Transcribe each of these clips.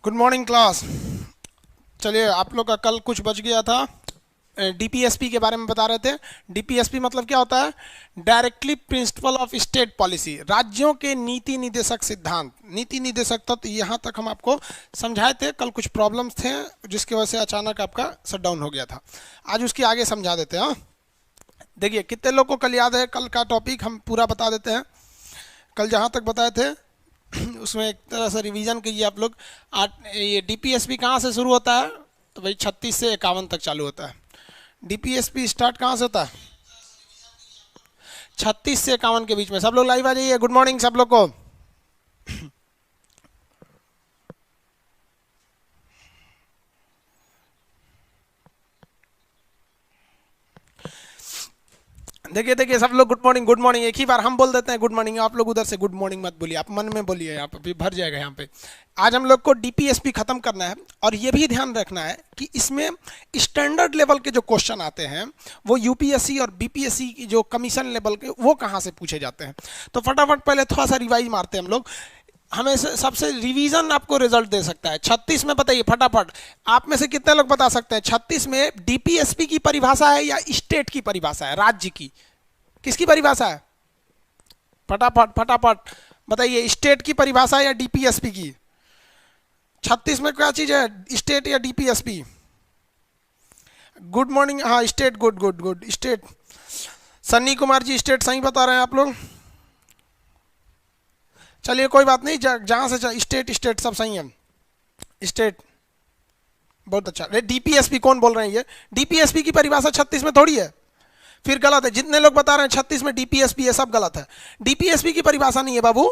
Good morning class. चलिए, आप लोग का कल कुछ बच गया था। डीपीएसपी के बारे में बता रहे थे। डीपीएसपी मतलब क्या होता है? Directly principle of state policy, राज्यों के नीति निर्देशक सिद्धांत। नीति निर्देशक तत्व यहाँ तक हम आपको समझाए थे। कल कुछ प्रॉब्लम्स थे जिसकी वजह से अचानक आपका शटडाउन हो गया था। आज उसके आगे समझा देते हैं। देखिए, कितने लोग को कल याद है? कल का टॉपिक हम पूरा बता देते हैं। कल जहाँ तक बताए थे उसमें एक तरह से रिवीजन कीजिए आप लोग। ये डीपीएसपी कहाँ से शुरू होता है? तो भाई 36 से 51 तक चालू होता है। डीपीएसपी स्टार्ट कहाँ से होता है? 36 से 51 के बीच में। सब लोग लाइव आ जाइए। गुड मॉर्निंग सब लोग को। देखिए देखिए सब लोग गुड मॉर्निंग गुड मॉर्निंग। एक ही बार हम बोल देते हैं गुड मॉर्निंग, आप लोग उधर से गुड मॉर्निंग मत बोलिए, आप मन में बोलिए, यहाँ पे भर जाएगा यहाँ पे। आज हम लोग को डीपीएसपी खत्म करना है और ये भी ध्यान रखना है कि इसमें स्टैंडर्ड लेवल के जो क्वेश्चन आते हैं वो यूपीएससी और बीपीएससी की जो कमीशन लेवल के वो कहाँ से पूछे जाते हैं। तो फटाफट पहले थोड़ा सा रिवाइज मारते हैं हम लोग। हमें सबसे रिवीजन आपको रिजल्ट दे सकता है 36 में। बताइए फटाफट, आप में से कितने लोग बता सकते हैं 36 में डीपीएसपी की परिभाषा है या स्टेट की परिभाषा है, राज्य की? किसकी परिभाषा है? फटाफट फटाफट बताइए, स्टेट की परिभाषा है या डीपीएसपी की? 36 में क्या चीज है, स्टेट या डीपीएसपी? Good morning. हाँ state, good good good, state. Sunny Kumar ji state सही बता रहे हैं आप लोग। चलिए कोई बात नहीं, जहां से स्टेट स्टेट सब सही है। स्टेट बहुत अच्छा। डीपीएसपी कौन बोल रहे हैं? ये डीपीएसपी की परिभाषा 36 में थोड़ी है। फिर गलत है, जितने लोग बता रहे हैं 36 में डीपीएसपी है सब गलत है। डीपीएसपी की परिभाषा नहीं है बाबू।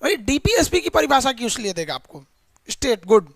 भाई डीपीएसपी की परिभाषा क्यों इसलिए देगा आपको? State good.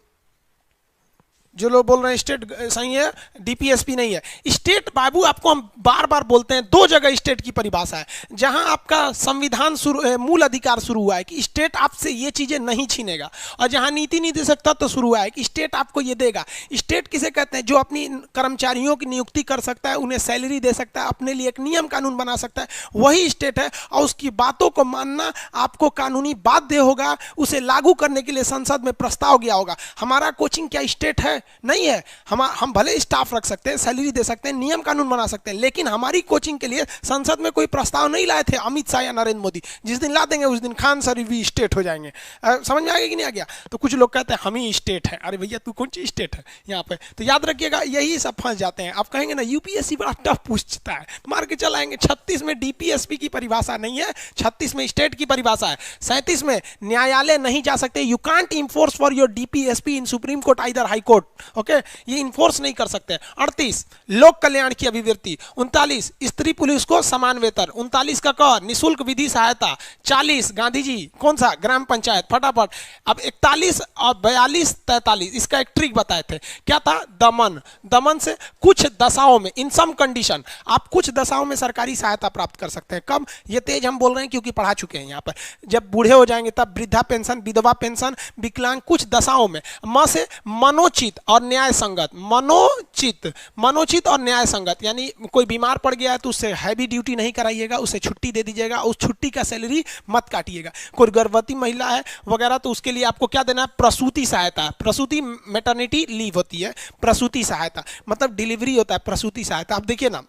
जो लोग बोल रहे हैं स्टेट सही है, डीपीएसपी नहीं है। स्टेट बाबू आपको हम बार बार बोलते हैं, दो जगह स्टेट की परिभाषा है। जहां आपका संविधान शुरू, मूल अधिकार शुरू हुआ है कि स्टेट आपसे ये चीजें नहीं छीनेगा, और जहां नीति निर्देशक तत्व तो शुरू हुआ है कि स्टेट आपको ये देगा। स्टेट किसे कहते हैं? जो अपनी कर्मचारियों की नियुक्ति कर सकता है, उन्हें सैलरी दे सकता है, अपने लिए एक नियम कानून बना सकता है, वही स्टेट है। और उसकी बातों को मानना आपको कानूनी बाध्य होगा, उसे लागू करने के लिए संसद में प्रस्ताव गया होगा। हमारा कोचिंग क्या स्टेट है? नहीं है। हम भले स्टाफ रख सकते हैं, सैलरी दे सकते हैं, नियम कानून बना सकते हैं, लेकिन हमारी कोचिंग के लिए संसद में कोई प्रस्ताव नहीं लाए थे अमित शाह या नरेंद्र मोदी। जिस दिन ला देंगे उस दिन खान सर भी स्टेट हो जाएंगे। समझ में आ गया कि नहीं आ गया? तो कुछ लोग कहते हैं हम ही स्टेट है। अरे भैया तू कौन सी स्टेट है यहाँ पे? तो याद रखिएगा, यही सब फंस जाते हैं। आप कहेंगे ना यूपीएससी बड़ा टफ पूछता है, मार के चलाएंगे। 36 में डीपीएसपी की परिभाषा नहीं है, 36 में स्टेट की परिभाषा है। 37 में न्यायालय नहीं जा सकते, you can't enforce for your DPSP in supreme court either high court. Okay, ये इन्फोर्स नहीं कर सकते। 38 लोक कल्याण की अभिवृत्ति। 39 स्त्री पुलिस को समान वेतन। 39 का क निशुल्क विधि सहायता। 40 गांधी जी कौन सा? ग्राम पंचायत। फटाफट अब 41 और 42 43 इसका एक ट्रिक बताए थे, क्या था? दमन। दमन से कुछ दशाओं में, इन सम कंडीशन, आप कुछ दशाओं में सरकारी सहायता प्राप्त कर सकते हैं। कब? ये तेज हम बोल रहे हैं क्योंकि पढ़ा चुके हैं यहाँ पर। जब बूढ़े हो जाएंगे तब वृद्धा पेंशन, विधवा पेंशन, विकलांग, कुछ दशाओं में। म से मनोचित और न्याय संगत। मनोचित, मनोचित और न्याय संगत, यानी कोई बीमार पड़ गया है तो उससे हैवी ड्यूटी नहीं कराइएगा, उसे छुट्टी दे दीजिएगा, उस छुट्टी का सैलरी मत काटिएगा। कोई गर्भवती महिला है वगैरह तो उसके लिए आपको क्या देना है? प्रसूति सहायता। प्रसूति मैटरनिटी लीव होती है, प्रसूति सहायता मतलब डिलीवरी होता है, प्रसूति सहायता। आप देखिए ना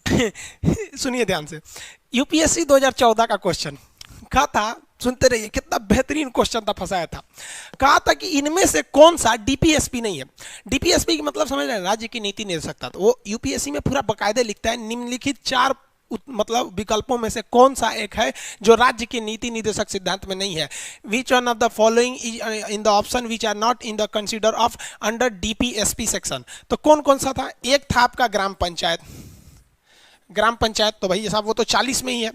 सुनिए ध्यान से, यूपीएससी 2014 का क्वेश्चन कहा था, सुनते रहिए, कितना बेहतरीन क्वेश्चन था, फंसाया था। कहा था कि इनमें से कौन सा डीपीएसपी नहीं है? डीपीएसपी की मतलब समझ रहे हैं? राज्य की नीति निर्देशकता। तो वो यूपीएससी में पूरा बकायदे लिखता है, निम्नलिखित 4 मतलब विकल्पों में से कौन सा एक है जो राज्य के नीति निर्देशक सिद्धांत में नहीं है? Which one of the following in the option which are not in the consider of under DPSP section. तो कौन कौन सा था? एक था आपका ग्राम पंचायत। ग्राम पंचायत तो भाई साहब वो तो 40 में ही है।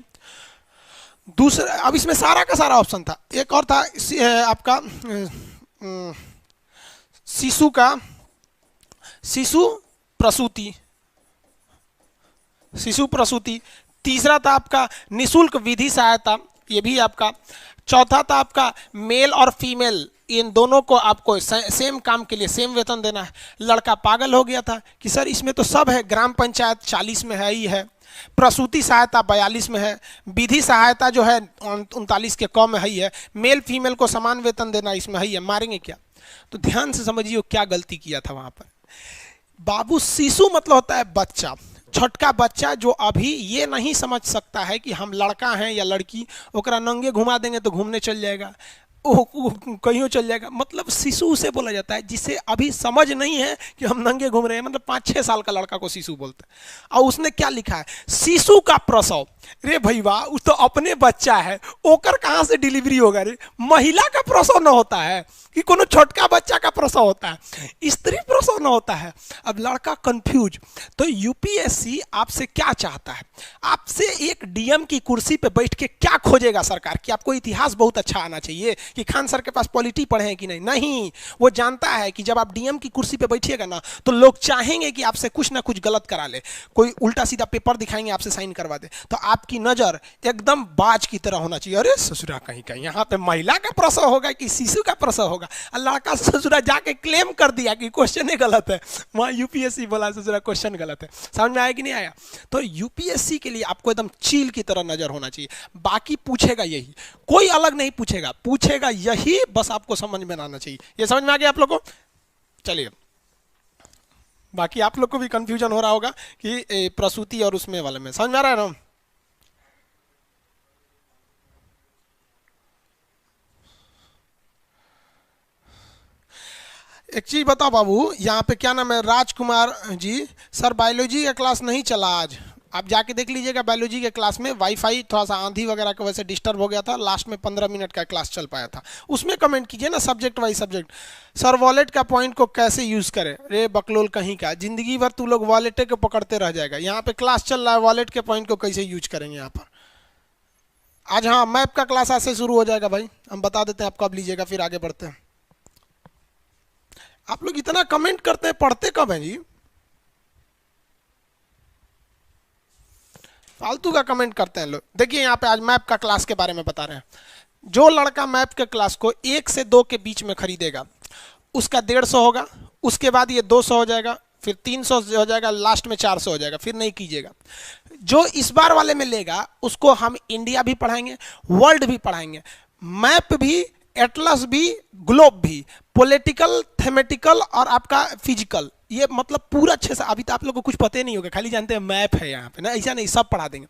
दूसरा, अब इसमें सारा का सारा ऑप्शन था। एक और था आपका शिशु का, शिशु प्रसूति, शिशु प्रसूति। तीसरा था आपका निशुल्क विधि सहायता, ये भी आपका। चौथा था आपका मेल और फीमेल, इन दोनों को आपको सेम काम के लिए सेम वेतन देना है। लड़का पागल हो गया था कि सर इसमें तो सब है, ग्राम पंचायत 40 में है ही है। प्रसूति सहायता 42 में है, विधि सहायता जो है 39 के कम में ही है, मेल फीमेल को समान वेतन देना इसमें ही है, मारेंगे क्या? तो ध्यान से समझिए क्या गलती किया था वहां पर। बाबू शिशु मतलब होता है बच्चा, छोटका बच्चा जो अभी ये नहीं समझ सकता है कि हम लड़का हैं या लड़की, ओकरा नंगे घुमा देंगे तो घूमने चल जाएगा, कहीं चल जाएगा, मतलब शिशु उसे बोला जाता है जिसे अभी समझ नहीं है कि हम नंगे घूम रहे हैं, मतलब 5-6 साल का लड़का को शिशु बोलते हैं। और उसने क्या लिखा है, शिशु का प्रसव। रे भैया उस तो अपने बच्चा है, ओकर कहाँ से डिलीवरी होगा रे? महिला का प्रसव न होता है कि कोनो छोटका बच्चा का प्रसव होता है, स्त्री प्रसव न होता है। अब लड़का कंफ्यूज। तो यूपीएससी आपसे क्या चाहता है? आपसे एक डीएम की कुर्सी पे बैठ के क्या खोजेगा सरकार कि आपको इतिहास बहुत अच्छा आना चाहिए कि खान सर के पास पॉलिटी पढ़े हैं कि नहीं? नहीं, वो जानता है कि जब आप डीएम की कुर्सी पे बैठिएगा ना तो लोग चाहेंगे कि आपसे कुछ ना कुछ गलत करा ले, कोई उल्टा सीधा पेपर दिखाएंगे, आपसे साइन करवा दे। तो आपकी नजर एकदम बाज की तरह होना चाहिए, अरे ससुरा कहीं कहीं यहाँ पे महिला का प्रसव होगा कि शिशु का प्रसव होगा। लड़का ससुरा जाके क्लेम कर दिया कि क्वेश्चन ही गलत है, वहां यूपीएससी बोला ससुरा क्वेश्चन गलत है। समझ में आया कि नहीं आया? तो यूपीएससी के लिए आपको एकदम चील की तरह नजर होना चाहिए। बाकी पूछेगा यही, कोई अलग नहीं पूछेगा, पूछेगा यही, बस आपको समझ में आना चाहिए। ये समझ में आ गया आप लोग को? चलिए, बाकी आप लोग को भी कंफ्यूजन हो रहा होगा कि प्रसूति और उसमें वाले में, समझ में आ रहा है ना? एक चीज बताओ बाबू, यहाँ पे क्या नाम है, राजकुमार जी, सर बायोलॉजी का क्लास नहीं चला आज। आप जाके देख लीजिएगा बायोलॉजी के क्लास में वाईफाई थोड़ा सा आंधी वगैरह की वजह से डिस्टर्ब हो गया था, लास्ट में 15 मिनट का क्लास चल पाया था। उसमें कमेंट कीजिए ना subject wise subject. Sir wallet का पॉइंट को कैसे यूज करें? रे बकलोल कहीं का, जिंदगी भर तू लोग वॉलेटे को पकड़ते रह जाएगा। यहाँ पे क्लास चल रहा है, वॉलेट के पॉइंट को कैसे यूज करेंगे यहाँ पर आज? हाँ, मैप का क्लास आज से शुरू हो जाएगा भाई, हम बता देते हैं आप कब लीजिएगा, फिर आगे बढ़ते हैं। आप लोग इतना कमेंट करते हैं, पढ़ते कब हैं जी? फालतू का कमेंट करते हैं लोग। देखिए यहाँ पे आज मैप का क्लास के बारे में बता रहे हैं। जो लड़का मैप के क्लास को 1 से 2 के बीच में खरीदेगा उसका 150 होगा, उसके बाद ये 200 हो जाएगा, फिर 300 हो जाएगा, लास्ट में 400 हो जाएगा, फिर नहीं कीजिएगा। जो इस बार वाले में लेगा उसको हम इंडिया भी पढ़ाएंगे, वर्ल्ड भी पढ़ाएंगे, मैप भी, एटलस भी, ग्लोब भी, पॉलिटिकल, थेमेटिकल और आपका फिजिकल, ये मतलब पूरा अच्छे से। अभी तो आप लोगों को कुछ पता ही नहीं होगा, खाली जानते हैं मैप है यहाँ पे ना, ऐसा नहीं, सब पढ़ा देंगे।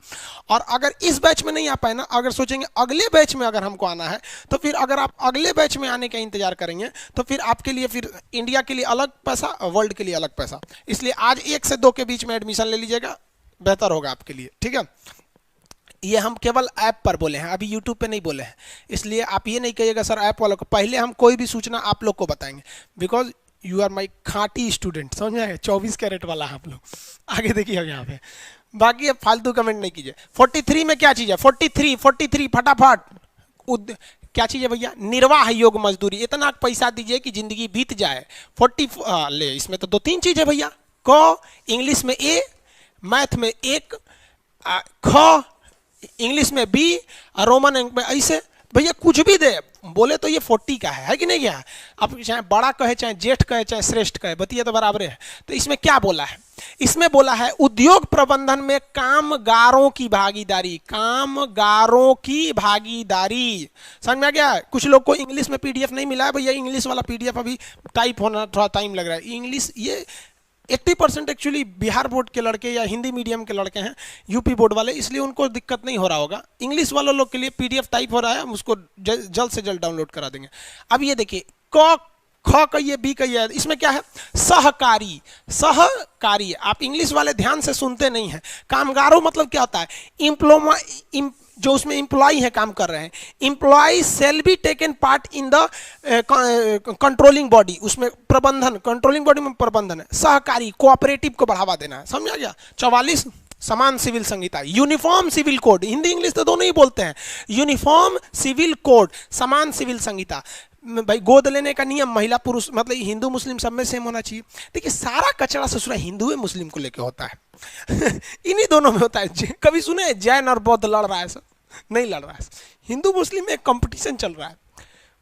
और अगर इस बैच में नहीं आ पाए ना, अगर सोचेंगे अगले बैच में अगर हमको आना है, तो फिर अगर आप अगले बैच में आने का इंतजार करेंगे तो फिर आपके लिए फिर इंडिया के लिए अलग पैसा और वर्ल्ड के लिए अलग पैसा। इसलिए आज 1 से 2 के बीच में एडमिशन ले लीजिएगा, बेहतर होगा आपके लिए, ठीक है? ये हम केवल ऐप पर बोले हैं, अभी यूट्यूब पे नहीं बोले हैं, इसलिए आप ये नहीं कहिएगा सर ऐप वालों को। पहले हम कोई भी सूचना आप लोग को बताएंगे, बिकॉज यू आर माई खाटी स्टूडेंट, समझ में आए? 24 कैरेट वाला आप लोग। आगे देखिए अब यहाँ पे, बाकी अब फालतू कमेंट नहीं कीजिए। 43 में क्या चीज़ है? 43 फटाफट क्या चीज़ है भैया? निर्वाह योग मजदूरी। इतना पैसा दीजिए कि जिंदगी बीत जाए। 40 ले, इसमें तो 2-3 चीज़ है भैया। क इंग्लिश में ए, मैथ में 1, ख इंग्लिश में बी और रोमन अंक में ऐसे। भैया कुछ भी दे, बोले तो ये 40 का है कि नहीं? क्या आप चाहे बड़ा कहे, चाहे जेठ कहे, चाहे श्रेष्ठ कहे, बतिया तो बराबर है। तो इसमें क्या बोला है? इसमें बोला है उद्योग प्रबंधन में कामगारों की भागीदारी, कामगारों की भागीदारी। समझ में आ गया? कुछ लोग को इंग्लिश में पीडीएफ नहीं मिला है भैया, इंग्लिश वाला पीडीएफ अभी टाइप होना थोड़ा टाइम लग रहा है। इंग्लिश ये 80% एक्चुअली बिहार बोर्ड के लड़के या हिंदी मीडियम के लड़के हैं, यूपी बोर्ड वाले, इसलिए उनको दिक्कत नहीं हो रहा होगा। इंग्लिश वाले लोग के लिए पीडीएफ टाइप हो रहा है, हम उसको जल्द से जल्द डाउनलोड करा देंगे। अब ये देखिए, क ख कहिए, बी कहिए, इसमें क्या है? सहकारी। सहकारी आप इंग्लिश वाले ध्यान से सुनते नहीं हैं। कामगारों मतलब क्या होता है? इम्प्लॉय, जो उसमें एम्प्लॉय है, काम कर रहे हैं। Employ shall be taken part in the controlling body, उसमें प्रबंधन, कंट्रोलिंग बॉडी में प्रबंधन है। सहकारी, कोऑपरेटिव को बढ़ावा देना है। समझ आ गया? 44 समान सिविल संहिता, uniform civil code, Hindi English तो दोनों ही बोलते हैं। यूनिफॉर्म सिविल कोड, समान सिविल संहिता। भाई गोद लेने का नियम महिला पुरुष मतलब हिंदू मुस्लिम सब में सेम होना चाहिए। देखिए सारा कचरा ससुरा हिंदू है मुस्लिम को लेके होता है इन्हीं दोनों में होता है। कभी सुने जैन और बौद्ध लड़ रहा है? सर नहीं लड़ रहा है, हिंदू मुस्लिम में एक कंपटीशन चल रहा है।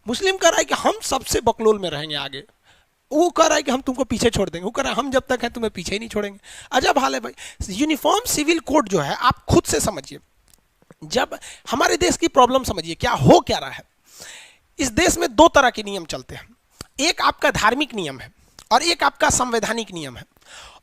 मुस्लिम कह रहा है कि हम सबसे बकलोल में रहेंगे आगे, वो कह रहा है कि हम तुमको पीछे छोड़ देंगे, वो कह रहा है हम जब तक है तुम्हें पीछे ही नहीं छोड़ेंगे। अजब हाल है भाई। यूनिफॉर्म सिविल कोड जो है आप खुद से समझिए, जब हमारे देश की प्रॉब्लम समझिए क्या हो क्या रहा है। इस देश में दो तरह के नियम चलते हैं, एक आपका धार्मिक नियम है और एक आपका संवैधानिक नियम है।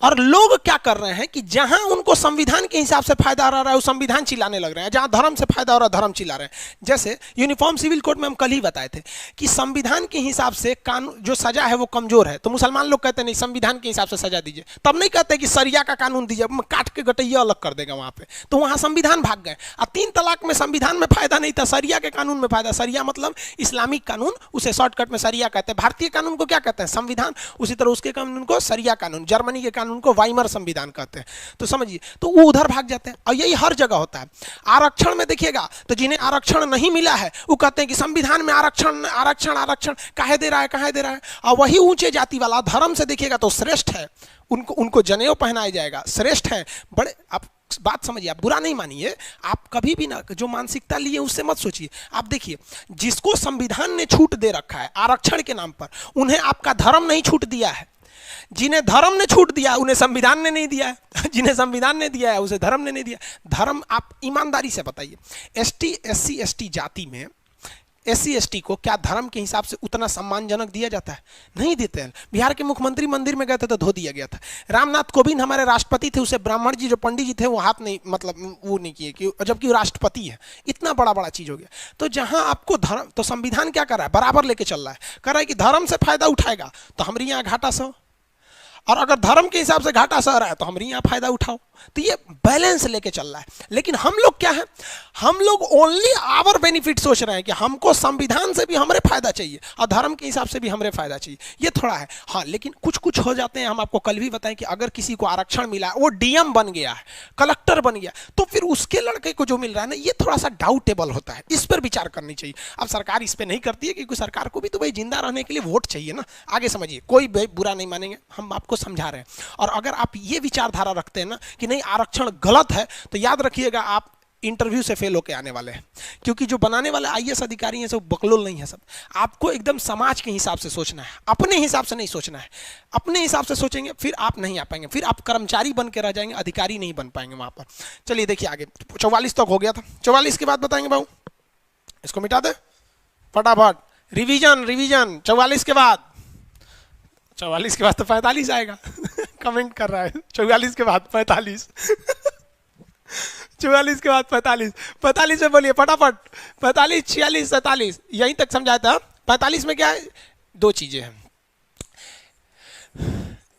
और लोग क्या कर रहे हैं कि जहां उनको संविधान के हिसाब से फायदा आ रहा है वो संविधान चिल्लाने लग रहे हैं, जहां धर्म से फायदा हो रहा है धर्म चिल्ला रहे हैं। जैसे यूनिफॉर्म सिविल कोड में हम कल ही बताए थे कि संविधान के हिसाब से कानून जो सजा है वो कमजोर है, तो मुसलमान लोग कहते हैं नहीं संविधान के हिसाब से सजा दीजिए, तब नहीं कहते कि सरिया का कानून दीजिए, काट के गटैया अलग कर देगा वहां पे, तो वहां संविधान भाग गए। और 3 तलाक में संविधान में फायदा नहीं था, सरिया के कानून में फायदा। सरिया मतलब इस्लामिक कानून, उसे शॉर्टकट में सरिया कहते हैं। भारतीय कानून को क्या कहते हैं? संविधान। उसी तरह उसके कानून को सरिया कानून, जर्मनी के कानून को वाइमर संविधान कहते हैं। तो समझिए, तो वो उधर भाग जाते हैं और यही हर जगह होता है। आरक्षण में देखिएगा तो जिन्हें आरक्षण नहीं मिला है वो कहते हैं कि संविधान में आरक्षण आरक्षण आरक्षण काहे दे रहा है, काहे दे रहा है। और वही ऊंचे जाति वाला धर्म से देखिएगा तो श्रेष्ठ है, उनको जनेऊ पहनाया जाएगा, श्रेष्ठ है, बड़े। आप बात समझिए, आप बुरा नहीं मानिए, आप कभी भी ना जो मानसिकता लिए उससे मत सोचिए। आप देखिए, जिसको संविधान ने छूट दे रखा है आरक्षण के नाम पर, उन्हें आपका धर्म नहीं छूट दिया है। जिन्हें धर्म ने छूट दिया उन्हें संविधान ने नहीं दिया है, जिन्हें संविधान ने दिया है उसे धर्म ने नहीं दिया। धर्म आप ईमानदारी से बताइए, एसटी एससी एसटी जाति में एससी एसटी को क्या धर्म के हिसाब से उतना सम्मानजनक दिया जाता है? नहीं देते हैं। बिहार के मुख्यमंत्री मंदिर में गए थे तो धो दिया गया था। रामनाथ कोविंद हमारे राष्ट्रपति थे, उसे ब्राह्मण जी जो पंडित जी थे वो हाथ नहीं, मतलब वो नहीं किए कि जबकि वो राष्ट्रपति है। इतना बड़ा बड़ा चीज हो गया। तो जहां आपको धर्म, तो संविधान क्या कर रहा है? बराबर लेके चल रहा है, कर रहा है कि धर्म से फायदा उठाएगा तो हमारे यहाँ घाटा सो, और अगर धर्म के हिसाब से घाटा सह रहा है तो हमारे यहाँ फायदा उठाओ। तो ये बैलेंस लेके चल रहा है। लेकिन हम लोग क्या है, हम लोग ओनली आवर बेनिफिट सोच रहे हैं कि हमको संविधान से भी हमारे फायदा चाहिए और धर्म के हिसाब से भी हमारे फायदा चाहिए। ये थोड़ा है हाँ, लेकिन कुछ कुछ हो जाते हैं। हम आपको कल भी बताएं कि अगर किसी को आरक्षण मिला है, वो डीएम बन गया है, कलेक्टर बन गया, तो फिर उसके लड़के को जो मिल रहा है ना, ये थोड़ा सा डाउटेबल होता है। इस पर विचार करनी चाहिए। अब सरकार इस पर नहीं करती है क्योंकि सरकार को भी तो भाई जिंदा रहने के लिए वोट चाहिए ना। आगे समझिए, कोई बुरा नहीं मानेंगे, हम आपको समझा रहे हैं। और अगर आप ये विचारधारा रखते हैं ना कि नहीं आरक्षण गलत है, तो याद रखिएगा आप इंटरव्यू से फेल होके आने वाले हैं। क्योंकि जो बनाने वाले आईएएस अधिकारी हैं सब बकलोल नहीं है सब। आपको एकदम समाज के हिसाब से सोचना है, अपने हिसाब से नहीं सोचना है। अपने हिसाब से सोचेंगे फिर आप नहीं आ पाएंगे, फिर आप कर्मचारी बन के रह जाएंगे, अधिकारी नहीं बन पाएंगे वहां पर। चलिए देखिए आगे, 44 तक हो गया था। 44 के बाद बताएंगे भाऊ, इसको मिटा दे फटाफट। रिवीजन रिवीजन 44 के बाद, 44 के बाद तो 45 आएगा। कमेंट कर रहा है 44 के बाद 45। 44 के बाद 45, 45 में बोलिए फटाफट। 45 46 47 यहीं तक समझाया था। 45 में क्या है? दो चीजें हैं,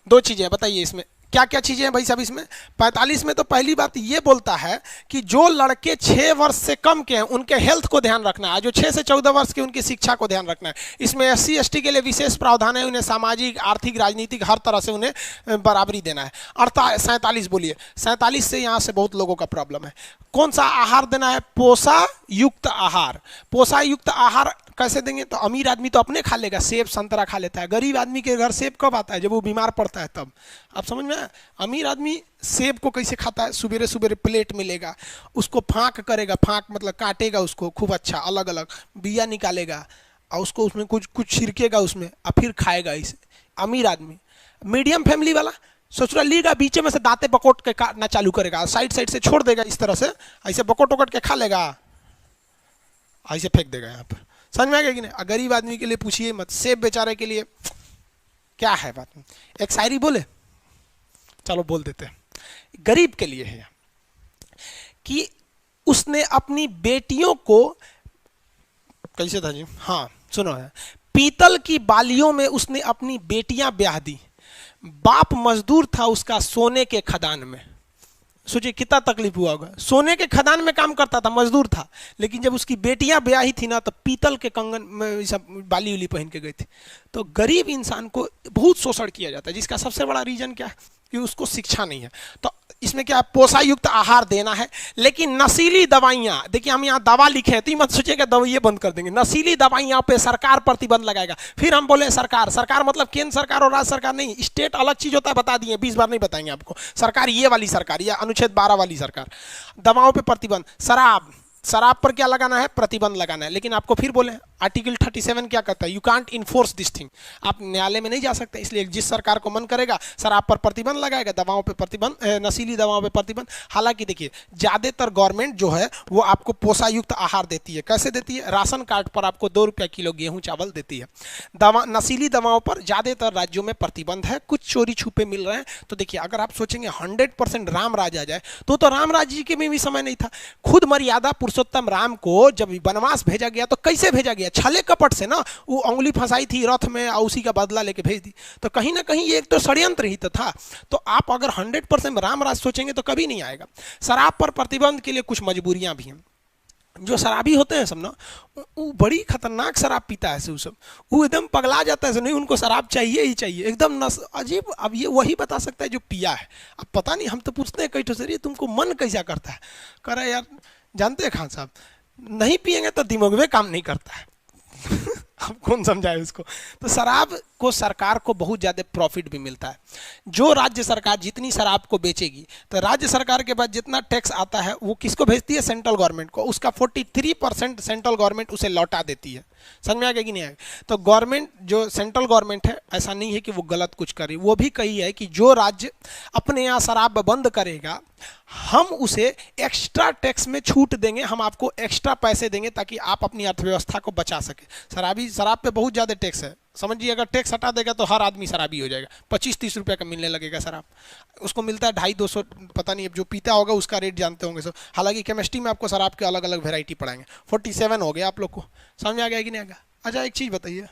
दो चीजें हैं, बताइए इसमें क्या क्या चीजें हैं भाई साहब इसमें। 45 में तो पहली बात ये बोलता है कि जो लड़के 6 वर्ष से कम के हैं उनके हेल्थ को ध्यान रखना है, जो 6 से 14 वर्ष के उनकी शिक्षा को ध्यान रखना है। इसमें एससी एसटी के लिए विशेष प्रावधान है, उन्हें सामाजिक आर्थिक राजनीतिक हर तरह से उन्हें बराबरी देना है। 47 बोलिए, 47 से यहाँ से बहुत लोगों का प्रॉब्लम है। कौन सा आहार देना है? पोषा युक्त आहार। पोषा युक्त आहार कैसे देंगे? तो अमीर आदमी तो अपने खा लेगा, सेब संतरा खा लेता है। गरीब आदमी के घर सेब कब आता है? जब वो बीमार पड़ता है तब। आप समझ में? अमीर आदमी सेब को कैसे खाता है? सुबेरे सुबेरे प्लेट मिलेगा, उसको फाँक करेगा, फाँक मतलब काटेगा उसको खूब अच्छा, अलग अलग बिया निकालेगा और उसको उसमें कुछ कुछ छिड़केगा उसमें और फिर खाएगा। इसे अमीर आदमी। मीडियम फैमिली वाला सोच रहा लीगा, बीचे में से दांते बकोट के काटना चालू करेगा, साइड साइड से छोड़ देगा इस तरह से, ऐसे बकोट वकोट के खा लेगा, ऐसे फेंक देगा यहाँ पर। समझ में आ गया कि नहीं? गरीब आदमी के लिए पूछिए मत, सेब बेचारे के लिए क्या है बात। एक शायरी बोले, चलो बोल देते हैं। गरीब के लिए है कि उसने अपनी बेटियों को, कैसे था जी, हाँ सुनो है, पीतल की बालियों में उसने अपनी बेटियां ब्याह दी। बाप मजदूर था उसका सोने के खदान में। सोचिए कितना तकलीफ हुआ होगा। सोने के खदान में काम करता था, मजदूर था, लेकिन जब उसकी बेटियां ब्याही थी ना तो पीतल के कंगन में सब बाली उली पहन के गई थी। तो गरीब इंसान को बहुत शोषण किया जाता है, जिसका सबसे बड़ा रीजन क्या है कि उसको शिक्षा नहीं है। तो इसमें क्या पोषा युक्त आहार देना है, लेकिन नशीली दवाइयां, देखिए हम यहाँ दवा लिखे हैं तो मत सोचिएगा दवाइयां बंद कर देंगे। नशीली दवाइयां पे सरकार प्रतिबंध लगाएगा। फिर हम बोले सरकार, सरकार मतलब केंद्र सरकार और राज्य सरकार नहीं, स्टेट अलग चीज होता है, बता दिए 20 बार नहीं बताएंगे आपको। सरकार ये वाली सरकार या अनुच्छेद 12 वाली सरकार। दवाओं पे प्रतिबंध। शराब पर क्या लगाना है? प्रतिबंध लगाना है। लेकिन आपको फिर बोले आर्टिकल 37 क्या कहता है, you can't enforce this thing, आप न्यायालय में नहीं जा सकते। इसलिए जिस सरकार को मन करेगा शराब पर प्रतिबंध लगाएगा, दवाओं पे प्रतिबंध, नशीली दवाओं पे प्रतिबंध। हालांकि देखिए ज्यादातर गवर्नमेंट जो है वो आपको पोषायुक्त आहार देती है। कैसे देती है, राशन कार्ड पर आपको 2 रुपया किलो गेहूं चावल देती है। दवा नशीली दवाओं पर ज्यादातर राज्यों में प्रतिबंध है, कुछ चोरी छुपे मिल रहे हैं। तो देखिए अगर आप सोचेंगे 100% राम राज आ जाए तो राम राज जी के में भी समय नहीं था। खुद मर्यादा पुरुषोत्तम राम को जब वनवास भेजा गया तो कैसे भेजा गया, छले कपट से ना, वो उंगली फंसाई थी रथ में और उसी का बदला लेके भेज दी। तो कहीं ना कहीं ये एक तो षड्यंत्र ही तो था। तो आप अगर 100% राम राज सोचेंगे तो कभी नहीं आएगा। शराब पर प्रतिबंध के लिए कुछ मजबूरियां भी हैं। जो शराबी होते हैं सब ना, वो बड़ी खतरनाक शराब पीता है सब, वो एकदम पगला जाता है, नहीं उनको शराब चाहिए ही चाहिए, एकदम अजीब। अब ये वही बता सकता है जो पिया है। अब पता नहीं, हम तो पूछते हैं कई ठो से तुमको मन कैसा करता है, कह रहा है यार जानते हैं खान साहब, नहीं पिएंगे तो दिमाग में काम नहीं करता है। अब कौन समझाए उसको। तो शराब को सरकार को बहुत ज़्यादा प्रॉफिट भी मिलता है। जो राज्य सरकार जितनी शराब को बेचेगी तो राज्य सरकार के पास जितना टैक्स आता है वो किसको भेजती है, सेंट्रल गवर्नमेंट को। उसका 43% सेंट्रल गवर्नमेंट उसे लौटा देती है। समझ में आ गया कि नहीं आएगा। तो गवर्नमेंट जो सेंट्रल गवर्नमेंट है, ऐसा नहीं है कि वो गलत कुछ करे, वो भी कही है कि जो राज्य अपने यहाँ शराब बंद करेगा हम उसे एक्स्ट्रा टैक्स में छूट देंगे, हम आपको एक्स्ट्रा पैसे देंगे ताकि आप अपनी अर्थव्यवस्था को बचा सके। शराब पे बहुत ज़्यादा टैक्स है, समझिए। अगर टैक्स हटा देगा तो हर आदमी शराबी हो जाएगा। 25-30 रुपये का मिलने लगेगा शराब, उसको मिलता है 250-200, पता नहीं, अब जो पीता होगा उसका रेट जानते होंगे सब। हालांकि केमिस्ट्री में आपको शराब के अलग अलग वेराइटी पढ़ाएंगे। 47 हो गया आप लोग को, समझ आ गया कि नहीं आएगा। अच्छा एक चीज़ बताइए,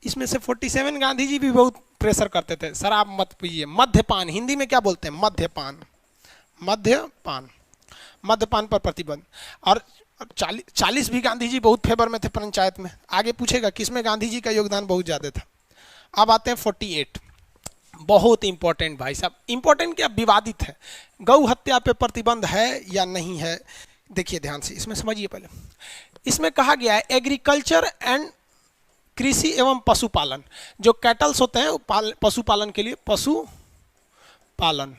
इसमें से 47 गांधी जी भी बहुत प्रेशर करते थे, शराब मत पीजिए। मद्यपान हिंदी में क्या बोलते हैं, मद्यपान, मद्यपान पर प्रतिबंध। और 40 भी गांधी जी बहुत फेवर में थे पंचायत में। आगे पूछेगा किसमें गांधी जी का योगदान बहुत ज़्यादा था। अब आते हैं 48, बहुत इंपॉर्टेंट भाई साहब, इंपॉर्टेंट क्या, विवादित है। गौ हत्या पे प्रतिबंध है या नहीं है, देखिए ध्यान से, इसमें समझिए पहले। इसमें कहा गया है एग्रीकल्चर एंड कृषि एवं पशुपालन, जो कैटल्स होते हैं पशुपालन के लिए, पशुपालन,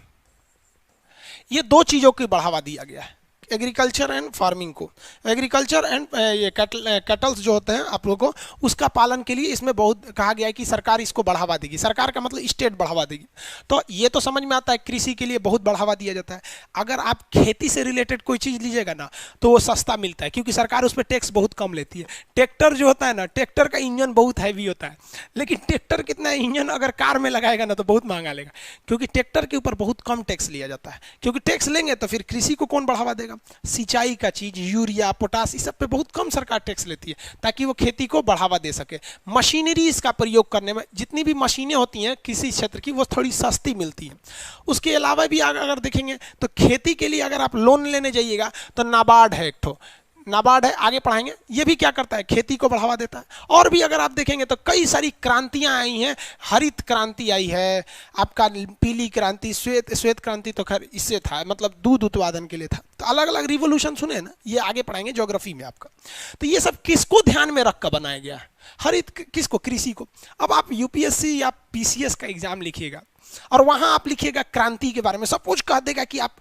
ये 2 चीज़ों की बढ़ावा दिया गया है, एग्रीकल्चर एंड फार्मिंग को। एग्रीकल्चर एंड ये कैटल्स जो होते हैं आप लोगों को, उसका पालन के लिए इसमें बहुत कहा गया है कि सरकार इसको बढ़ावा देगी। सरकार का मतलब स्टेट बढ़ावा देगी। तो ये तो समझ में आता है, कृषि के लिए बहुत बढ़ावा दिया जाता है। अगर आप खेती से रिलेटेड कोई चीज़ लीजिएगा ना तो वो सस्ता मिलता है, क्योंकि सरकार उस पर टैक्स बहुत कम लेती है। ट्रैक्टर जो होता है ना, ट्रैक्टर का इंजन बहुत हैवी होता है, लेकिन ट्रैक्टर कितना इंजन अगर कार में लगाएगा ना तो बहुत महंगा लेगा, क्योंकि ट्रैक्टर के ऊपर बहुत कम टैक्स लिया जाता है। क्योंकि टैक्स लेंगे तो फिर कृषि को कौन बढ़ावा देगा। सिंचाई का चीज, यूरिया, पोटास, इस सब पे बहुत कम सरकार टैक्स लेती है ताकि वो खेती को बढ़ावा दे सके। मशीनरी इसका प्रयोग करने में, जितनी भी मशीनें होती हैं किसी क्षेत्र की, वो थोड़ी सस्ती मिलती है। उसके अलावा भी अगर देखेंगे तो खेती के लिए अगर आप लोन लेने जाइएगा तो नाबार्ड है, एक ठो नाबार्ड है, आगे पढ़ाएंगे। ये भी क्या करता है, खेती को बढ़ावा देता है। और भी अगर आप देखेंगे तो कई सारी क्रांतियां आई हैं। हरित क्रांति आई है, आपका पीली क्रांति, श्वेत क्रांति तो खैर इससे था, मतलब दूध उत्पादन के लिए था। तो अलग अलग रिवोल्यूशन सुने ना, ये आगे पढ़ाएंगे ज्योग्राफी में आपका। तो ये सब किसको ध्यान में रखकर बनाया गया है, हरित किसको, कृषि को। अब आप यूपीएससी या पीसीएस का एग्जाम लिखिएगा और वहां आप लिखिएगा क्रांति के बारे में, सपोज कह देगा कि आप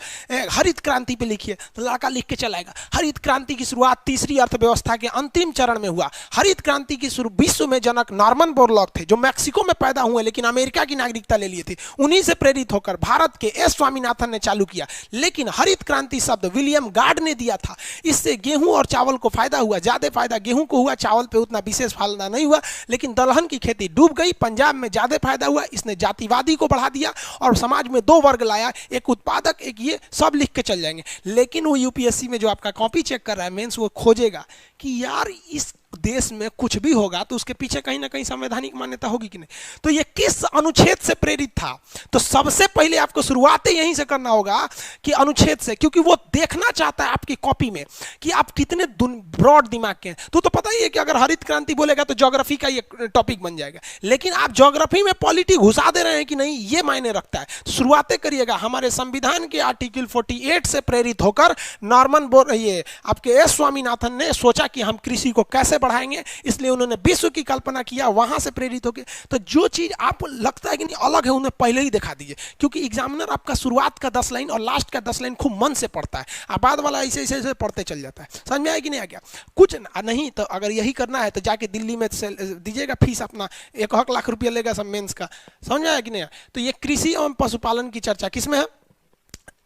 हरित क्रांति पे लिखिए, तो लड़का लिख के चलाएगा हरित क्रांति की शुरुआत तीसरी अर्थव्यवस्था के अंतिम चरण में हुआ। हरित क्रांति की शुरू विश्व में जनक नॉर्मन बोरलॉग थे, जो मैक्सिको में पैदा हुए लेकिन अमेरिका की नागरिकता ले लिए थे। उन्हीं से प्रेरित होकर भारत के एस स्वामीनाथन ने चालू किया। लेकिन हरित क्रांति शब्द विलियम गार्ड ने दिया था। इससे गेहूं और चावल को फायदा हुआ, ज्यादा फायदा गेहूं को हुआ, चावल पे उतना विशेष फायदा नहीं हुआ। लेकिन दलहन की खेती डूब गई, पंजाब में ज्यादा फायदा हुआ। इसने जातिवादी को बढ़ा दिया और समाज में 2 वर्ग लाया, एक उत्पादक, एक ये, सब लिख के चल जाएंगे। लेकिन वो यूपीएससी में जो आपका कॉपी चेक कर रहा है मेंस, वो खोजेगा कि यार इस देश में कुछ भी होगा तो उसके पीछे कहीं ना कहीं संवैधानिक मान्यता होगी कि नहीं। तो ये किस अनुच्छेद से प्रेरित था, तो सबसे पहले आपको शुरुआत यहीं से करना होगा कि अनुच्छेद से, क्योंकि वो देखना चाहता है आपकी कॉपी में कि आप कितने ब्रॉड दिमाग के हैं। तो पता ही है कि अगर हरित क्रांति बोलेगा तो ज्योग्राफी का ये टॉपिक बन जाएगा, लेकिन आप ज्योग्राफी में पॉलिटी घुसा दे रहे हैं कि नहीं, ये मायने रखता है। तो शुरुआतें करिएगा हमारे संविधान के आर्टिकल 48 से प्रेरित होकर नॉर्मन ये आपके एस स्वामीनाथन ने सोचा कि हम कृषि को कैसे बढ़ाएंगे, इसलिए उन्होंने विश्व की कल्पना किया, वहां से प्रेरित होकर। तो जो चीज आपको लगता है कि नहीं अलग है, उन्हें पहले ही दिखा दीजिए, क्योंकि एग्जामिनर आपका शुरुआत का 10 लाइन और लास्ट का 10 लाइन खूब मन से पढ़ता है, और बाद वाला ऐसे ऐसे ऐसे पढ़ते चल जाता है। समझ में आया कि नहीं आ गया? कुछ नहीं तो अगर यही करना है तो जाके दिल्ली में दीजिएगा फीस अपना, 1 लाख रुपया लेगा सब मेंस का। समझ में आया कि नहीं? तो ये कृषि एवं पशुपालन की चर्चा किसमें है?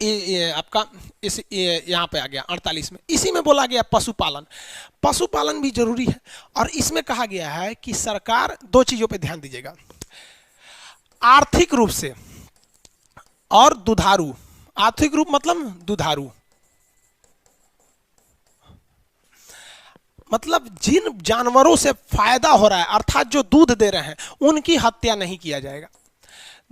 ये आपका इस यहाँ पे आ गया 48 में। इसी में बोला गया पशुपालन। पशुपालन भी जरूरी है, और इसमें कहा गया है कि सरकार 2 चीजों पे ध्यान दीजिएगा, आर्थिक रूप से और दुधारू। आर्थिक रूप मतलब दुधारू, मतलब जिन जानवरों से फायदा हो रहा है अर्थात जो दूध दे रहे हैं उनकी हत्या नहीं किया जाएगा।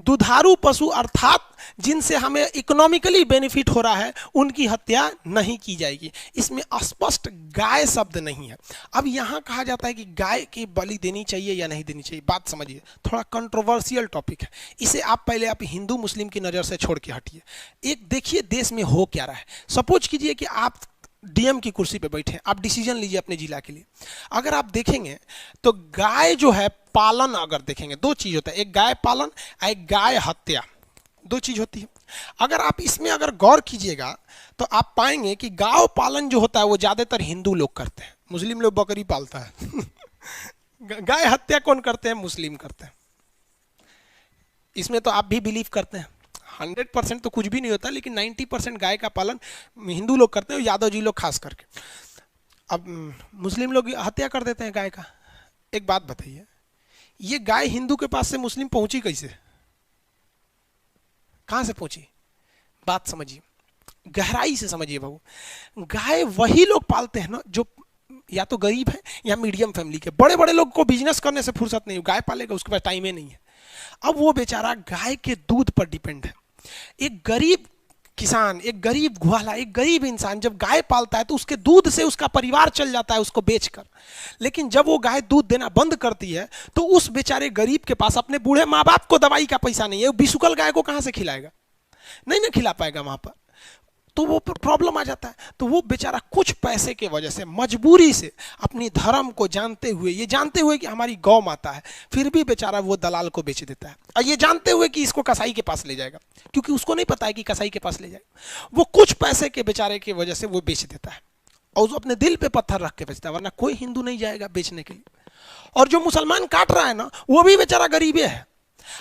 दुधारू पशु अर्थात जिनसे हमें इकोनॉमिकली बेनिफिट हो रहा है उनकी हत्या नहीं की जाएगी। इसमें स्पष्ट गाय शब्द नहीं है। अब यहां कहा जाता है कि गाय की बलि देनी चाहिए या नहीं देनी चाहिए। बात समझिए, थोड़ा कंट्रोवर्शियल टॉपिक है, इसे आप पहले आप हिंदू मुस्लिम की नज़र से छोड़ के हटिए। एक देखिए देश में हो क्या रहा है। सपोज कीजिए कि आप डीएम की कुर्सी पे बैठे, आप डिसीजन लीजिए अपने जिला के लिए। अगर आप देखेंगे तो गाय जो है पालन, अगर देखेंगे 2 चीज होता है, एक गाय पालन और एक गाय हत्या, 2 चीज होती है। अगर आप इसमें अगर गौर कीजिएगा तो आप पाएंगे कि गाय पालन जो होता है वो ज्यादातर हिंदू लोग करते हैं, मुस्लिम लोग बकरी पालता है गाय हत्या कौन करते हैं? मुस्लिम करते हैं। इसमें तो आप भी बिलीव करते हैं। 100% तो कुछ भी नहीं होता, लेकिन 90% गाय का पालन हिंदू लोग करते हैं, यादव जी लोग खास करके। अब मुस्लिम लोग हत्या कर देते हैं गाय का। एक बात बताइए, ये गाय हिंदू के पास से मुस्लिम पहुंची कैसे? कहां से पहुंची? बात समझिए, गहराई से समझिए बाबू। गाय वही लोग पालते हैं ना जो या तो गरीब है या मीडियम फैमिली के। बड़े बड़े लोग को बिजनेस करने से फुर्सत नहीं, गाय पालेगा, उसके पास टाइम ही नहीं है। अब वो बेचारा गाय के दूध पर डिपेंड है। एक गरीब किसान, एक गरीब ग्वाला, एक गरीब इंसान जब गाय पालता है तो उसके दूध से उसका परिवार चल जाता है उसको बेचकर। लेकिन जब वो गाय दूध देना बंद करती है तो उस बेचारे गरीब के पास अपने बूढ़े माँ बाप को दवाई का पैसा नहीं है, वो बिसुकल गाय को कहां से खिलाएगा? नहीं ना खिला पाएगा वहां पर, तो वो प्रॉब्लम आ जाता है। तो वो बेचारा कुछ पैसे के वजह से मजबूरी से अपनी धर्म को जानते हुए, ये जानते हुए कि हमारी गौ माता है, फिर भी बेचारा वो दलाल को बेच देता है, और ये जानते हुए कि इसको कसाई के पास ले जाएगा, क्योंकि उसको नहीं पता है कि कसाई के पास ले जाएगा। वो कुछ पैसे के बेचारे की वजह से वो बेच देता है, और वो अपने दिल पे पत्थर रख के बेचता है, वरना कोई हिंदू नहीं जाएगा बेचने के लिए। और जो मुसलमान काट रहा है ना, वो भी बेचारा गरीबे है।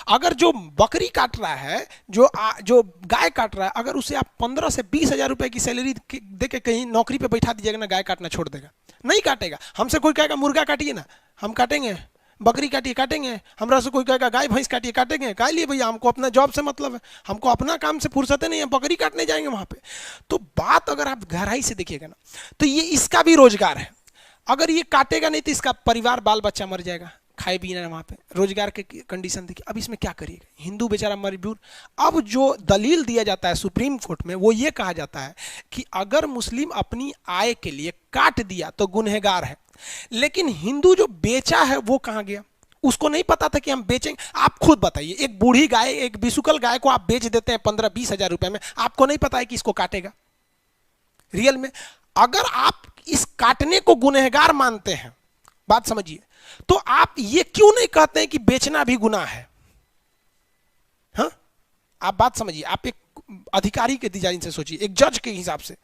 अगर जो बकरी काट रहा है, जो गाय काट रहा है, अगर उसे आप 15 से 20 हजार रुपए की सैलरी देके कहीं नौकरी पे बैठा दीजिएगा ना, गाय काटना छोड़ देगा, नहीं काटेगा। हमसे कोई कहेगा मुर्गा काटिए ना, हम काटेंगे, बकरी काटिए काटेंगे। हमरा से कोई कहेगा गाय भैंस काटिए काटेंगे। काय लिए भैया, हमको अपना जॉब से मतलब है, हमको अपना काम से फुर्सत नहीं है, बकरी काटने जाएंगे वहां पे। तो बात अगर आप गहराई से देखिएगा ना, तो ये इसका भी रोजगार है। अगर ये काटेगा नहीं तो इसका परिवार बाल बच्चा मर जाएगा, खाए पीना वहां पे, रोजगार के कंडीशन देखिए। अब इसमें क्या करिएगा, हिंदू बेचारा मजबूर। अब जो दलील दिया जाता है सुप्रीम कोर्ट में, वो ये कहा जाता है कि अगर मुस्लिम अपनी आय के लिए काट दिया तो गुनहगार है, लेकिन हिंदू जो बेचा है वो कहां गया? उसको नहीं पता था कि हम बेचेंगे। आप खुद बताइए, एक बूढ़ी गाय, एक बिसुकल गाय को आप बेच देते हैं 15-20 हजार रुपए में, आपको नहीं पता है कि इसको काटेगा रियल में। अगर आप इस काटने को गुनहगार मानते हैं, बात समझिए, तो आप ये क्यों नहीं कहते हैं कि बेचना भी गुनाह है? हाँ, आप बात समझिए। आप एक अधिकारी के डिजाइन से सोचिए, एक जज के हिसाब से,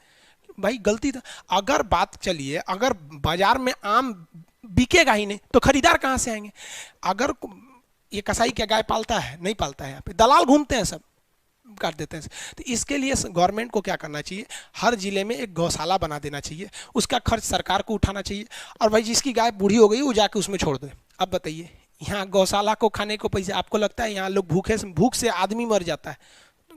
भाई गलती था। अगर बात चलिए, अगर बाजार में आम बिकेगा ही नहीं तो खरीदार कहां से आएंगे? अगर ये कसाई क्या गाय पालता है? नहीं पालता है, यहाँ पे दलाल घूमते हैं, सब काट देते हैं। तो इसके लिए गवर्नमेंट को क्या करना चाहिए? हर जिले में एक गौशाला बना देना चाहिए, उसका खर्च सरकार को उठाना चाहिए, और भाई जिसकी गाय बूढ़ी हो गई वो जाके उसमें छोड़ दे। अब बताइए, यहाँ गौशाला को खाने को पैसे, आपको लगता है यहाँ लोग भूख से आदमी मर जाता है,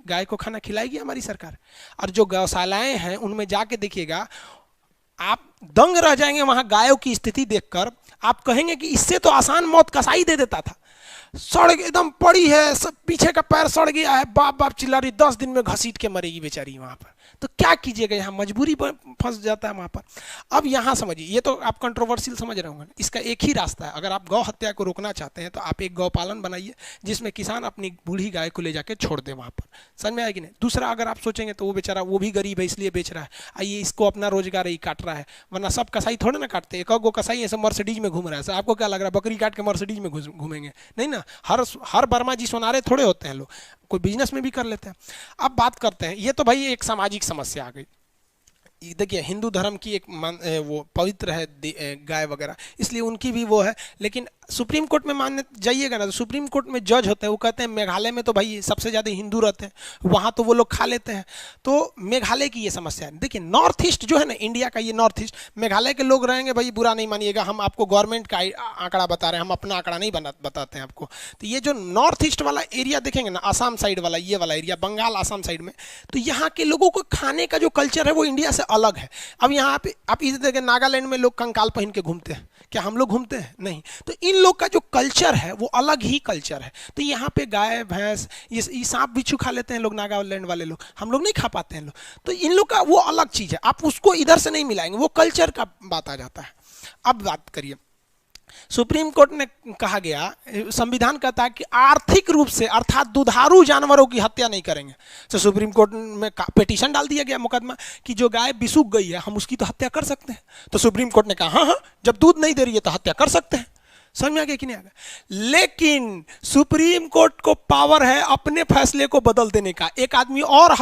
गाय को खाना खिलाएगी हमारी सरकार? और जो गौशालाएं हैं उनमें जाके देखिएगा, आप दंग रह जाएंगे वहां गायों की स्थिति देखकर। आप कहेंगे कि इससे तो आसान मौत कसाई दे देता था। सड़ एकदम पड़ी है, सब पीछे का पैर सड़ गया है, बाप बाप चिल्ला रही, 10 दिन में घसीट के मरेगी बेचारी वहां पर। तो क्या कीजिएगा, यहाँ मजबूरी फंस जाता है वहाँ पर। अब यहाँ समझिए, ये तो आप कंट्रोवर्शियल समझ रहे होंगे, इसका एक ही रास्ता है। अगर आप गौ हत्या को रोकना चाहते हैं तो आप एक गौपालन बनाइए जिसमें किसान अपनी बूढ़ी गाय को ले जाके छोड़ दे वहाँ पर। समझ में आएगी नहीं। दूसरा, अगर आप सोचेंगे तो वो बेचारा वो भी गरीब है इसलिए बेच रहा है, आइए इसको अपना रोजगार ही काट रहा है, वरना सब कसाई थोड़े ना काटते। एक गो कसाई ऐसे मर्सिडीज में घूम रहा है, आपको क्या लग रहा है बकरी काट के मर्सिडीज में घूमेंगे? नहीं ना, हर वर्मा जी सोनारे थोड़े होते हैं, लोग कोई बिजनेस में भी कर लेते हैं। अब बात करते हैं, ये तो भाई एक सामाजिक समस्या आ गई। देखिए हिंदू धर्म की एक वो पवित्र है गाय वगैरह, इसलिए उनकी भी वो है। लेकिन सुप्रीम कोर्ट में मानने जाइएगा ना, तो सुप्रीम कोर्ट में जज होते हैं, वो कहते हैं मेघालय में तो भाई सबसे ज़्यादा हिंदू रहते हैं, वहाँ तो वो लोग खा लेते हैं। तो मेघालय की ये समस्या है। देखिए नॉर्थ ईस्ट जो है ना, इंडिया का ये नॉर्थ ईस्ट, मेघालय के लोग रहेंगे भाई, बुरा नहीं मानिएगा, हम आपको गवर्नमेंट का आंकड़ा बता रहे हैं, हम अपना आंकड़ा नहीं बताते हैं आपको। तो ये जो नॉर्थ ईस्ट वाला एरिया देखेंगे ना, आसाम साइड वाला, ये वाला एरिया, बंगाल आसाम साइड में, तो यहाँ के लोगों को खाने का जो कल्चर है वो इंडिया से अलग है। अब यहाँ पे आप इधर देखें, नागालैंड में लोग कंकाल पहन के घूमते हैं, क्या हम लोग घूमते हैं? नहीं। तो इन लोग का जो कल्चर है वो अलग ही कल्चर है। तो यहाँ पे गाय भैंस ये सांप बिच्छू खा लेते हैं लोग, नागालैंड वाले लोग, हम लोग नहीं खा पाते हैं लोग। तो इन लोग का वो अलग चीज़ है, आप उसको इधर से नहीं मिलाएंगे, वो कल्चर का बात आ जाता है। अब बात करिए, सुप्रीम कोर्ट ने कहा गया, संविधान कहता है कि आर्थिक रूप से अर्थात दुधारू जानवरों की हत्या नहीं करेंगे। तो सुप्रीम कोर्ट में पिटीशन डाल दिया गया, मुकदमा, कि जो गाय बिसूक गई है हम उसकी तो हत्या कर सकते हैं। तो सुप्रीम कोर्ट ने कहा हाँ हाँ, जब दूध नहीं दे रही है तो हत्या कर सकते हैं। समझ में आ गया कि नहीं आ गया? लेकिन सुप्रीम कोर्ट को पावर है अपने फैसले को बदल देने का। एक आदमी और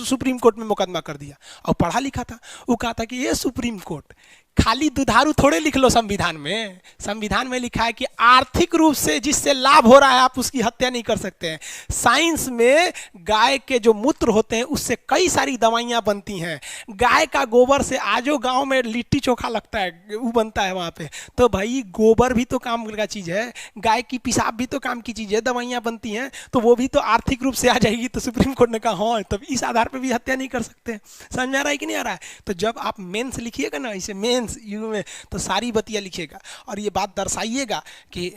सुप्रीम कोर्ट में मुकदमा कर दिया, और पढ़ा लिखा था, वो कहा था कि ये सुप्रीम कोर्ट, खाली दुधारू थोड़े लिख लो संविधान में। संविधान में लिखा है कि आर्थिक रूप से जिससे लाभ हो रहा है आप उसकी हत्या नहीं कर सकते हैं। साइंस में गाय के जो मूत्र होते हैं उससे कई सारी दवाइयां बनती हैं। गाय का गोबर से आजो गांव में लिट्टी चोखा लगता है, वो बनता है वहां पे। तो भाई गोबर भी तो काम का चीज है, गाय की पेशाब भी तो काम की चीज है, दवाइयां बनती हैं, तो वो भी तो आर्थिक रूप से आ जाएगी। तो सुप्रीम कोर्ट ने कहा हाँ, तब इस आधार पर भी हत्या नहीं कर सकते। समझ में आ रहा है कि नहीं आ रहा है? तो जब आप मेंस लिखिएगा ना, इसे मेंस यू में, तो सारी बतिया लिखिएगा और ये बात दर्शाइएगा कि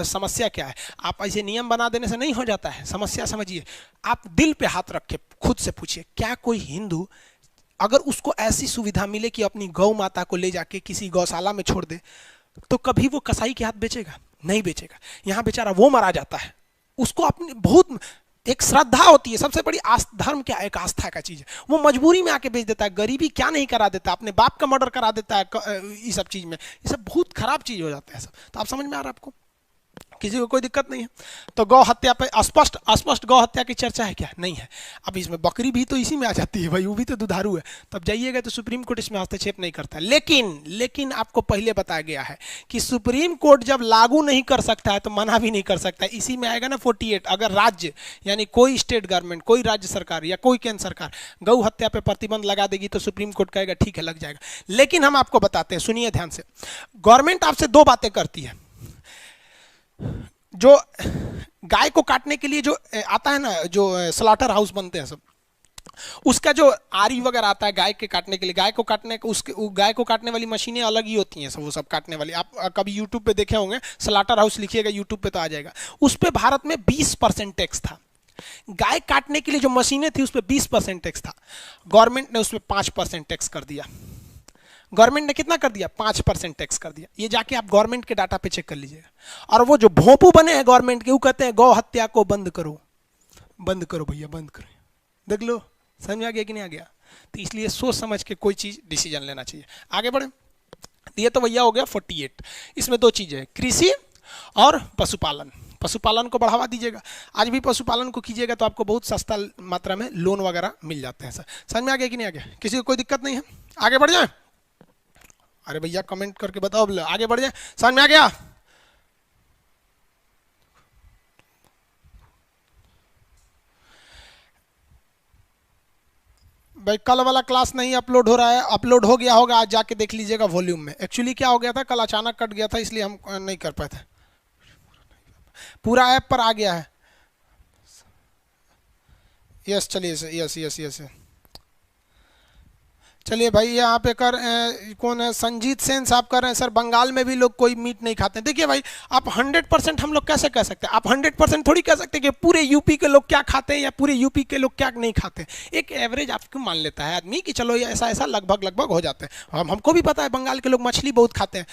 समस्या क्या है। आप ऐसे नियम बना देने से नहीं हो जाता है, समस्या समझिए। आप दिल पे हाथ रख के खुद से पूछिए, क्या कोई हिंदू अगर उसको ऐसी सुविधा मिले कि अपनी गौ माता को ले जाके किसी गौशाला में छोड़ दे, तो कभी वो कसाई के हाथ बेचेगा? नहीं बेचेगा। यहाँ बेचारा वो मारा जाता है, उसको अपनी बहुत एक श्रद्धा होती है, सबसे बड़ी धर्म क्या है, एक आस्था का चीज है। वो मजबूरी में आके बेच देता है। गरीबी क्या नहीं करा देता, अपने बाप का मर्डर करा देता है ये सब चीज में। ये सब बहुत खराब चीज हो जाता है सब। तो आप समझ में आ रहा है आपको? किसी को कोई दिक्कत नहीं है। तो गौ हत्या पे अस्पष्ट गौ हत्या की चर्चा है क्या? नहीं है। अब इसमें बकरी भी तो इसी में आ जाती है भाई, वो भी तो दुधारू है। तब जाइएगा तो सुप्रीम कोर्ट इसमें हस्तक्षेप नहीं करता। लेकिन आपको पहले बताया गया है कि सुप्रीम कोर्ट जब लागू नहीं कर सकता है तो मना भी नहीं कर सकता है। इसी में आएगा ना 48, अगर राज्य यानी कोई स्टेट गवर्नमेंट, कोई राज्य सरकार या कोई केंद्र सरकार गौ हत्या पे प्रतिबंध लगा देगी तो सुप्रीम कोर्ट कहेगा ठीक है लग जाएगा। लेकिन हम आपको बताते हैं, सुनिए ध्यान से। गवर्नमेंट आपसे दो बातें करती है। जो गाय को काटने के लिए जो आता है ना, जो स्लॉटर हाउस बनते हैं सब, उसका जो आरी वगैरह आता है गाय के काटने के लिए, गाय को काटने उसके गाय को काटने वाली मशीनें अलग ही होती हैं सब, वो सब काटने वाली। आप कभी यूट्यूब पे देखे होंगे, स्लॉटर हाउस लिखिएगा यूट्यूब पे तो आ जाएगा। उस पे भारत में 20% टैक्स था। गाय काटने के लिए जो मशीनें थी उस पर 20% टैक्स था। गवर्नमेंट ने उस पर 5% टैक्स कर दिया। गवर्नमेंट ने कितना कर दिया? 5% टैक्स कर दिया। ये जाके आप गवर्नमेंट के डाटा पे चेक कर लीजिएगा। और वो जो भोंपू बने हैं गवर्नमेंट के, वो कहते हैं गौ हत्या को बंद करो, बंद करो भैया, बंद करो। देख लो, समझ में आ गया कि नहीं आ गया? तो इसलिए सोच समझ के कोई चीज डिसीजन लेना चाहिए। आगे बढ़े। ये तो भैया हो गया 48। इसमें दो चीजें हैं, कृषि और पशुपालन। पशुपालन को बढ़ावा दीजिएगा। आज भी पशुपालन को कीजिएगा तो आपको बहुत सस्ता मात्रा में लोन वगैरह मिल जाते हैं। सर समझ में आ गया कि नहीं आ गया? किसी को कोई दिक्कत नहीं है? आगे बढ़ जाए। अरे भैया कमेंट करके बताओ, आगे बढ़ जाए। समझ में आ गया? भाई कल वाला क्लास नहीं अपलोड हो रहा है, अपलोड हो गया होगा, आज जाके देख लीजिएगा वॉल्यूम में। एक्चुअली क्या हो गया था, कल अचानक कट गया था इसलिए हम नहीं कर पाए थे। पूरा ऐप पर आ गया है। यस चलिए, यस यस यस। चलिए भाई, यहाँ पे कौन है, संजीत सेन साहब कर रहे हैं सर, बंगाल में भी लोग कोई मीट नहीं खाते हैं। देखिए भाई, आप 100% हम लोग कैसे कह सकते हैं? आप 100% थोड़ी कह सकते हैं कि पूरे यूपी के लोग क्या खाते हैं या पूरे यूपी के लोग क्या नहीं खाते। एक एवरेज आपको मान लेता है आदमी कि चलो ये ऐसा ऐसा लगभग लगभग हो जाते हैं। हमको भी पता है बंगाल के लोग मछली बहुत खाते हैं,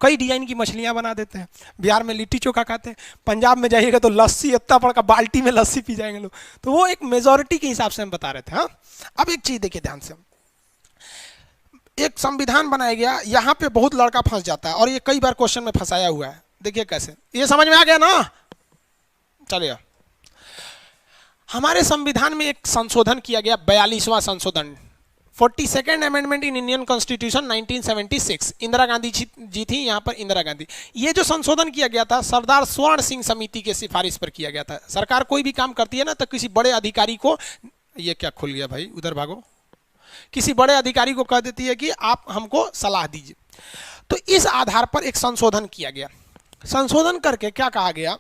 कई डिजाइन की मछलियां बना देते हैं। बिहार में लिट्टी चोखा खाते हैं, पंजाब में जाइएगा तो लस्सी, इतना बड़ा बाल्टी में लस्सी पी जाएंगे लोग। तो वो एक मेजोरिटी के हिसाब से हम बता रहे थे। हाँ, अब एक चीज देखिए ध्यान से, एक संविधान बनाया गया, यहाँ पे बहुत लड़का फंस जाता है और ये कई बार क्वेश्चन में फंसाया हुआ है। देखिए कैसे, ये समझ में आ गया ना? चलिए, हमारे संविधान में एक संशोधन किया गया, 42वां संशोधन, 42nd amendment in Indian constitution 1976। Indira Gandhi ji थी यहाँ पर, इंदिरा गांधी। ये जो संशोधन किया गया था सरदार स्वर्ण सिंह समिति के सिफारिश पर किया गया था। सरकार कोई भी काम करती है ना तो किसी बड़े अधिकारी को, ये क्या खुल गया भाई, उधर भागो, किसी बड़े अधिकारी को कह देती है कि आप हमको सलाह दीजिए। तो इस आधार पर एक संशोधन किया गया। संशोधन करके क्या कहा गया,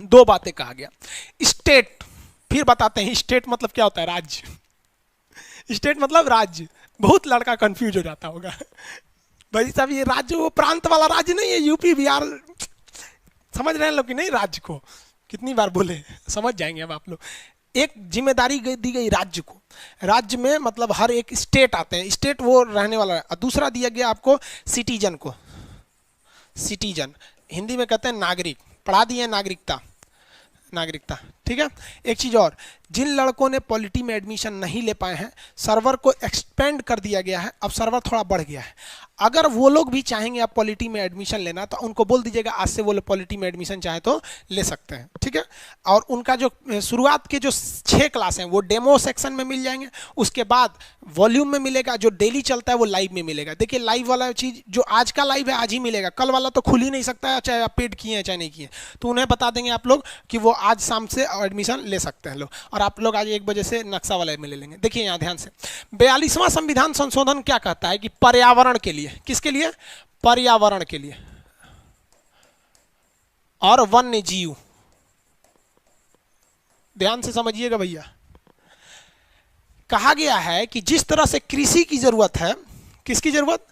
दो बातें कहा गया। स्टेट, फिर बताते हैं स्टेट मतलब क्या होता है, राज्य। स्टेट मतलब राज्य, बहुत लड़का कंफ्यूज हो जाता होगा भाई साहब, ये राज्य वो प्रांत वाला राज्य नहीं है, यूपी बिहार, समझ रहे हैं लोग कि नहीं? राज्य को कितनी बार बोले, समझ जाएंगे अब आप लोग। एक जिम्मेदारी दी गई राज्य को, राज्य में मतलब हर एक स्टेट आते हैं, स्टेट वो रहने वाला है। दूसरा दिया गया आपको सिटीजन को, सिटीजन हिंदी में कहते हैं नागरिक, पढ़ा दिए नागरिकता, नागरिकता, ठीक है। एक चीज और, जिन लड़कों ने पॉलिटी में एडमिशन नहीं ले पाए हैं, सर्वर को एक्सपेंड कर दिया गया है, अब सर्वर थोड़ा बढ़ गया है। अगर वो लोग भी चाहेंगे आप पॉलिटी में एडमिशन लेना तो उनको बोल दीजिएगा आज से वो लोग पॉलिटी में एडमिशन चाहे तो ले सकते हैं, ठीक है। और उनका जो शुरुआत के जो 6 क्लास हैं वो डेमो सेक्शन में मिल जाएंगे, उसके बाद वॉल्यूम में मिलेगा, जो डेली चलता है वो लाइव में मिलेगा। देखिए लाइव वाला चीज़ जो आज का लाइव है आज ही मिलेगा, कल वाला तो खुल ही नहीं सकता है, चाहे आप पेड किए हैं चाहे नहीं किए। तो उन्हें बता देंगे आप लोग कि वो आज शाम से एडमिशन ले सकते हैं लोग, और आप लोग आज 1 बजे से नक्शा वाले में ले लेंगे। देखिए यहाँ ध्यान से, 42वां संविधान संशोधन क्या कहता है कि पर्यावरण के लिए, किसके लिए? पर्यावरण के लिए और वन्य जीव, ध्यान से समझिएगा भैया, कहा गया है कि जिस तरह से कृषि की जरूरत है, किसकी जरूरत?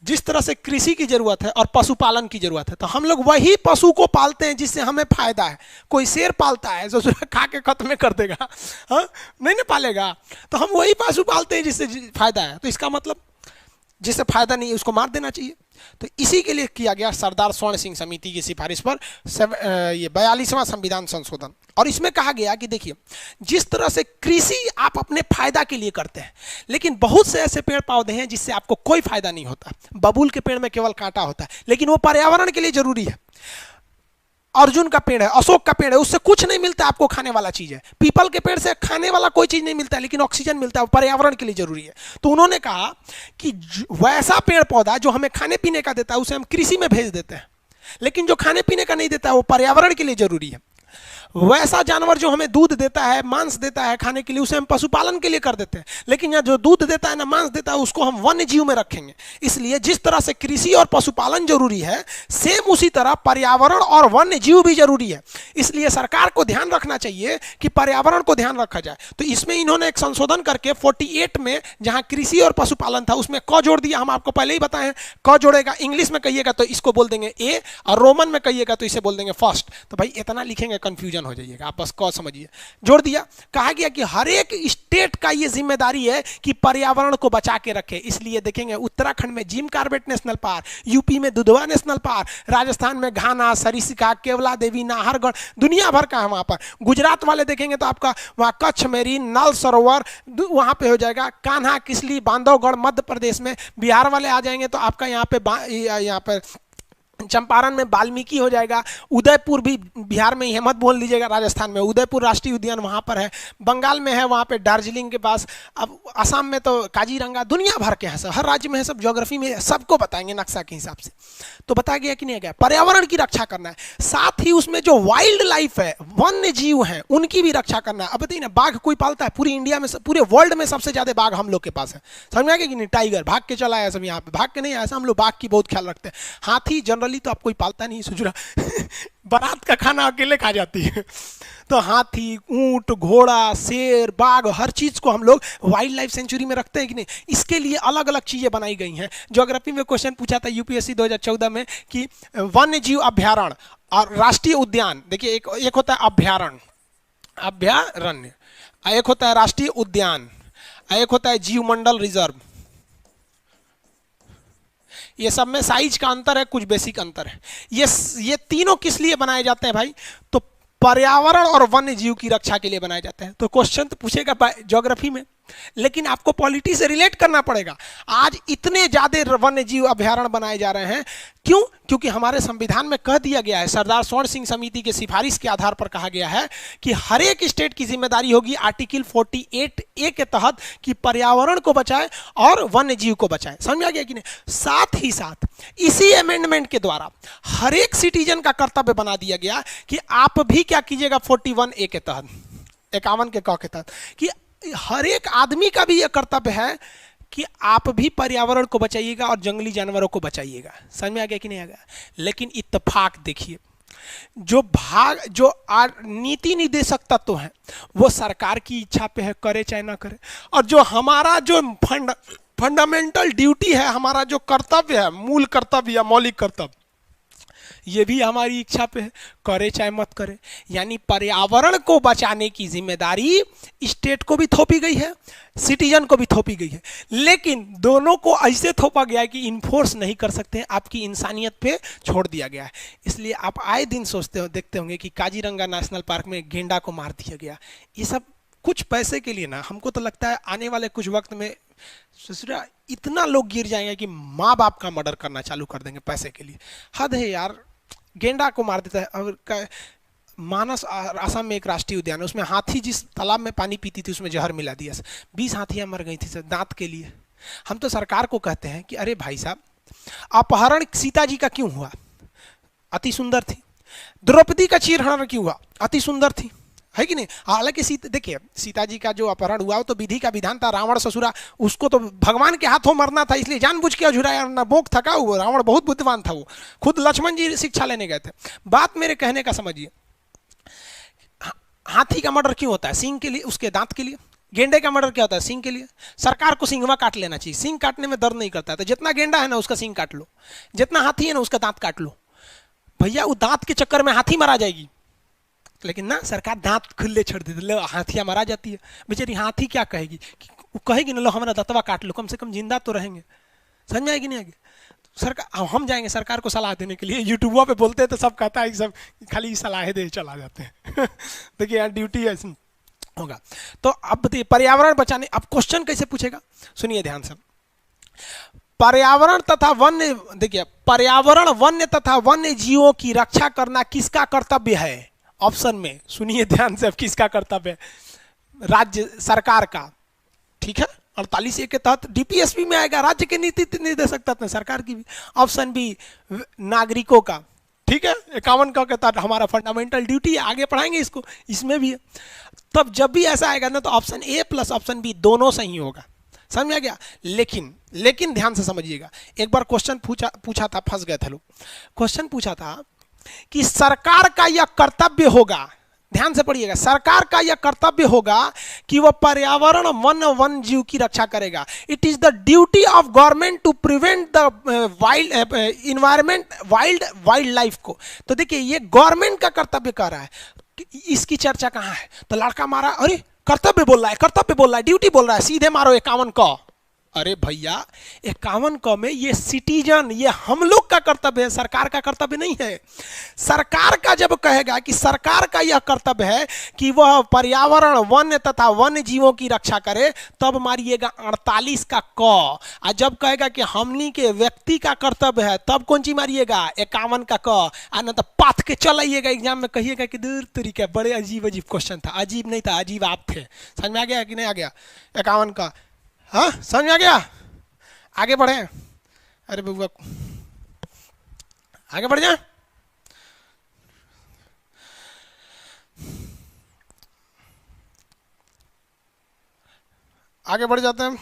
जिस तरह से कृषि की जरूरत है और पशुपालन की जरूरत है, तो हम लोग वही पशु को पालते हैं जिससे हमें फायदा है। कोई शेर पालता है जो खा के खत्म कर देगा, हाँ नहीं ना पालेगा, तो हम वही पशु पालते हैं जिससे फायदा है। तो इसका मतलब जिससे फायदा नहीं है उसको मार देना चाहिए। तो इसी के लिए किया गया सरदार स्वर्ण सिंह समिति की सिफारिश पर ये 42वां संविधान संशोधन। और इसमें कहा गया कि देखिए, जिस तरह से कृषि आप अपने फायदा के लिए करते हैं, लेकिन बहुत से ऐसे पेड़ पौधे हैं जिससे आपको कोई फायदा नहीं होता। बबूल के पेड़ में केवल कांटा होता है, लेकिन वो पर्यावरण के लिए जरूरी है। अर्जुन का पेड़ है, अशोक का पेड़ है, उससे कुछ नहीं मिलता, आपको खाने वाला चीज है। पीपल के पेड़ से खाने वाला कोई चीज नहीं मिलता है, लेकिन ऑक्सीजन मिलता है, पर्यावरण के लिए जरूरी है। तो उन्होंने कहा कि वैसा पेड़ पौधा जो हमें खाने पीने का देता है उसे हम कृषि में भेज देते हैं, लेकिन जो खाने पीने का नहीं देता है वो पर्यावरण के लिए जरूरी है। वैसा जानवर जो हमें दूध देता है, मांस देता है खाने के लिए, उसे हम पशुपालन के लिए कर देते हैं, लेकिन यहाँ जो दूध देता है ना मांस देता है उसको हम वन्य जीव में रखेंगे। इसलिए जिस तरह से कृषि और पशुपालन जरूरी है, सेम उसी तरह पर्यावरण और वन्य जीव भी जरूरी है। इसलिए सरकार को ध्यान रखना चाहिए कि पर्यावरण को ध्यान रखा जाए। तो इसमें इन्होंने एक संशोधन करके 48 में जहां कृषि और पशुपालन था उसमें क जोड़ दिया। हम आपको पहले ही बताए हैं, क जोड़ेगा, इंग्लिश में कहिएगा तो इसको बोल देंगे ए, और रोमन में कहिएगा तो इसे बोल देंगे फर्स्ट। तो भाई इतना लिखेंगे कंफ्यूजन हो जाइएगा, आप बस क समझिए। जोड़ दिया। कहा गया कि हर एक स्टेट का यह जिम्मेदारी है कि पर्यावरण को बचा के रखे। इसलिए देखेंगे उत्तराखंड में Jim Corbett national park, UP में दुधवा नेशनल पार्क, राजस्थान में घाना, सरिस्का, केवला देवी, नाहरगढ़, दुनिया भर का है वहां पर। गुजरात वाले देखेंगे तो आपका वहां कच्छ मेरीन, नल सरोवर वहां पे हो जाएगा, कान्हा, किसली, बांधवगढ़ मध्य प्रदेश में। बिहार वाले आ जाएंगे तो आपका यहाँ पे चंपारण में वाल्मीकि हो जाएगा। उदयपुर भी बिहार में ही है, मत बोल लीजिएगा राजस्थान में, उदयपुर राष्ट्रीय उद्यान वहाँ पर है। बंगाल में है वहाँ पे दार्जिलिंग के पास। अब असम में तो काजीरंगा, दुनिया भर के हैं सब, हर राज्य में है सब। ज्योग्राफी में सबको बताएंगे नक्शा के हिसाब से। तो बताया गया कि नहीं गया, पर्यावरण की रक्षा करना है, साथ ही उसमें जो वाइल्ड लाइफ है, वन्य जीव हैं, उनकी भी रक्षा करना है। अब बताइए ना, बाघ कोई पालता है? पूरी इंडिया में, पूरे वर्ल्ड में सबसे ज्यादा बाघ हम लोग के पास है, समझ में आ गया कि नहीं? टाइगर भाग के चला आया सब, यहाँ पे भाग के नहीं आया, हम लोग बाघ की बहुत ख्याल रखते हैं। हाथी जनरली तो आप कोई पालता नहीं, सुजुरा बारात का खाना अकेले खा जाती है। तो हाथी, ऊंट, घोड़ा, शेर, बाघ, हर चीज को हम लोग वाइल्ड लाइफ सेंचुरी में रखते हैं कि नहीं? इसके लिए अलग अलग चीजें बनाई गई हैं। ज्योग्राफी में क्वेश्चन पूछा था यूपीएससी 2014 में कि वन्य जीव अभ्यारण्य और राष्ट्रीय उद्यान, देखिए एक होता है अभ्यारण्य, अभ्यारण्य, एक होता है राष्ट्रीय उद्यान, एक होता है जीव मंडल रिजर्व। ये सब में साइज का अंतर है, कुछ बेसिक अंतर है। ये तीनों किस लिए बनाए जाते हैं भाई? तो पर्यावरण और वन्य जीव की रक्षा के लिए बनाए जाते हैं। तो क्वेश्चन तो पूछेगा ज्योग्राफी में, लेकिन आपको पॉलिटी से रिलेट करना पड़ेगा। आज इतने ज्यादा वन्य जीव अभ्यारण्य बनाए जा रहे हैं, क्यों? क्योंकि हमारे संविधान में कह दिया गया है, सरदार स्वर्ण सिंह समिति के सिफारिश के आधार पर कहा गया है कि हर एक स्टेट की जिम्मेदारी होगी आर्टिकल 48A के तहत कि पर्यावरण को बचाए और वन्य जीव को बचाए। समझ में आ गया कि नहीं? साथ ही साथ इसी अमेंडमेंट के द्वारा हर एक सिटीजन का कर्तव्य बना दिया गया कि आप भी क्या कीजिएगा 41A के तहत, 51 के क के तहत, कि हर एक आदमी का भी यह कर्तव्य है कि आप भी पर्यावरण को बचाइएगा और जंगली जानवरों को बचाइएगा। समझ में आ गया कि नहीं आ गया? लेकिन इत्तेफाक देखिए, जो नीति निदेशक तत्व हैं वो सरकार की इच्छा पे है, करे चाहे ना करे, और जो हमारा जो फंडामेंटल ड्यूटी है, हमारा जो कर्तव्य है, मूल कर्तव्य या मौलिक कर्तव्य, ये भी हमारी इच्छा पे है, करे चाहे मत करे। यानी पर्यावरण को बचाने की जिम्मेदारी स्टेट को भी थोपी गई है, सिटीजन को भी थोपी गई है, लेकिन दोनों को ऐसे थोपा गया है कि इन्फोर्स नहीं कर सकते हैं, आपकी इंसानियत पे छोड़ दिया गया है। इसलिए आप आए दिन सोचते हो, देखते होंगे कि काजीरंगा नेशनल पार्क में गेंडा को मार दिया गया। ये सब कुछ पैसे के लिए ना, हमको तो लगता है आने वाले कुछ वक्त में ससुरा इतना लोग गिर जाएंगे कि माँ बाप का मर्डर करना चालू कर देंगे पैसे के लिए। हद है यार, गेंडा को मार देता है। और मानस असम में एक राष्ट्रीय उद्यान है, उसमें हाथी जिस तालाब में पानी पीती थी उसमें जहर मिला दिया, 20 हाथियां मर गई थी सर दांत के लिए। हम तो सरकार को कहते हैं कि अरे भाई साहब, अपहरण सीता जी का क्यों हुआ? अति सुंदर थी। द्रौपदी का चीरहरण क्यों हुआ? अति सुंदर थी, है कि नहीं? हालांकि देखिए, सीता जी का जो अपहरण हुआ वो तो विधि का विधान था। रावण ससुरा, उसको तो भगवान के हाथों मरना था, इसलिए जानबूझ के अझुराया, नबोक थका हुआ। रावण बहुत बुद्धिमान था, वो खुद लक्ष्मण जी शिक्षा लेने गए थे। बात मेरे कहने का समझिए, हाथी का मर्डर क्यों होता है? सींग के लिए, उसके दांत के लिए। गेंडे का मर्डर क्या होता है? सींग के लिए। सरकार को सींगवा काट लेना चाहिए, सींग काटने में दर्द नहीं करता है। तो जितना गेंडा है ना उसका सींग काट लो, जितना हाथी है ना उसका दांत काट लो। भैया वो दांत के चक्कर में हाथी मारा जाएगी, लेकिन ना सरकार दांत खुले छोड़ देती, लो हाथियां मारा जाती है। बेचारी हाथी क्या कहेगी? वो कहेगी ना लो हमारा दतवा काट लो, कम से कम जिंदा तो रहेंगे। समझ में आएगी नहीं आगे? सरकार, हम जाएंगे सरकार को सलाह देने के लिए, यूट्यूबों पे बोलते हैं तो सब कहता है कि सब खाली सलाह दे चला जाते हैं। देखिए यार, ड्यूटी ऐसे होगा। तो अब बताइए पर्यावरण बचाने, अब क्वेश्चन कैसे पूछेगा, सुनिए ध्यान से। पर्यावरण तथा वन्य, देखिए पर्यावरण, वन्य तथा वन्य जीवों की रक्षा करना किसका कर्तव्य है? ऑप्शन में सुनिए ध्यान से, अब किसका कर्तव्य है? राज्य सरकार का, ठीक है। 48A के तहत डीपीएसपी में आएगा, राज्य के नीति निर्देशक तत्व, सरकार की भी। ऑप्शन बी नागरिकों का, ठीक है। 51 का के तहत हमारा फंडामेंटल ड्यूटी है, आगे पढ़ाएंगे इसको, इसमें भी है। तब जब भी ऐसा आएगा ना तो option A plus option B दोनों सही होगा। समझ में आ गया? लेकिन ध्यान से समझिएगा, एक बार क्वेश्चन पूछा था, फंस गए थे लोग। क्वेश्चन पूछा था कि सरकार का यह कर्तव्य होगा, ध्यान से पढ़िएगा, सरकार का यह कर्तव्य होगा कि वह पर्यावरण, वन जीव की रक्षा करेगा। It is the duty of government to prevent the wild environment, wild life को। तो देखिए ये गवर्नमेंट का कर्तव्य कर रहा है, इसकी चर्चा कहां है? तो लड़का मारा, अरे कर्तव्य बोल रहा है, कर्तव्य बोल रहा है, ड्यूटी बोल रहा है, सीधे मारो 51 का। अरे भैया 51 का में ये सिटीजन, ये हम लोग का कर्तव्य है, सरकार का कर्तव्य नहीं है। सरकार का जब कहेगा कि सरकार का यह कर्तव्य है कि वह पर्यावरण, वन्य तथा वन्य जीवों की रक्षा करे, तब मारिएगा 48 का क। और जब कहेगा कि हमनी के व्यक्ति का कर्तव्य है, तब कौन सी मारिएगा? 51 का क। और न तो पाथ के चल आइएगा एग्जाम में, कहिएगा कि दूर तरीके, बड़े अजीब अजीब क्वेश्चन था। अजीब नहीं था, अजीब आप थे। समझ में आ गया कि नहीं आ गया? 51 का, हाँ समझ में आ गया? आगे बढ़े। अरे बउआ आगे बढ़ जा। आगे बढ़ जाते हैं।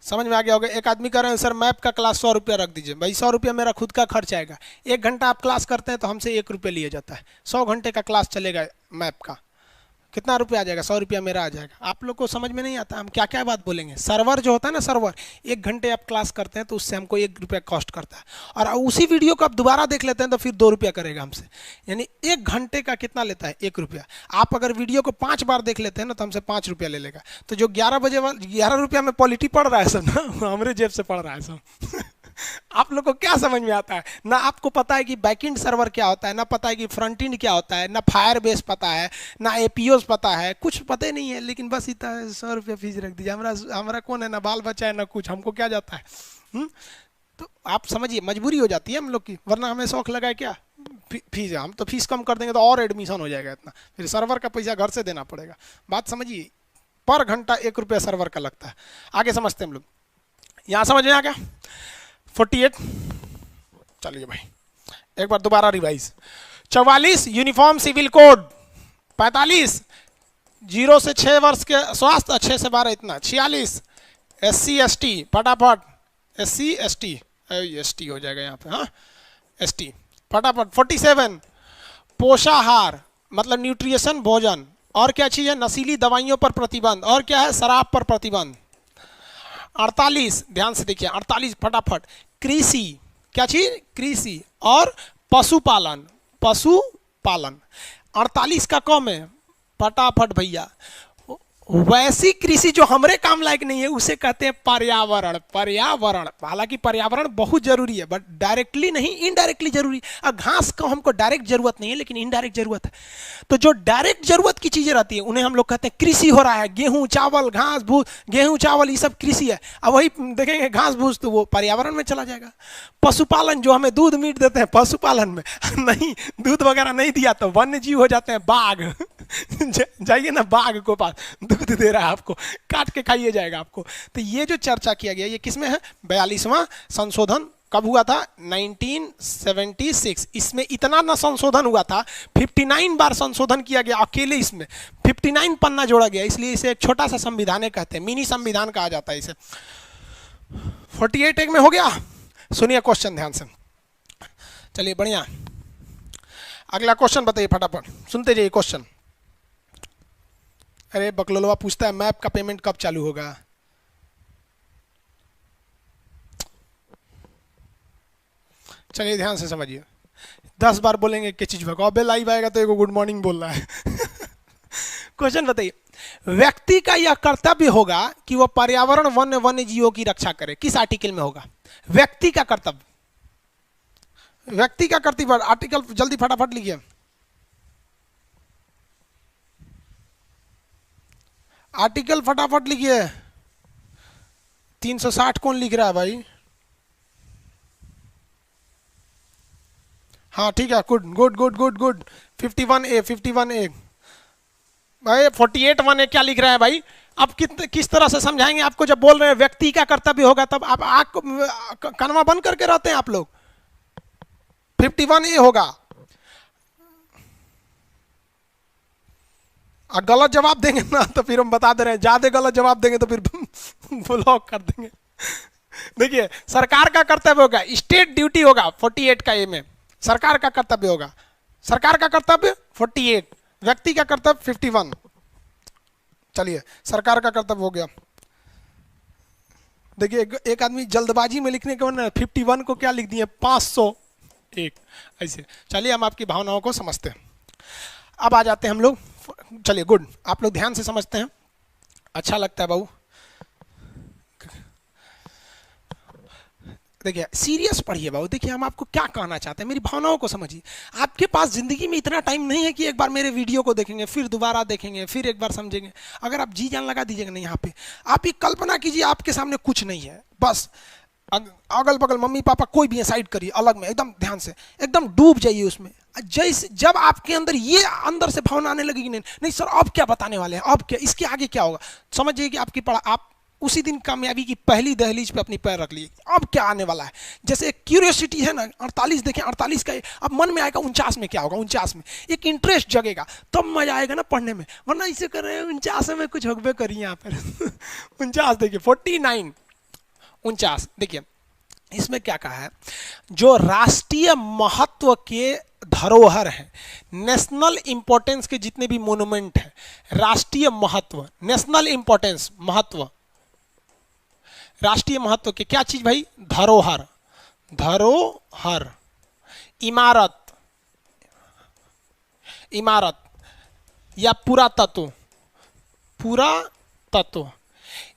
समझ में आ गया होगा। एक आदमी कह रहे हैं सर मैप का क्लास 100 रुपया रख दीजिए। भाई 100 रुपया मेरा खुद का खर्च आएगा। 1 घंटा आप क्लास करते हैं तो हमसे 1 रुपये लिया जाता है। 100 घंटे का क्लास चलेगा मैप का, कितना रुपया आ जाएगा? 100 रुपया मेरा आ जाएगा। आप लोग को समझ में नहीं आता हम क्या क्या बात बोलेंगे। सर्वर जो होता है ना, सर्वर 1 घंटे आप क्लास करते हैं तो उससे हमको 1 रुपया कॉस्ट करता है, और उसी वीडियो को आप दोबारा देख लेते हैं तो फिर 2 रुपया करेगा हमसे। यानी 1 घंटे का कितना लेता है? 1 रुपया। आप अगर वीडियो को 5 बार देख लेते हैं ना तो हमसे 5 रुपया ले लेगा। तो जो 11 बजे वाला 11 रुपया में पॉलिटी पड़ रहा है सब ना, हमारे जेब से पड़ रहा है सब। आप लोग को क्या समझ में आता है? ना आपको पता है कि बैकएंड सर्वर क्या होता है, ना पता है कि फ्रंट एंड क्या होता है, ना फायर बेस पता है, ना एपीओस पता है, कुछ पता ही नहीं है। लेकिन बस इतना 100 रुपया फीस रख दीजिए। हमारा कौन है? ना बाल बच्चा है ना कुछ, हमको क्या जाता है। तो आप समझिए मजबूरी हो जाती है हम लोग की, वरना हमें शौक लगा है क्या फीस है। हम तो फीस कम कर देंगे तो और एडमिशन हो जाएगा इतना, फिर सर्वर का पैसा घर से देना पड़ेगा। बात समझिए, पर घंटा 1 रुपया सर्वर का लगता है। आगे समझते हैं हम लोग। यहाँ समझ में आ गया? 48। चलिए भाई एक बार दोबारा रिवाइज। 44 uniform civil code. 45 0 से 6 वर्ष के स्वास्थ्य, 6 से 12 इतना। 46 SC ST, फटाफट SC ST, ST हो जाएगा यहाँ पे, हाँ ST फटाफट। 47 पोषाहार मतलब न्यूट्रिशन भोजन। और क्या चीज़ है? नशीली दवाइयों पर प्रतिबंध। और क्या है? शराब पर प्रतिबंध। 48 ध्यान से देखिए, 48 फटाफट कृषि। क्या चीज? कृषि और पशुपालन। पशुपालन 48 का कम है। फटाफट भैया, वैसी कृषि जो हमरे काम लायक नहीं है उसे कहते हैं पर्यावरण। पर्यावरण, हालांकि पर्यावरण बहुत जरूरी है, बट डायरेक्टली नहीं, इनडायरेक्टली जरूरी। अब घास को हमको डायरेक्ट जरूरत नहीं है, लेकिन इनडायरेक्ट जरूरत है। तो जो डायरेक्ट जरूरत की चीजें रहती है उन्हें हम लोग कहते हैं कृषि हो रहा है। गेहूं चावल घास भूस, गेहूं चावल ये सब कृषि है। अब वही देखेंगे घास भूस तो वो पर्यावरण में चला जाएगा। पशुपालन जो हमें दूध मीट देते हैं पशुपालन में नहीं, दूध वगैरह नहीं दिया तो वन्य जीव हो जाते हैं बाघ। जाइए ना बाघ को पास, दूध दे रहा है आपको, काट के खाइए जाएगा आपको। तो ये जो चर्चा किया गया ये किसमें है? 42वां संशोधन कब हुआ था? 1976। इसमें इतना ना संशोधन हुआ था, 59 बार संशोधन किया गया अकेले इसमें, 59 पन्ना जोड़ा गया। इसलिए इसे एक छोटा सा संविधान कहते हैं, मिनी संविधान कहा जाता है इसे। 48 एक में हो गया। सुनिए क्वेश्चन ध्यान से। चलिए बढ़िया, अगला क्वेश्चन बताइए फटाफट, सुनते जाइए क्वेश्चन। अरे बकलोलवा पूछता है मैप का पेमेंट कब चालू होगा? चलिए ध्यान से समझिए, 10 बार बोलेंगे कि चीज भगाओ, अबे लाइव आएगा तो एगो गुड मॉर्निंग बोल रहा है। क्वेश्चन बताइए, व्यक्ति का यह कर्तव्य होगा कि वह पर्यावरण वन्य जीवों की रक्षा करे। किस आर्टिकल में होगा? व्यक्ति का कर्तव्य, व्यक्ति का कर्तव्य आर्टिकल जल्दी फटाफट लिखिए। आर्टिकल फटाफट लिखिए। 360 कौन लिख रहा है भाई? हाँ ठीक है, good good good good good. 51A 51A भाई। 48(1) क्या लिख रहा है भाई? अब किस तरह से समझाएंगे आपको? जब बोल रहे हैं व्यक्ति का कर्तव्य होगा तब आप आंख कनवा बंद करके रहते हैं आप लोग। 51A होगा। गलत जवाब देंगे ना तो फिर हम बता दे रहे हैं, ज्यादा गलत जवाब देंगे तो फिर ब्लॉक कर देंगे। देखिए, सरकार का कर्तव्य होगा, स्टेट ड्यूटी होगा 48 का ए में, सरकार का कर्तव्य होगा। सरकार का कर्तव्य 48, व्यक्ति का कर्तव्य 51। चलिए, सरकार का कर्तव्य हो गया। देखिए एक आदमी जल्दबाजी में लिखने के वरना 51 को क्या लिख दिए? 501 ऐसे। चलिए हम आपकी भावनाओं को समझते हैं। अब आ जाते हैं हम लोग। चलिए गुड, आप लोग ध्यान से समझते हैं, अच्छा लगता है बाबू। देखिए सीरियस पढ़िए बाबू। देखिए हम आपको क्या कहना चाहते हैं, मेरी भावनाओं को समझिए। आपके पास जिंदगी में इतना टाइम नहीं है कि एक बार मेरे वीडियो को देखेंगे, फिर दोबारा देखेंगे, फिर एक बार समझेंगे। अगर आप जी जान लगा दीजिएगा ना यहाँ पे, आप ये कल्पना कीजिए आपके सामने कुछ नहीं है, बस अगल बगल मम्मी पापा कोई भी है, साइड करिए अलग में, एकदम ध्यान से, एकदम डूब जाइए उसमें। जैसे जब आपके अंदर ये अंदर से भावना आने लगेगी, नहीं सर अब क्या बताने वाले हैं, अब क्या, इसके आगे क्या होगा, समझिए कि आपकी पढ़ा, आप उसी दिन कामयाबी की पहली दहलीज पे अपनी पैर रख लिए। अब क्या आने वाला है, जैसे एक क्यूरियोसिटी है ना, 48 देखें, 48 का अब मन में आएगा 49 में क्या होगा, 49 में एक इंटरेस्ट जगेगा, तब मजा आएगा ना पढ़ने में। वरना इसे कर रहे हैं 49 में कुछ होगबे करिए यहाँ पर। 49 देखिए 49 49। देखिए इसमें क्या कहा है, जो राष्ट्रीय महत्व के धरोहर हैं, नेशनल इंपॉर्टेंस के जितने भी मोन्यूमेंट हैं, राष्ट्रीय महत्व, नेशनल इंपॉर्टेंस, महत्व, राष्ट्रीय महत्व के क्या चीज भाई, धरोहर, धरोहर, इमारत, इमारत या पुरातत्व, पुरातत्व,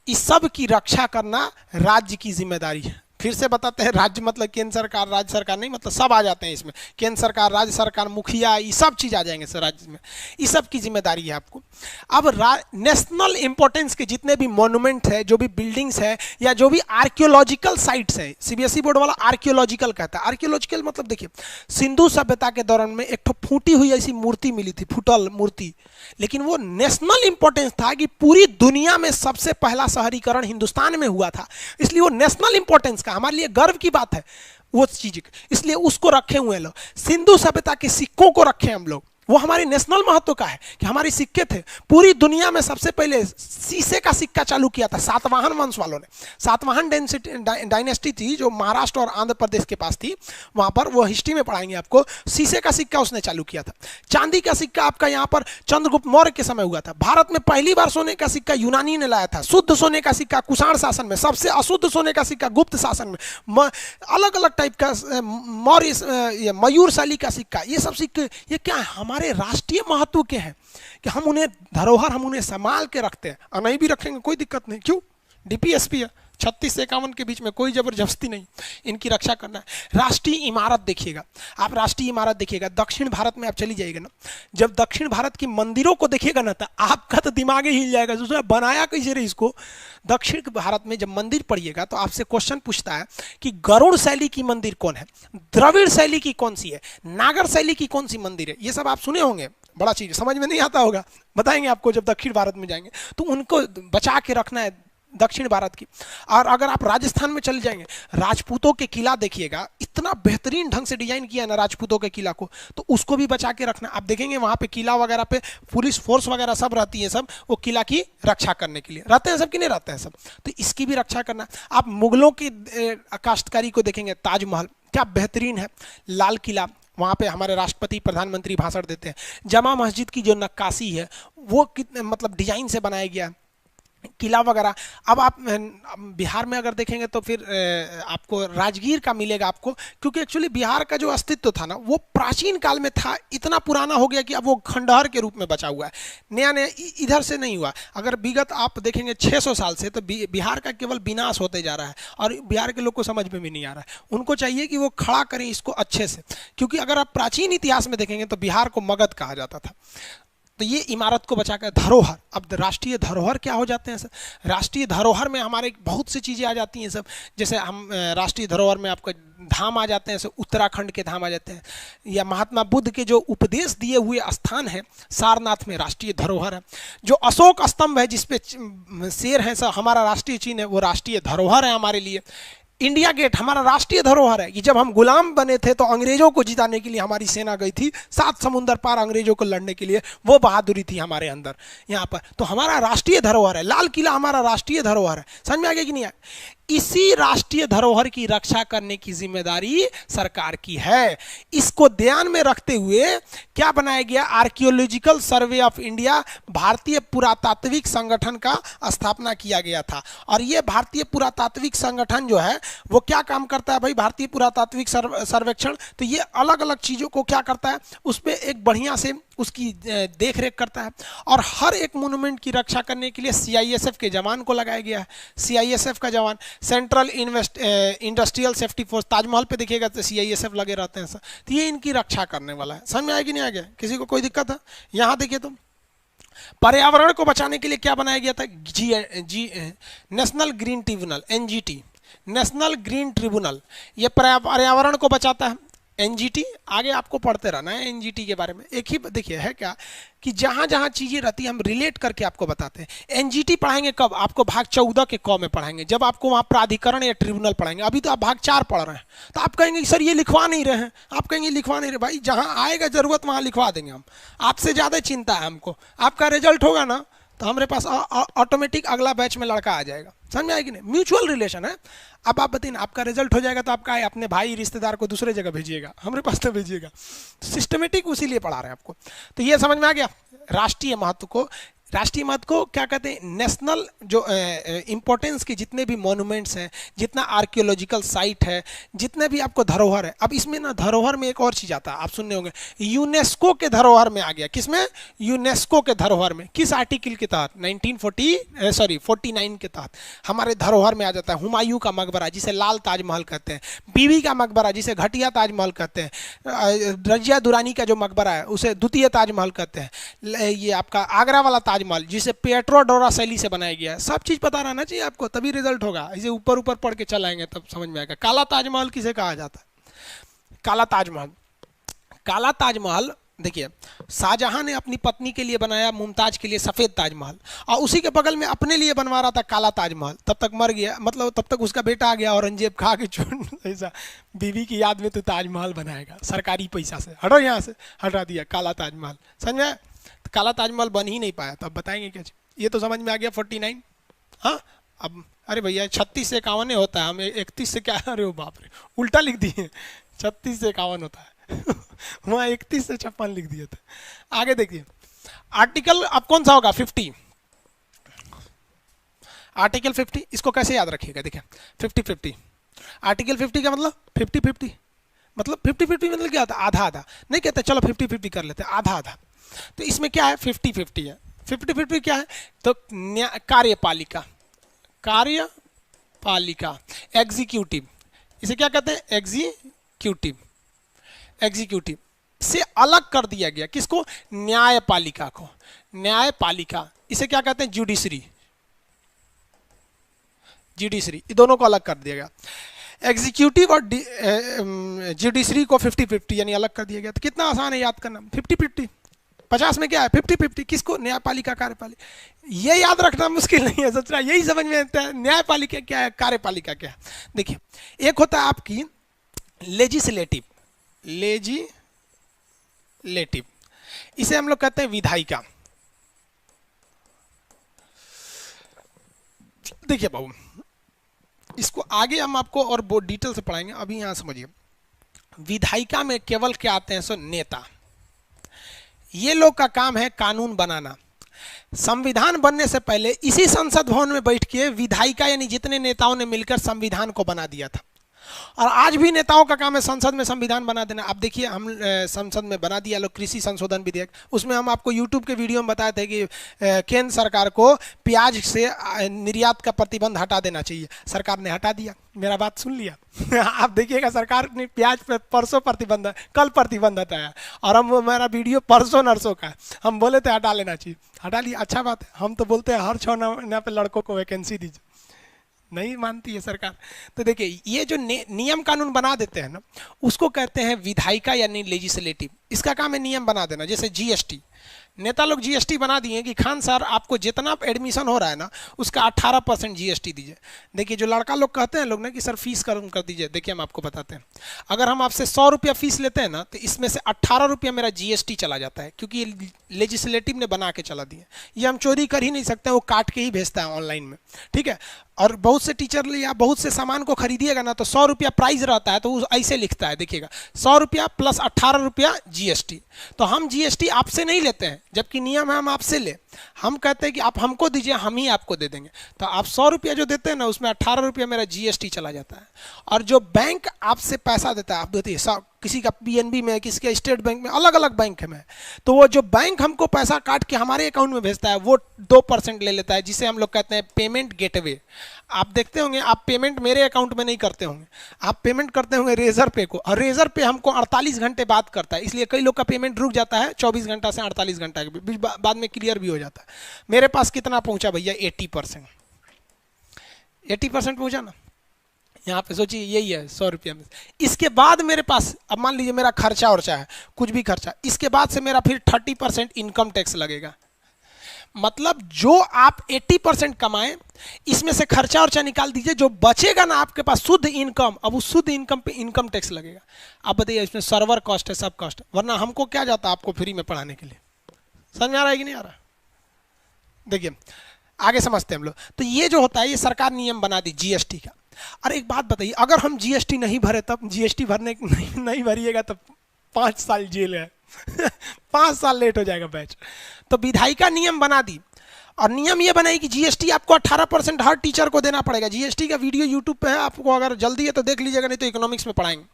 इस सब की रक्षा करना राज्य की जिम्मेदारी है। फिर से बताते हैं, राज्य मतलब केंद्र सरकार, राज्य सरकार नहीं, मतलब सब आ जाते हैं इसमें, केंद्र सरकार, राज्य सरकार, मुखिया, ये सब चीज आ जाएंगे सर राज्य में, इस सब की जिम्मेदारी है आपको। अब नेशनल इंपॉर्टेंस के जितने भी मॉन्यूमेंट है, जो भी बिल्डिंग्स है, या जो भी आर्कियोलॉजिकल साइट्स है, सीबीएसई बोर्ड वाला आर्कियोलॉजिकल कहता है। आर्कियोलॉजिकल मतलब देखिए, सिंधु सभ्यता के दौरान में एक फूटी हुई ऐसी मूर्ति मिली थी, फुटल मूर्ति, लेकिन वो नेशनल इंपॉर्टेंस था कि पूरी दुनिया में सबसे पहला शहरीकरण हिंदुस्तान में हुआ था, इसलिए वो नेशनल इंपॉर्टेंस का, हमारे लिए गर्व की बात है वो चीज, इसलिए उसको रखे हुए हैं लोग। सिंधु सभ्यता के सिक्कों को रखे हम लोग, वो हमारे नेशनल महत्व का है कि हमारे सिक्के थे। पूरी दुनिया में सबसे पहले शीशे का सिक्का चालू किया था सातवाहन वंश वालों ने। सातवाहन डायनेस्टी थी जो महाराष्ट्र और आंध्र प्रदेश के पास थी, वहां पर, वो हिस्ट्री में पढ़ाएंगे आपको, शीशे का सिक्का उसने चालू किया था। चांदी का सिक्का आपका यहाँ पर चंद्रगुप्त मौर्य के समय हुआ था। भारत में पहली बार सोने का सिक्का यूनानी ने लाया था। शुद्ध सोने का सिक्का कुषाण शासन में, सबसे अशुद्ध सोने का सिक्का गुप्त शासन में, अलग अलग टाइप का मौर्य, मयूर शैली का सिक्का, ये सब सिक्के ये क्या है, हमारे राष्ट्रीय महत्व के हैं कि हम उन्हें धरोहर, हम उन्हें संभाल के रखते हैं, और नहीं भी रखेंगे कोई दिक्कत नहीं। क्यों, डीपीएसपी है, 36 से 51 के बीच में कोई जबरदस्ती नहीं, इनकी रक्षा करना है। राष्ट्रीय इमारत देखिएगा आप, राष्ट्रीय इमारत देखिएगा, दक्षिण भारत में आप चली जाइएगा ना, जब दक्षिण भारत की मंदिरों को देखिएगा ना, तो आपका तो दिमाग ही हिल जाएगा, उसने बनाया कैसे रे इसको। दक्षिण भारत में जब मंदिर पढ़िएगा तो आपसे क्वेश्चन पूछता है कि गरुड़ शैली की मंदिर कौन है, द्रविड़ शैली की कौन सी है, नागर शैली की कौन सी मंदिर है, ये सब आप सुने होंगे, बड़ा चीज समझ में नहीं आता होगा, बताएंगे आपको जब दक्षिण भारत में जाएंगे, तो उनको बचा के रखना है दक्षिण भारत की। और अगर आप राजस्थान में चले जाएंगे, राजपूतों के किला देखिएगा, इतना बेहतरीन ढंग से डिजाइन किया है ना राजपूतों के किला को, तो उसको भी बचा के रखना। आप देखेंगे वहां पे किला वगैरह पे पुलिस फोर्स वगैरह सब रहती है, सब वो किला की रक्षा करने के लिए रहते हैं, सब कि नहीं रहते हैं सब, तो इसकी भी रक्षा करना। आप मुगलों की काश्तकारी को देखेंगे, ताजमहल क्या बेहतरीन है, लाल किला, वहाँ पे हमारे राष्ट्रपति प्रधानमंत्री भाषण देते हैं। जमा मस्जिद की जो नक्काशी है वो कितने मतलब डिजाइन से बनाया गया, किला वगैरह। अब आप बिहार में अगर देखेंगे तो फिर आपको राजगीर का मिलेगा आपको, क्योंकि एक्चुअली बिहार का जो अस्तित्व था ना वो प्राचीन काल में था, इतना पुराना हो गया कि अब वो खंडहर के रूप में बचा हुआ है, नया नया इधर से नहीं हुआ। अगर विगत आप देखेंगे 600 साल से, तो बिहार का केवल विनाश होते जा रहा है, और बिहार के लोग को समझ में भी नहीं आ रहा है। उनको चाहिए कि वो खड़ा करें इसको अच्छे से, क्योंकि अगर आप प्राचीन इतिहास में देखेंगे तो बिहार को मगध कहा जाता था। तो ये इमारत को बचाकर धरोहर, अब राष्ट्रीय धरोहर क्या हो जाते हैं सर, राष्ट्रीय धरोहर में हमारे बहुत सी चीज़ें आ जाती हैं सब, जैसे हम राष्ट्रीय धरोहर में आपका धाम आ जाते हैं, उत्तराखंड के धाम आ जाते हैं, या महात्मा बुद्ध के जो उपदेश दिए हुए स्थान है सारनाथ में राष्ट्रीय धरोहर है। जो अशोक स्तंभ है जिसपे शेर है सर, हमारा राष्ट्रीय चिन्ह है, वो राष्ट्रीय धरोहर है हमारे लिए। इंडिया गेट हमारा राष्ट्रीय धरोहर है कि जब हम गुलाम बने थे तो अंग्रेजों को जिताने के लिए हमारी सेना गई थी 7 समुंदर पार अंग्रेजों को लड़ने के लिए, वो बहादुरी थी हमारे अंदर यहाँ पर, तो हमारा राष्ट्रीय धरोहर है। लाल किला हमारा राष्ट्रीय धरोहर है, समझ में आ गया कि नहीं आया। इसी राष्ट्रीय धरोहर की रक्षा करने की जिम्मेदारी सरकार की है। इसको ध्यान में रखते हुए क्या बनाया गया, आर्कियोलॉजिकल सर्वे ऑफ इंडिया, भारतीय पुरातात्विक संगठन का स्थापना किया गया था। और ये भारतीय पुरातात्विक संगठन जो है वो क्या काम करता है भाई, भारतीय पुरातात्विक सर्वेक्षण, तो ये अलग अलग चीजों को क्या करता है, उस पर एक बढ़िया से उसकी देख रेख करता है। और हर एक मोन्यूमेंट की रक्षा करने के लिए सीआईएसएफ के जवान को लगाया गया है। सीआईएसएफ का जवान, central industrial safety force, Taj Mahal पे देखिएगा तो सीआईएसएफ लगे रहते हैं सर, तो ये इनकी रक्षा करने वाला है। समझ में आया कि नहीं आ गया, किसी को कोई दिक्कत है। यहाँ देखिए तो पर्यावरण को बचाने के लिए क्या बनाया गया था, national green tribunal, NGT, national green tribunal, ये पर्यावरण को बचाता है। एनजीटी आगे आपको पढ़ते रहना है एनजीटी के बारे में। एक ही देखिए है क्या कि जहां जहां चीजें रहती है हम रिलेट करके आपको बताते हैं। एनजीटी पढ़ाएंगे कब, आपको भाग 14 के क में पढ़ाएंगे, जब आपको वहां प्राधिकरण या ट्रिब्यूनल पढ़ाएंगे। अभी तो आप भाग 4 पढ़ रहे हैं, तो आप कहेंगे सर ये लिखवा नहीं रहे हैं, आप कहेंगे लिखवा नहीं रहे, भाई जहां आएगा जरूरत वहां लिखवा देंगे हम, आपसे ज्यादा चिंता है हमको। आपका रिजल्ट होगा ना तो हमारे पास ऑटोमेटिक अगला बैच में लड़का आ जाएगा, समझ में आएगी नहीं, म्यूचुअल रिलेशन है। अब आप बताइए ना, आपका रिजल्ट हो जाएगा तो आपका अपने भाई रिश्तेदार को दूसरे जगह भेजिएगा, हमारे पास तो भेजिएगा। सिस्टमेटिक उसीलिए पढ़ा रहे हैं आपको। तो ये समझ में आ गया राष्ट्रीय महत्व को। राष्ट्रीय महत्व को क्या कहते हैं, नेशनल जो इंपॉर्टेंस के जितने भी मॉन्यूमेंट्स हैं, जितना आर्कियोलॉजिकल साइट है, जितने भी आपको धरोहर है। अब इसमें ना धरोहर में एक और चीज़ आता है, आप सुनने होंगे यूनेस्को के धरोहर में आ गया। किसमें? यूनेस्को के धरोहर में। किस आर्टिकल के तहत? 49 के तहत हमारे धरोहर में आ जाता है हुमायूं का मकबरा जिसे लाल ताजमहल कहते हैं, बीवी का मकबरा जिसे घटिया ताजमहल कहते हैं, रजिया दुरानी का जो मकबरा है उसे द्वितीय ताजमहल कहते हैं, ये आपका आगरा वाला ताजमहल जिसे पेट्रोडोरा शैली से बनाया गया है। सब चीज पता रहना चाहिए आपको, तभी रिजल्ट होगा। इसे ऊपर ऊपर पढ़ के चलाएंगे तब समझ में आएगा। काला ताजमहल किसे कहा जाता है? काला ताजमहल, काला ताजमहल देखिए शाहजहां ने अपनी पत्नी के लिए बनाया, मुमताज के लिए सफेद ताजमहल, और उसी के बगल में अपने लिए बनवा रहा था काला ताजमहल। तब तक मर गया, मतलब तब तक उसका बेटा आ गया औरंगजेब, खा के छोड़ ऐसा बीवी की याद में तो ताजमहल बनाएगा सरकारी पैसा से, हटो यहाँ से, हटा दिया काला ताजमहल। समझ में? तो काला ताजमहल बन ही नहीं पाया, तो अब बताएंगे क्या? ये तो समझ में आ गया 49। हाँ अब अरे भैया 36 से 51 होता है, हम 31 से क्या, अरे बाप रे उल्टा लिख दिए, 36 से 51 होता है वहाँ 31 से 56 लिख दिए थे। आगे देखिए आर्टिकल अब कौन सा होगा? 50। आर्टिकल 50 इसको कैसे याद रखिएगा? देखिए 50-50 आर्टिकल 50 का मतलब 50-50 मतलब 50-50 मतलब क्या होता है? आधा आधा नहीं कहते, चलो 50-50 कर लेते हैं, आधा आधा। तो इसमें क्या है? 50-50 है। 50-50 क्या है? तो कार्यपालिका, कार्यपालिका, एग्जीक्यूटिव, इसे क्या कहते हैं? एग्जीक्यूटिव, एग्जीक्यूटिव से अलग कर दिया गया। किसको? न्यायपालिका को। न्यायपालिका इसे क्या कहते हैं? जुडिशरी, जुडिशरी, ये दोनों को अलग कर दिया गया। एग्जीक्यूटिव और जुडिशरी को 50-50 यानी अलग कर दिया गया। तो कितना आसान है याद करना, 50-50। 50 में क्या है? 50-50 किसको? न्यायपालिका, कार्यपालिका। ये याद रखना मुश्किल नहीं है, सच यही समझ में आता है। न्यायपालिका क्या है, कार्यपालिका क्या है? देखिए एक होता है आपकी लेजिस्लेटिव, लेजिस्लेटिव, इसे हम लोग कहते हैं विधायिका। देखिए बाबू इसको आगे हम आपको और बहुत डिटेल से पढ़ाएंगे, अभी यहां समझिए। विधायिका में केवल क्या आते हैं? सो नेता। ये लोग का काम है कानून बनाना। संविधान बनने से पहले इसी संसद भवन में बैठ के विधायिका यानी जितने नेताओं ने मिलकर संविधान को बना दिया था। और आज भी नेताओं का काम है संसद में संविधान बना देना। अब देखिए हम संसद में बना दिया लोग कृषि संशोधन विधेयक, उसमें हम आपको यूट्यूब के वीडियो में बताए थे कि केंद्र सरकार को प्याज से निर्यात का प्रतिबंध हटा देना चाहिए, सरकार ने हटा दिया। मेरा बात सुन लिया आप देखिएगा सरकार ने प्याज पे परसों प्रतिबंध, कल प्रतिबंध हटाया, और हम मेरा वीडियो परसों नरसों का, हम बोले थे हटा लेना चाहिए, हटा लिया। अच्छा बात है, हम तो बोलते हैं हर 6 महीने पे लड़कों को वैकेंसी दीजिए, नहीं मानती है सरकार। तो देखिए ये जो नियम कानून बना देते हैं ना, उसको कहते हैं विधायिका यानी लेजिस्लेटिव। इसका काम है नियम बना देना। जैसे जीएसटी, नेता लोग जीएसटी बना दिए कि खान सर आपको जितना एडमिशन हो रहा है ना उसका 18% जीएसटी दीजिए। देखिए जो लड़का लोग कहते हैं लोग ना कि सर फीस कम कर दीजिए, देखिए हम आपको बताते हैं। अगर हम आपसे 100 रुपया फीस लेते हैं ना तो इसमें से 18 रुपया मेरा जीएसटी चला जाता है, क्योंकि ये लेजिस्लेटिव ने बना के चला दिया। ये हम चोरी कर ही नहीं सकते, वो काट के ही भेजता है ऑनलाइन में, ठीक है। और बहुत से टीचर या बहुत से सामान को खरीदिएगा ना तो 100 रुपया प्राइस रहता है, तो वो ऐसे लिखता है, देखिएगा 100 रुपया प्लस 18 रुपया जीएसटी। तो हम जीएसटी आपसे नहीं लेते हैं, जबकि नियम है हम आपसे ले। हम कहते हैं कि आप हमको दीजिए, हम ही आपको दे देंगे। तो आप 100 रुपया जो देते हैं ना उसमें 18 रुपया मेरा जीएसटी चला जाता है। और जो बैंक आपसे पैसा देता है, आप देते हैं किसी का पीएनबी में, किसी का स्टेट बैंक में, अलग अलग बैंक में, तो वो जो बैंक हमको पैसा काट के हमारे अकाउंट में भेजता है वो 2% ले लेता है, जिसे हम लोग कहते हैं पेमेंट गेटवे। आप देखते होंगे, आप पेमेंट मेरे अकाउंट में नहीं करते होंगे, आप पेमेंट करते होंगे रेजर पे को, और रेजर पे हमको 48 घंटे बाद करता है, इसलिए कई लोग का पेमेंट रुक जाता है 24 घंटा से 48 घंटा के बीच, बाद में क्लियर भी हो जाता है। मेरे पास कितना पहुंचा भैया? 80%। 80% पहुंचा ना, यहाँ पे सोचिए यही है 100 रुपया में। इसके बाद मेरे पास, अब मान लीजिए मेरा खर्चा और है कुछ भी खर्चा, इसके बाद से मेरा फिर 30% इनकम टैक्स लगेगा। मतलब जो आप 80% कमाएं, इसमें से खर्चा और निकाल दीजिए, जो बचेगा ना आपके पास शुद्ध इनकम, अब उस शुद्ध इनकम पे इनकम टैक्स लगेगा। आप बताइए इसमें सर्वर कॉस्ट है, सब कॉस्ट, वरना हमको क्या जाता आपको फ्री में पढ़ाने के लिए। समझ में आ रहा है कि नहीं आ रहा? देखिए आगे समझते हैं हम लोग। तो ये जो होता है, ये सरकार नियम बना दी जीएसटी का। और एक बात बताइए, अगर हम जीएसटी नहीं भरे तब, जीएसटी भरने नहीं भरिएगा तो 5 साल जेल है 5 साल लेट हो जाएगा बैच। तो विधायिका नियम बना दी, और नियम ये बनाई कि जीएसटी आपको 18% हर टीचर को देना पड़ेगा। जीएसटी का वीडियो यूट्यूब पे है, आपको अगर जल्दी है तो देख लीजिएगा, नहीं तो इकोनॉमिक्स में पढ़ाएंगे।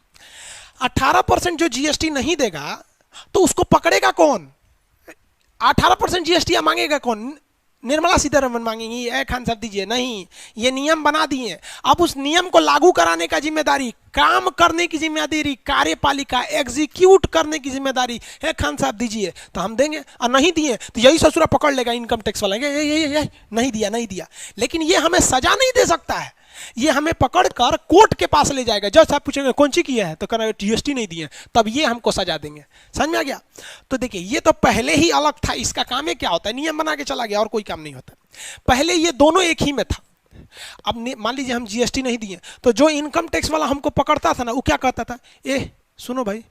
18% जो जीएसटी नहीं देगा तो उसको पकड़ेगा कौन? 18% जीएसटी मांगेगा कौन? निर्मला सीतारमन मांगेंगी? ए खान साहब दीजिए नहीं, ये नियम बना दिए। अब उस नियम को लागू कराने का जिम्मेदारी, काम करने की जिम्मेदारी कार्यपालिका, एग्जीक्यूट करने की जिम्मेदारी है खान साहब दीजिए, तो हम देंगे। और नहीं दिए तो यही ससुरा पकड़ लेगा इनकम टैक्स वाला, ये नहीं दिया नहीं दिया। लेकिन ये हमें सजा नहीं दे सकता है, ये हमें पकड़कर कोर्ट के पास ले जाएगा। जज साहब पूछेंगे कौन सी किया है, तो कहना जीएसटी नहीं दिए, तब ये हमको सजा देंगे। समझ में आ गया? तो देखिए, ये तो पहले ही अलग था। इसका काम है क्या होता है, नियम बना के चला गया और कोई काम नहीं होता। पहले ये दोनों एक ही में था। अब मान लीजिए हम जीएसटी नहीं दिए, तो जो इनकम टैक्स वाला हमको पकड़ता था ना, वो क्या कहता था, ए सुनो भाई,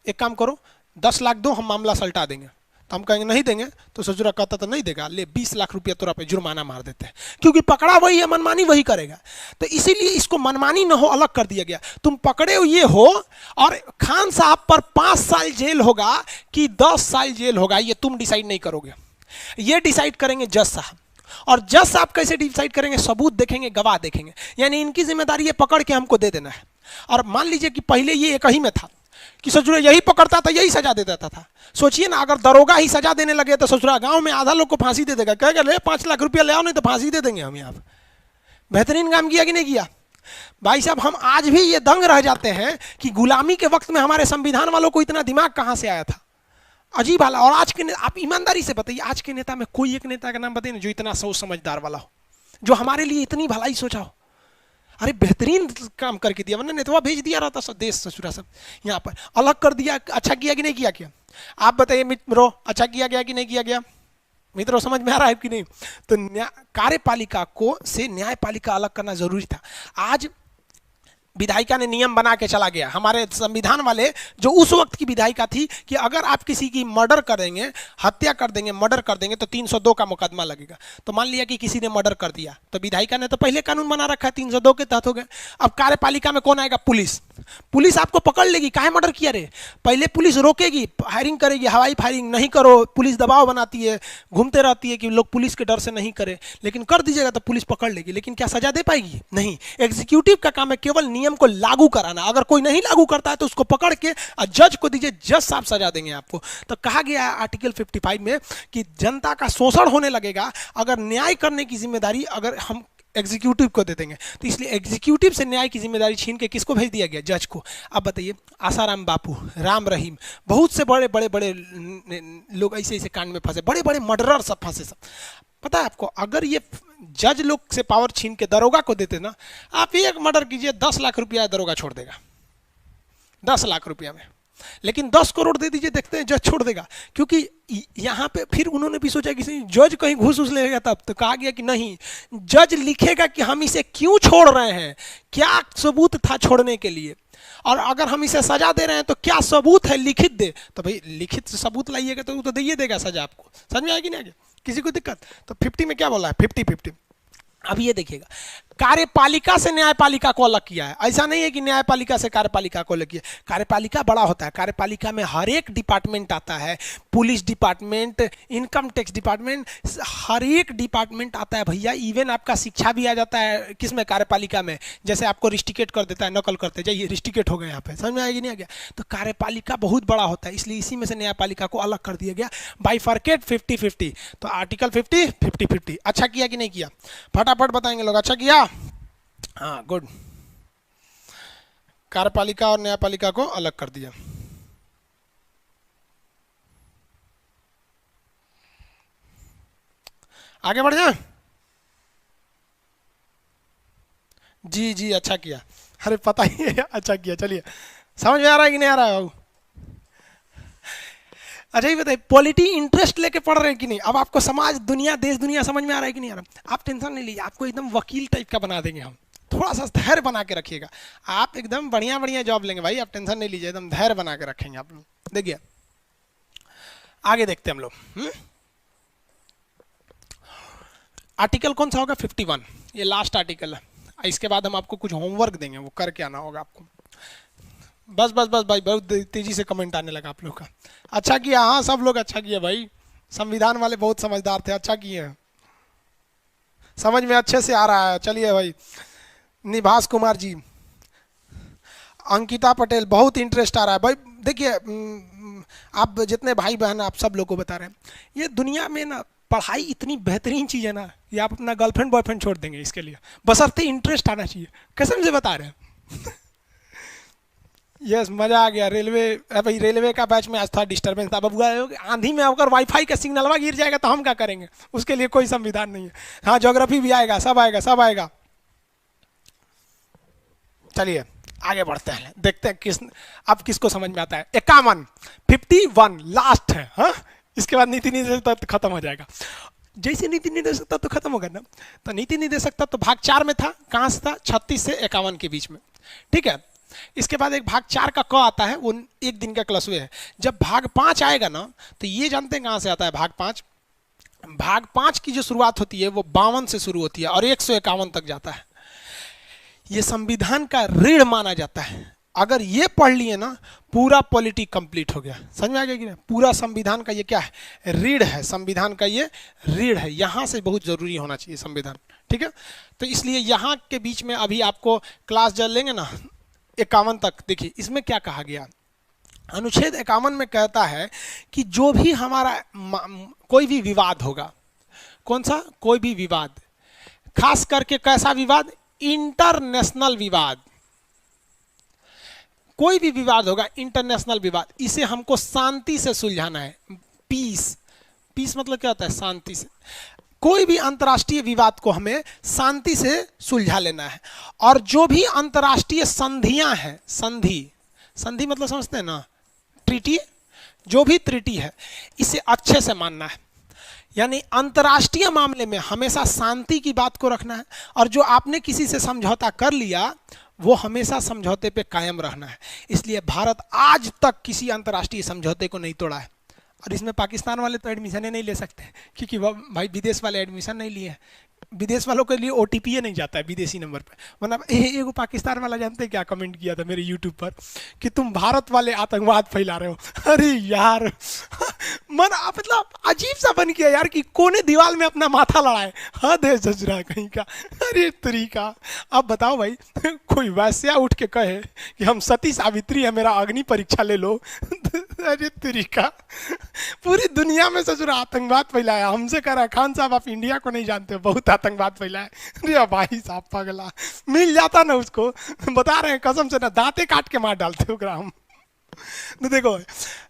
एक काम करो, 10 लाख दो, हम मामला सलटा देंगे। तो हम कहेंगे नहीं देंगे, तो ससुरा कहता तो नहीं देगा, ले 20 लाख रुपया तोरा पे जुर्माना मार देते हैं, क्योंकि पकड़ा वही है, मनमानी वही करेगा। तो इसीलिए इसको मनमानी न हो, अलग कर दिया गया। तुम पकड़े ये हो, और खान साहब पर 5 साल जेल होगा कि 10 साल जेल होगा, ये तुम डिसाइड नहीं करोगे, ये डिसाइड करेंगे जज साहब। और जज साहब कैसे डिसाइड करेंगे? सबूत देखेंगे, गवाह देखेंगे, यानी इनकी जिम्मेदारी ये पकड़ के हमको दे देना है। और मान लीजिए कि पहले ये एक ही में था कि ससुरा यही पकड़ता था, यही सजा दे देता था। सोचिए ना, अगर दरोगा ही सजा देने लगे तो ससुरा गांव में आधा लोग को फांसी दे देगा, कहेगा ले 5 लाख रुपया ले आओ, नहीं तो फांसी दे देंगे हम। यहाँ बेहतरीन काम किया कि नहीं किया? भाई साहब, हम आज भी ये दंग रह जाते हैं कि गुलामी के वक्त में हमारे संविधान वालों को इतना दिमाग कहां से आया था। अजीब हाल। और आज के आप ईमानदारी से बताइए, आज के नेता में कोई एक नेता का नाम बताइए जो इतना सोच समझदार वाला हो, जो हमारे लिए इतनी भलाई सोचा हो। अरे बेहतरीन काम करके दिया, वरना नेतवा भेज दिया रहता सब देश ससुरा सब यहाँ पर अलग कर दिया। अच्छा किया कि नहीं किया? क्या आप बताइए मित्रों, अच्छा किया गया कि नहीं किया गया? मित्रों समझ में आ रहा है कि नहीं? तो कार्यपालिका को से न्यायपालिका अलग करना जरूरी था। आज विधायिका ने नियम बना के चला गया, हमारे संविधान वाले, जो उस वक्त की विधायिका थी, कि अगर आप किसी की मर्डर कर देंगे, हत्या कर देंगे, मर्डर कर देंगे, तो 302 का मुकदमा लगेगा। तो मान लिया कि किसी ने मर्डर कर दिया, तो विधायिका ने तो पहले कानून बना रखा है, 302 के तहत हो गए। अब कार्यपालिका में कौन आएगा? पुलिस। पुलिस आपको पकड़ लेगी, काहे मर्डर किया रे? पहले पुलिस रोकेगी, फायरिंग करेगी, हवाई फायरिंग नहीं करो, पुलिस दबाव बनाती है, घूमते रहती है कि लोग पुलिस के डर से नहीं करे, लेकिन कर दीजिएगा तो पुलिस पकड़ लेगी। लेकिन क्या सजा दे पाएगी? नहीं। एग्जीक्यूटिव का काम है केवल नियम को लागू कराना। अगर कोई नहीं लागू करता है तो उसको पकड़ के जज को दीजिए, जज साहब सजा देंगे आपको। तो कहा गया है आर्टिकल 55 में कि जनता का शोषण होने लगेगा अगर न्याय करने की जिम्मेदारी अगर हम एग्जीक्यूटिव को दे देंगे। तो इसलिए एग्जीक्यूटिव से न्याय की जिम्मेदारी छीन के किसको भेज दिया गया? जज को। अब बताइए, आसाराम बापू, राम रहीम, बहुत से बड़े बड़े बड़े लोग ऐसे ऐसे कांड में फंसे, बड़े बड़े मर्डरर सब फंसे सब। पता है आपको, अगर ये जज लोग से पावर छीन के दरोगा को देते ना, आप एक मर्डर कीजिए, 10 लाख रुपया दरोगा छोड़ देगा, 10 लाख रुपया में। लेकिन 10 करोड़ दे दीजिए, देखते हैं जज छोड़ देगा। क्योंकि यहाँ पे फिर उन्होंने भी सोचा कि जज कहीं घूस उस लेगा, तब तो कहा गया कि नहीं, जज लिखेगा कि हम इसे क्यों छोड़ रहे हैं, क्या सबूत था छोड़ने के लिए, और अगर हम इसे सजा दे रहे हैं तो क्या सबूत है, लिखित दे। तो भाई लिखित सबूत लाइएगा तो वो तो दे देगा सजा आपको। समझ में आएगी नहीं? किसी को दिक्कत? तो 50 में क्या बोला है? 50-50। अब ये देखिएगा, कार्यपालिका से न्यायपालिका को अलग किया है। ऐसा नहीं है कि न्यायपालिका से कार्यपालिका को अलग किया। कार्यपालिका बड़ा होता है, कार्यपालिका में हर एक डिपार्टमेंट आता है, police department, income tax department, हर एक डिपार्टमेंट आता है भैया। इवन आपका शिक्षा भी आ जाता है किसमें? कार्यपालिका में। जैसे आपको रिस्टिकेट कर देता है, नकल करते जाइए, रिस्टिकेट हो गए यहाँ पे। समझ में आएगी नहीं आ गया? तो कार्यपालिका बहुत बड़ा होता है, इसलिए इसी में से न्यायपालिका को अलग कर दिया गया। बाइफर्केट 50-50। तो आर्टिकल 50-50। अच्छा किया कि नहीं किया? फटाफट बताएंगे लोग। अच्छा किया? हाँ, गुड। कार्यपालिका और न्यायपालिका को अलग कर दिया। आगे बढ़ जाए। जी जी, अच्छा किया। अरे पता ही है, अच्छा किया। चलिए, समझ में आ रहा है कि नहीं आ रहा है बाबू? अच्छा ये बताइए, पॉलिटी इंटरेस्ट लेके पढ़ रहे हैं कि नहीं? अब आपको समाज, दुनिया, देश दुनिया समझ में आ रहा है कि नहीं आ रहा? आप टेंशन नहीं लीजिए, आपको एकदम वकील टाइप का बना देंगे हम। थोड़ा सा धैर्य बना के रखिएगा, आप एकदम बढ़िया बढ़िया जॉब लेंगे भाई। आप टेंशन नहीं लीजिए, एकदम धैर्य बना के रखेंगे आप लोग। देखिए आगे देखते हैं हम लोग। आर्टिकल कौन सा होगा? 51, ये लास्ट आर्टिकल है। इसके बाद हम आपको कुछ होमवर्क देंगे, वो करके आना होगा आपको। बस बस बस भाई, बहुत तेजी से कमेंट आने लगा आप लोग का। अच्छा किया, हाँ सब लोग अच्छा किया भाई, संविधान वाले बहुत समझदार थे, अच्छा किए हैं, समझ में अच्छे से आ रहा है। चलिए भाई, निभास कुमार जी, अंकिता पटेल, बहुत इंटरेस्ट आ रहा है भाई। देखिए आप जितने भाई बहन आप सब लोग को बता रहे हैं, ये दुनिया में ना पढ़ाई इतनी बेहतरीन चीज़ है ना, कि आप अपना गर्लफ्रेंड बॉयफ्रेंड छोड़ देंगे इसके लिए, बशर्ते इंटरेस्ट आना चाहिए, कसम से बता रहे हैं। यस मजा आ गया। रेलवे, भाई रेलवे का बैच में आज था डिस्टर्बेंस था बबुआ, आंधी में अगर वाईफाई का सिग्नलवा गिर जाएगा तो हम क्या करेंगे, उसके लिए कोई संविधान नहीं है। हाँ ज्योग्राफी भी आएगा, सब आएगा सब आएगा। चलिए आगे बढ़ते हैं, देखते हैं अब किसको समझ में आता है। 51, 51 लास्ट है। हाँ इसके बाद नीति निर्देशक तत्व खत्म हो जाएगा। जैसे नीति निर्देशक तत्व खत्म होगा ना, तो नीति निर्देशक तत्व भाग 4 में था, कहाँ से था? 36 से 51 के बीच में, ठीक है। इसके बाद एक भाग 4 का क आता है, वो एक दिन का क्लास हुए है। जब भाग 5 आएगा ना, तो ये जानते हैं कहाँ से आता है भाग 5? भाग 5 की जो शुरुआत होती है वो 52 से शुरू होती है और 151 तक जाता है। ये संविधान का रीढ़ माना जाता है। अगर ये पढ़ लिए ना, पूरा पॉलिटी कंप्लीट हो गया। समझ में आ गया कि नहीं? पूरा संविधान का ये क्या है? रीढ़ है, संविधान का ये रीढ़ है। यहाँ से बहुत जरूरी होना चाहिए संविधान, ठीक है। तो इसलिए यहाँ के बीच में अभी आपको क्लास जल लेंगे ना 51 तक। देखिए इसमें क्या कहा गया, अनुच्छेद 51 में कहता है कि जो भी हमारा कोई भी विवाद होगा, कौन सा? कोई भी विवाद, खास करके कैसा विवाद? इंटरनेशनल विवाद। कोई भी विवाद होगा इंटरनेशनल विवाद, इसे हमको शांति से सुलझाना है। पीस, पीस मतलब क्या होता है? शांति से। कोई भी अंतर्राष्ट्रीय विवाद को हमें शांति से सुलझा लेना है। और जो भी अंतर्राष्ट्रीय संधियां हैं, संधि, संधि मतलब समझते हैं ना, ट्रीटी, जो भी ट्रीटी है इसे अच्छे से मानना है। यानी अंतर्राष्ट्रीय मामले में हमेशा शांति की बात को रखना है, और जो आपने किसी से समझौता कर लिया वो हमेशा समझौते पे कायम रहना है। इसलिए भारत आज तक किसी अंतर्राष्ट्रीय समझौते को नहीं तोड़ा है। और इसमें पाकिस्तान वाले तो एडमिशन ही नहीं ले सकते, क्योंकि भाई विदेश वाले एडमिशन नहीं लिए हैं। विदेश वालों के लिए OTP नहीं जाता है विदेशी नंबर पे। मतलब एगो पाकिस्तान वाला जानते हैं क्या कमेंट किया था मेरे यूट्यूब पर, कि तुम भारत वाले आतंकवाद फैला रहे हो। अरे यार मन मतलब अजीब सा बन गया यार, कि कोने दीवार में अपना माथा लड़ाए, हद है जजरा कहीं का। अरे तरीका, अब बताओ भाई, कोई वैश्या उठ के कहे कि हम सती सावित्री है, मेरा अग्नि परीक्षा ले लो। अरे तरीका, पूरी दुनिया में ससुर आतंकवाद फैलाया, हमसे कह रहा है खान साहब आप इंडिया को नहीं जानते, बहुत आतंकवाद फैलाया। अरे भाई साहब पगला, मिल जाता ना उसको, बता रहे हैं कसम से ना, दांते काट के मार डालते हो हम। तो देखो,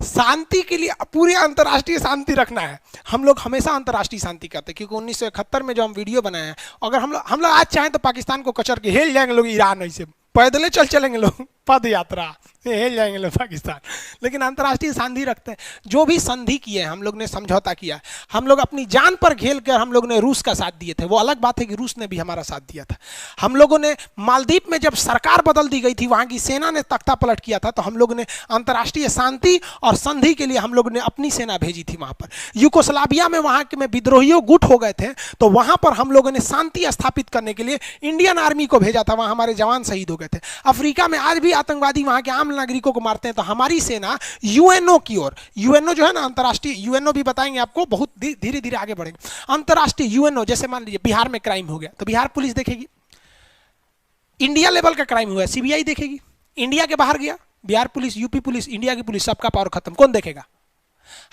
शांति के लिए पूरी अंतर्राष्ट्रीय शांति रखना है। हम लोग हमेशा अंतर्राष्ट्रीय शांति करते हैं, क्योंकि 1971 में जो हम वीडियो बनाए हैं, अगर हम लोग आज चाहें तो पाकिस्तान को कचर के हिल जाएंगे लोग, ईरान ऐसे पैदल चलेंगे लोग, पद यात्रा हिल जाएंगे लोग पाकिस्तान। लेकिन अंतर्राष्ट्रीय संधि रखते हैं। जो भी संधि किए हम लोग ने, समझौता किया, हम लोग अपनी जान पर खेल कर हम लोग ने रूस का साथ दिए थे। वो अलग बात है कि रूस ने भी हमारा साथ दिया था। हम लोगों ने मालदीव में जब सरकार बदल दी गई थी, वहां की सेना ने तख्ता पलट किया था, तो हम लोग ने अंतर्राष्ट्रीय शांति और संधि के लिए हम लोग ने अपनी सेना भेजी थी वहां पर। यूगोस्लाविया में वहां के में विद्रोहियों गुट हो गए थे, तो वहां पर हम लोगों ने शांति स्थापित करने के लिए इंडियन आर्मी को भेजा था, वहां हमारे जवान शहीद हो गए थे। अफ्रीका में आज भी आतंकवादी वहां के आम नागरिकों को मारते हैं, तो हमारी सेना यूएनओ की ओर, यूएनओ जो है ना अंतर्राष्ट्रीय, यूएनओ भी बताएंगे आपको, बहुत धीरे धीरे आगे बढ़ेंगे। अंतर्राष्ट्रीय यूएनओ, जैसे मान लीजिए बिहार में क्राइम हो गया तो बिहार पुलिस देखेगी, इंडिया लेवल का क्राइम हुआ सीबीआई देखेगी। इंडिया के बाहर गया Bihar police, UP police, India की पुलिस, सबका पावर खत्म, कौन देखेगा?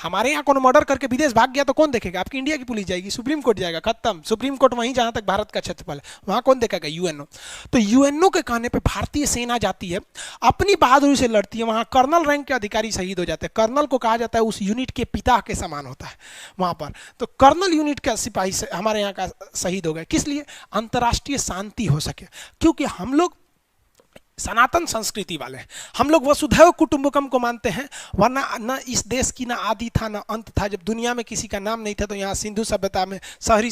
हमारे यहाँ कोनो मर्डर करके विदेश भाग गया तो कौन देखेगा? आपकी इंडिया की पुलिस जाएगी, सुप्रीम कोर्ट जाएगा, खत्म। सुप्रीम कोर्ट वहीं जहां तक भारत का क्षेत्रफल है, वहां कौन देखेगा? यूएनओ। तो यूएनओ के कहने पे भारतीय सेना जाती है, अपनी बहादुरी से लड़ती है। वहां कर्नल रैंक के अधिकारी शहीद हो जाते हैं। कर्नल को कहा जाता है उस यूनिट के पिता के समान होता है वहां पर। तो कर्नल यूनिट का सिपाही हमारे यहाँ का शहीद हो गए, किस लिए? अंतर्राष्ट्रीय शांति हो सके। क्योंकि हम लोग सनातन संस्कृति वाले हैं, हम लोग वसुधैव कुटुंबकम को मानते हैं। वरना न इस देश की ना आदि था ना अंत था। जब दुनिया में किसी का नाम नहीं था तो यहाँ सिंधु सभ्यता में शहरी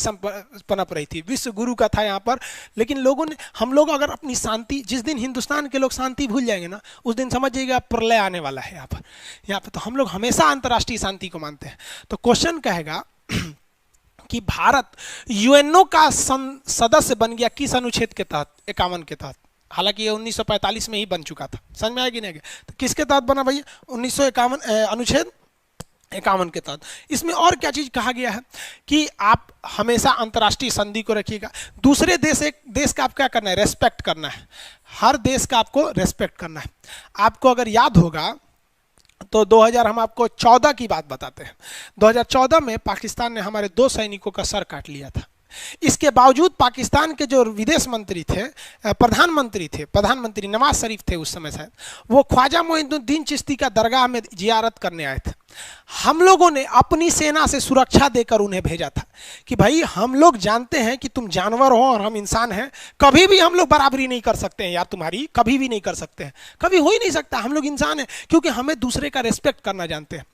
पनप रही थी, विश्व गुरु का था यहाँ पर। लेकिन लोगों ने, हम लोग अगर अपनी शांति, जिस दिन हिंदुस्तान के लोग शांति भूल जाएंगे ना, उस दिन समझिएगा प्रलय आने वाला है यहाँ पर। तो हम लोग हमेशा अंतर्राष्ट्रीय शांति को मानते हैं। तो क्वेश्चन कहेगा कि भारत यूएनओ का सदस्य बन गया किस अनुच्छेद के तहत? 51 के तहत। हालांकि ये 1945 में ही बन चुका था। समझ में आया कि नहीं आया? तो किसके तहत बना भैया? 1951 अनुच्छेद 51 के तहत। इसमें और क्या चीज कहा गया है कि आप हमेशा अंतर्राष्ट्रीय संधि को रखिएगा। दूसरे देश, एक देश का आप क्या करना है? रेस्पेक्ट करना है। हर देश का आपको रेस्पेक्ट करना है। आपको अगर याद होगा तो 2000 हम आपको 14 की बात बताते हैं। 2014 में पाकिस्तान ने हमारे 2 सैनिकों का सर काट लिया था। इसके बावजूद पाकिस्तान के जो विदेश मंत्री थे, प्रधानमंत्री नवाज शरीफ थे उस समय शायद, वो ख्वाजा मोइनुद्दीन चिश्ती का दरगाह में जियारत करने आए थे। हम लोगों ने अपनी सेना से सुरक्षा देकर उन्हें भेजा था कि भाई हम लोग जानते हैं कि तुम जानवर हो और हम इंसान हैं, कभी भी हम लोग बराबरी नहीं कर सकते हैं यार, तुम्हारी कभी भी नहीं कर सकते हैं, कभी हो ही नहीं सकता। हम लोग इंसान हैं, क्योंकि हमें दूसरे का रिस्पेक्ट करना जानते हैं।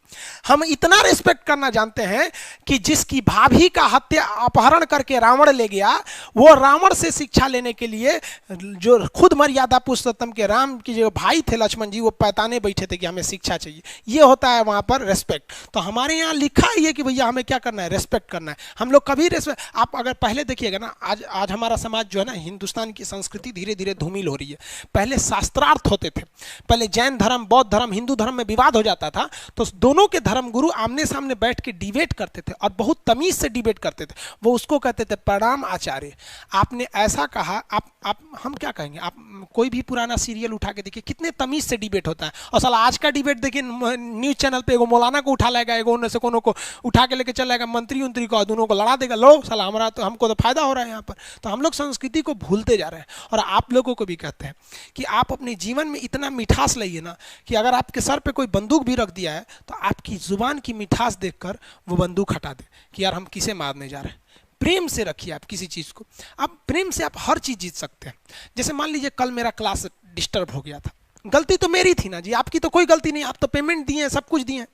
हम इतना रिस्पेक्ट करना जानते हैं कि जिसकी भाभी का हत्या अपहरण करके रावण ले गया, वो रावण से शिक्षा लेने के लिए जो खुद मर्यादा पुरुषोत्तम के राम की जो भाई थे लक्ष्मण जी, वो पैताने बैठे थे कि हमें शिक्षा चाहिए। ये होता है वहां पर रेस्पेक्ट। तो हमारे यहाँ लिखा है ये कि भैया हमें क्या करना है? रेस्पेक्ट करना है। हम लोग कभी रेस्पेक्ट, आप अगर पहले देखिएगा ना, आज हमारा समाज जो है ना, हिंदुस्तान की संस्कृति धीरे धीरे धूमिल हो रही है। पहले शास्त्रार्थ होते थे, पहले जैन धर्म, बौद्ध धर्म, हिंदू धर्म में विवाद हो जाता था तो दोनों के धर्मगुरु आमने सामने बैठ के डिबेट करते थे और बहुत तमीज से डिबेट करते थे। वो उसको कहते थे प्रणाम आचार्य, आपने ऐसा कहा, आप हम क्या कहेंगे? आप कोई भी पुराना सीरियल उठा के देखिए, कितने तमीज से डिबेट होता है। और साला आज का डिबेट देखिए, न्यूज चैनल पे एगो मौलाना को उठा लेगा, एगो उनसे कोनो को उठा के लेके चल जाएगा, मंत्री को, दोनों को लड़ा देगा। लो साला हमारा तो, हमको तो फायदा हो रहा है यहाँ पर। तो हम लोग संस्कृति को भूलते जा रहे हैं। और आप लोगों को भी कहते हैं कि आप अपने जीवन में इतना मिठास लाइए ना, कि अगर आपके सर पे कोई बंदूक भी रख दिया है तो आपकी जुबान की मिठास देखकर वो बंदूक हटा दे कि यार हम किसे मारने जा रहे हैं। प्रेम से रखिए आप किसी चीज़ को। आप प्रेम से आप हर चीज़ जीत सकते हैं। जैसे मान लीजिए कल मेरा क्लास डिस्टर्ब हो गया था, गलती तो मेरी थी ना जी, आपकी तो कोई गलती नहीं। आप तो पेमेंट दिए, सब कुछ दिए।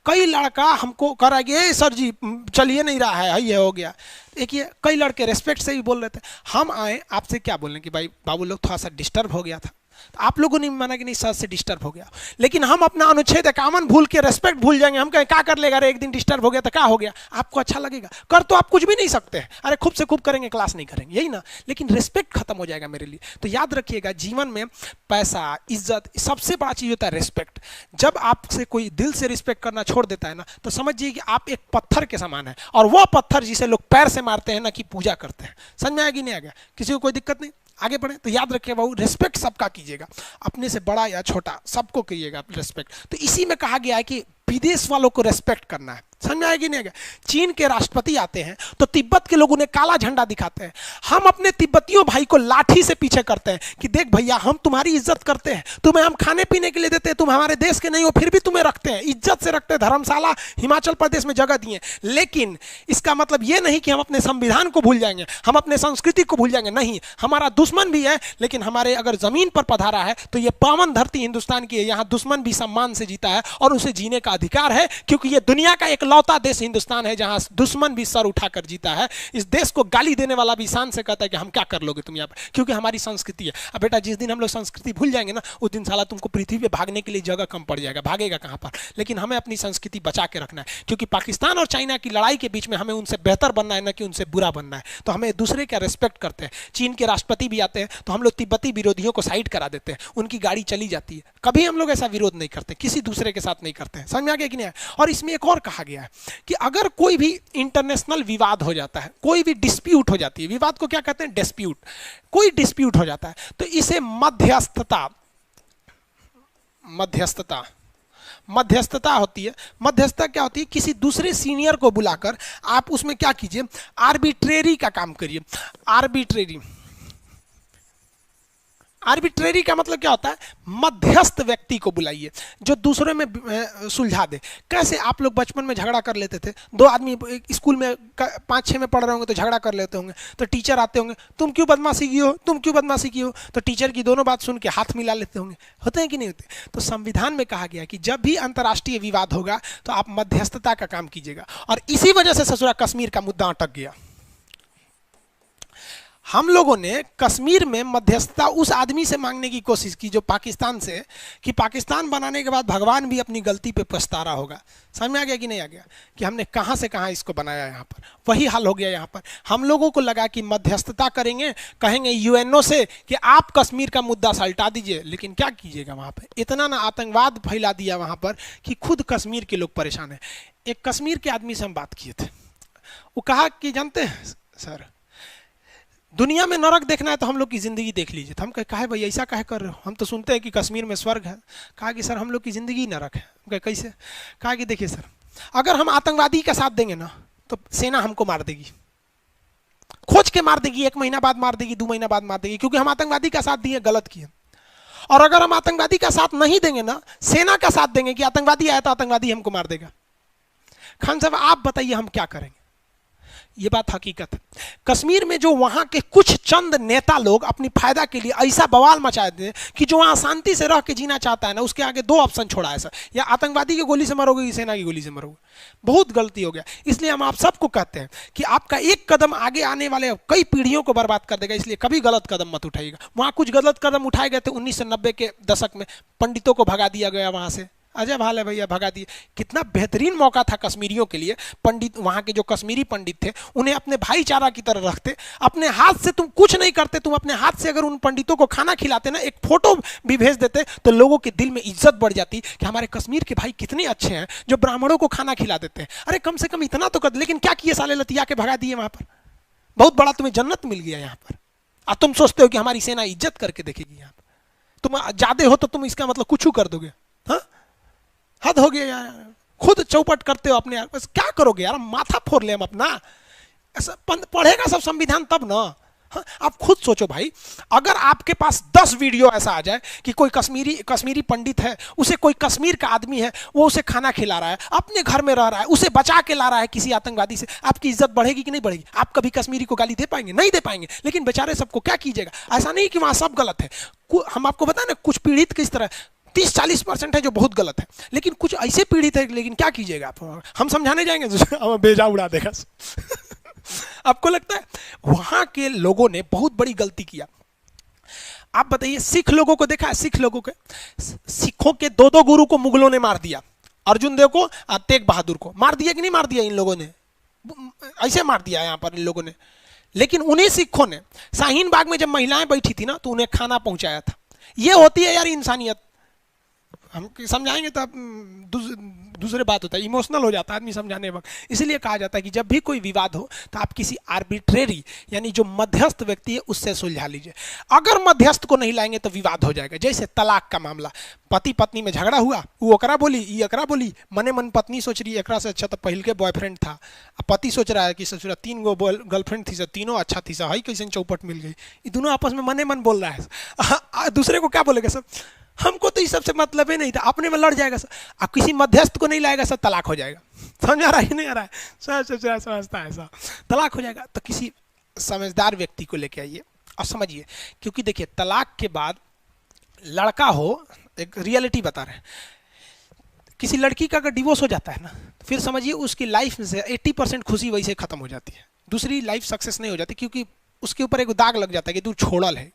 कई लड़का हमको करा कि सर जी चलिए नहीं रहा है, ये हो गया। देखिए कई लड़के रेस्पेक्ट से भी बोल रहे थे। हम आए आपसे क्या बोलें कि भाई बाबू लोग थोड़ा सा डिस्टर्ब हो गया था, तो आप लोगों ने माना कि नहीं सर से डिस्टर्ब हो गया। लेकिन हम अपना अनुच्छेद 51 भूल के रेस्पेक्ट भूल जाएंगे। हम कहें क्या कर लेगा रे, एक दिन डिस्टर्ब हो गया तो क्या हो गया? आपको अच्छा लगेगा? कर तो आप कुछ भी नहीं सकते हैं, अरे खूब से खूब करेंगे, क्लास नहीं करेंगे, यही ना। लेकिन रेस्पेक्ट खत्म हो जाएगा मेरे लिए। तो याद रखिएगा, जीवन में पैसा, इज्जत, सबसे बड़ा चीज होता है रेस्पेक्ट। जब आपसे कोई दिल से रिस्पेक्ट करना छोड़ देता है ना, तो समझिए कि आप एक पत्थर के समान है, और वह पत्थर जिसे लोग पैर से मारते हैं ना कि पूजा करते हैं। समझ में आएगी नहीं आएगा? किसी को कोई दिक्कत नहीं, आगे बढ़े। तो याद रखिए बाबू, रिस्पेक्ट सबका कीजिएगा, अपने से बड़ा या छोटा सबको करिएगा रिस्पेक्ट। तो इसी में कहा गया है कि विदेश वालों को रेस्पेक्ट करना है। समझ में आएगी नहीं आएगा? चीन के राष्ट्रपति आते हैं तो तिब्बत के लोग उन्हें काला झंडा दिखाते हैं। हम अपने तिब्बतियों भाई को लाठी से पीछे करते हैं कि देख भैया हम तुम्हारी इज्जत करते हैं, तुम्हें हम खाने पीने के लिए देते हैं, तुम हमारे देश के नहीं हो फिर भी तुम्हें रखते हैं, इज्जत से रखते हैं, धर्मशाला हिमाचल प्रदेश में जगह दिए। लेकिन इसका मतलब ये नहीं कि हम अपने संविधान को भूल जाएंगे, हम अपने संस्कृति को भूल जाएंगे। नहीं, हमारा दुश्मन भी है, लेकिन हमारे अगर जमीन पर पधारा है तो ये पावन धरती हिंदुस्तान की है। यहाँ दुश्मन भी सम्मान से जीता है और उसे जीने का अधिकार है, क्योंकि ये दुनिया का इकलौता देश हिंदुस्तान है जहां दुश्मन भी सर उठाकर जीता है। इस देश को गाली देने वाला भी शान से कहता है कि हम क्या कर लोगे तुम यहाँ पर, क्योंकि हमारी संस्कृति है। अब बेटा जिस दिन हम लोग संस्कृति भूल जाएंगे ना, उस दिन साला तुमको पृथ्वी पे भागने के लिए जगह कम पड़ जाएगा, भागेगा कहां पर। लेकिन हमें अपनी संस्कृति बचा के रखना है, क्योंकि पाकिस्तान और चाइना की लड़ाई के बीच में हमें उनसे बेहतर बनना है, ना कि उनसे बुरा बनना है। तो हमें दूसरे का रिस्पेक्ट करते हैं। चीन के राष्ट्रपति भी आते हैं तो हम लोग तिब्बती विरोधियों को साइड करा देते हैं, उनकी गाड़ी चली जाती है। कभी हम लोग ऐसा विरोध नहीं करते, किसी दूसरे के साथ नहीं करते हैं। समझ में आ गया कि नहीं? और इसमें एक और कहा गया है कि अगर कोई भी इंटरनेशनल विवाद हो जाता है, कोई भी डिस्प्यूट हो जाती है, विवाद को क्या कहते हैं? डिस्प्यूट। कोई डिस्प्यूट हो जाता है तो इसे मध्यस्थता होती है। मध्यस्थता क्या होती है? किसी दूसरे सीनियर को बुलाकर आप उसमें क्या कीजिए? आर्बिट्रेरी का काम करिए। आर्बिट्रेरी का मतलब क्या होता है? मध्यस्थ व्यक्ति को बुलाइए जो दूसरे में सुलझा दे। कैसे? आप लोग बचपन में झगड़ा कर लेते थे, दो आदमी स्कूल में 5-6 में पढ़ रहे होंगे तो झगड़ा कर लेते होंगे, तो टीचर आते होंगे, तुम क्यों बदमाशी की हो, तुम क्यों बदमाशी की हो, तो टीचर की दोनों बात सुन के हाथ मिला लेते होंगे। होते हैं कि नहीं होते? तो संविधान में कहा गया कि जब भी अंतर्राष्ट्रीय विवाद होगा तो आप मध्यस्थता का काम कीजिएगा। और इसी वजह से ससुरा कश्मीर का मुद्दा अटक गया। हम लोगों ने कश्मीर में मध्यस्थता उस आदमी से मांगने की कोशिश की जो पाकिस्तान से, कि पाकिस्तान बनाने के बाद भगवान भी अपनी गलती पे पछता रहा होगा। समझ में आ गया कि नहीं आ गया, कि हमने कहाँ से कहाँ इसको बनाया। यहाँ पर वही हाल हो गया। यहाँ पर हम लोगों को लगा कि मध्यस्थता करेंगे, कहेंगे यूएनओ से कि आप कश्मीर का मुद्दा सल्टा दीजिए, लेकिन क्या कीजिएगा वहाँ पर इतना ना आतंकवाद फैला दिया वहाँ पर कि खुद कश्मीर के लोग परेशान हैं। एक कश्मीर के आदमी से हम बात किए थे, वो कहा कि जानते हैं सर, दुनिया में नरक देखना है तो हम लोग की ज़िंदगी देख लीजिए। तो हम कहे भाई ऐसा कहे कर रहे हो, हम तो सुनते हैं कि कश्मीर में स्वर्ग है। कहा कि सर हम लोग की ज़िंदगी नरक है। कहे कैसे? कहा कि देखिए सर, अगर हम आतंकवादी का साथ देंगे ना तो सेना हमको मार देगी, खोज के मार देगी, 1 महीना बाद मार देगी, 2 महीना बाद मार देगी, क्योंकि हम आतंकवादी का साथ दिए, गलत किए। और अगर हम आतंकवादी का साथ नहीं देंगे ना, सेना का साथ देंगे कि आतंकवादी आया तो आतंकवादी हमको मार देगा। खान साहब आप बताइए हम क्या करेंगे? ये बात हकीकत है। कश्मीर में जो वहां के कुछ चंद नेता लोग अपनी फायदा के लिए ऐसा बवाल मचा देते कि जो वहां शांति से रह के जीना चाहता है ना, उसके आगे 2 ऑप्शन छोड़ा है सर, या आतंकवादी की गोली से मरोगे या सेना की गोली से मरोगे। बहुत गलती हो गया। इसलिए हम आप सबको कहते हैं कि आपका एक कदम आगे आने वाले कई पीढ़ियों को बर्बाद कर देगा, इसलिए कभी गलत कदम मत उठाइएगा। वहां कुछ गलत कदम उठाए गए थे 1990 के दशक में, पंडितों को भगा दिया गया वहां से, अजय भाल है भैया, भगा दिए। कितना बेहतरीन मौका था कश्मीरियों के लिए। पंडित, वहाँ के जो कश्मीरी पंडित थे, उन्हें अपने भाईचारा की तरह रखते। अपने हाथ से तुम कुछ नहीं करते, तुम अपने हाथ से अगर उन पंडितों को खाना खिलाते ना, एक फोटो भी भेज देते, तो लोगों के दिल में इज्जत बढ़ जाती कि हमारे कश्मीर के भाई कितने अच्छे हैं जो ब्राह्मणों को खाना खिला देते हैं। अरे कम से कम इतना तो कर। लेकिन क्या किए साले, लतिया के भगा दिए वहाँ पर। बहुत बड़ा तुम्हें जन्नत मिल गया यहाँ पर, और तुम सोचते हो कि हमारी सेना इज्जत करके देखेगी यहाँ पर। तुम ज्यादा हो तो तुम इसका मतलब कुछ कर दोगे। हाँ, हद हो गया यार। खुद चौपट करते हो अपने, बस क्या करोगे यार, माथा फोड़ ले हम अपना। ऐसा पढ़ेगा सब संविधान तब ना। हाँ, आप खुद सोचो भाई, अगर आपके पास 10 वीडियो ऐसा आ जाए कि कोई कश्मीरी पंडित है, उसे कोई कश्मीर का आदमी है, वो उसे खाना खिला रहा है, अपने घर में रह रहा है, उसे बचा के ला रहा है किसी आतंकवादी से, आपकी इज्जत बढ़ेगी कि नहीं बढ़ेगी? आप कभी कश्मीरी को गाली दे पाएंगे? नहीं दे पाएंगे। लेकिन बेचारे सबको क्या कीजिएगा। ऐसा नहीं कि वहां सब गलत है। हम आपको बताएं ना, कुछ पीड़ित किस तरह 30-40% है जो बहुत गलत है, लेकिन कुछ ऐसे पीड़ित है, लेकिन क्या कीजिएगा आप। हम समझाने जाएंगे तो बेजा उड़ा देगा। आपको लगता है वहां के लोगों ने बहुत बड़ी गलती किया। आप बताइए, सिख लोगों को देखा है? सिखों के 2-2 गुरु को मुगलों ने मार दिया। अर्जुन देव को, तेग बहादुर को मार दिया कि नहीं मार दिया? इन लोगों ने ऐसे मार दिया यहाँ पर इन लोगों ने। लेकिन उन्हीं सिखों ने शाहीन बाग में जब महिलाएं बैठी थी ना, तो उन्हें खाना पहुंचाया था। ये होती है यार इंसानियत। हम समझाएंगे तो दूसरे बात होता है, इमोशनल हो जाता है आदमी समझाने वक्त। इसलिए कहा जाता है कि जब भी कोई विवाद हो तो आप किसी आर्बिट्रेरी, यानी जो मध्यस्थ व्यक्ति है, उससे सुलझा लीजिए। अगर मध्यस्थ को नहीं लाएंगे तो विवाद हो जाएगा। जैसे तलाक का मामला, पति पत्नी में झगड़ा हुआ, वो एकरा बोली, ये एकरा बोली, मने मन पत्नी सोच रही है एकरा से अच्छा तो पहल के बॉयफ्रेंड था। पति सोच रहा है कि ससुरा 3 गो गर्लफ्रेंड थी, तीनों अच्छा थी, हाई कैसे चौपट मिल गई। ये दोनों आपस में मने मन बोल रहा है। दूसरे को क्या बोलेगा सब, हमको तो इस सबसे मतलब ही नहीं था, अपने में लड़ जाएगा सर। आप किसी मध्यस्थ को नहीं लाएगा सर, तलाक हो जाएगा। समझ आ रहा है नहीं आ रहा है? समझता है ऐसा, तलाक हो जाएगा। तो किसी समझदार व्यक्ति को लेके आइए और समझिए, क्योंकि देखिए तलाक के बाद लड़का हो, एक रियलिटी बता रहे हैं, किसी लड़की का अगर डिवोर्स हो जाता है ना, फिर समझिए उसकी लाइफ में से 80% खुशी वही से खत्म हो जाती है। दूसरी लाइफ सक्सेस नहीं हो जाती, क्योंकि उसके ऊपर एक दाग लग जाता है कि तू छोड़ल है।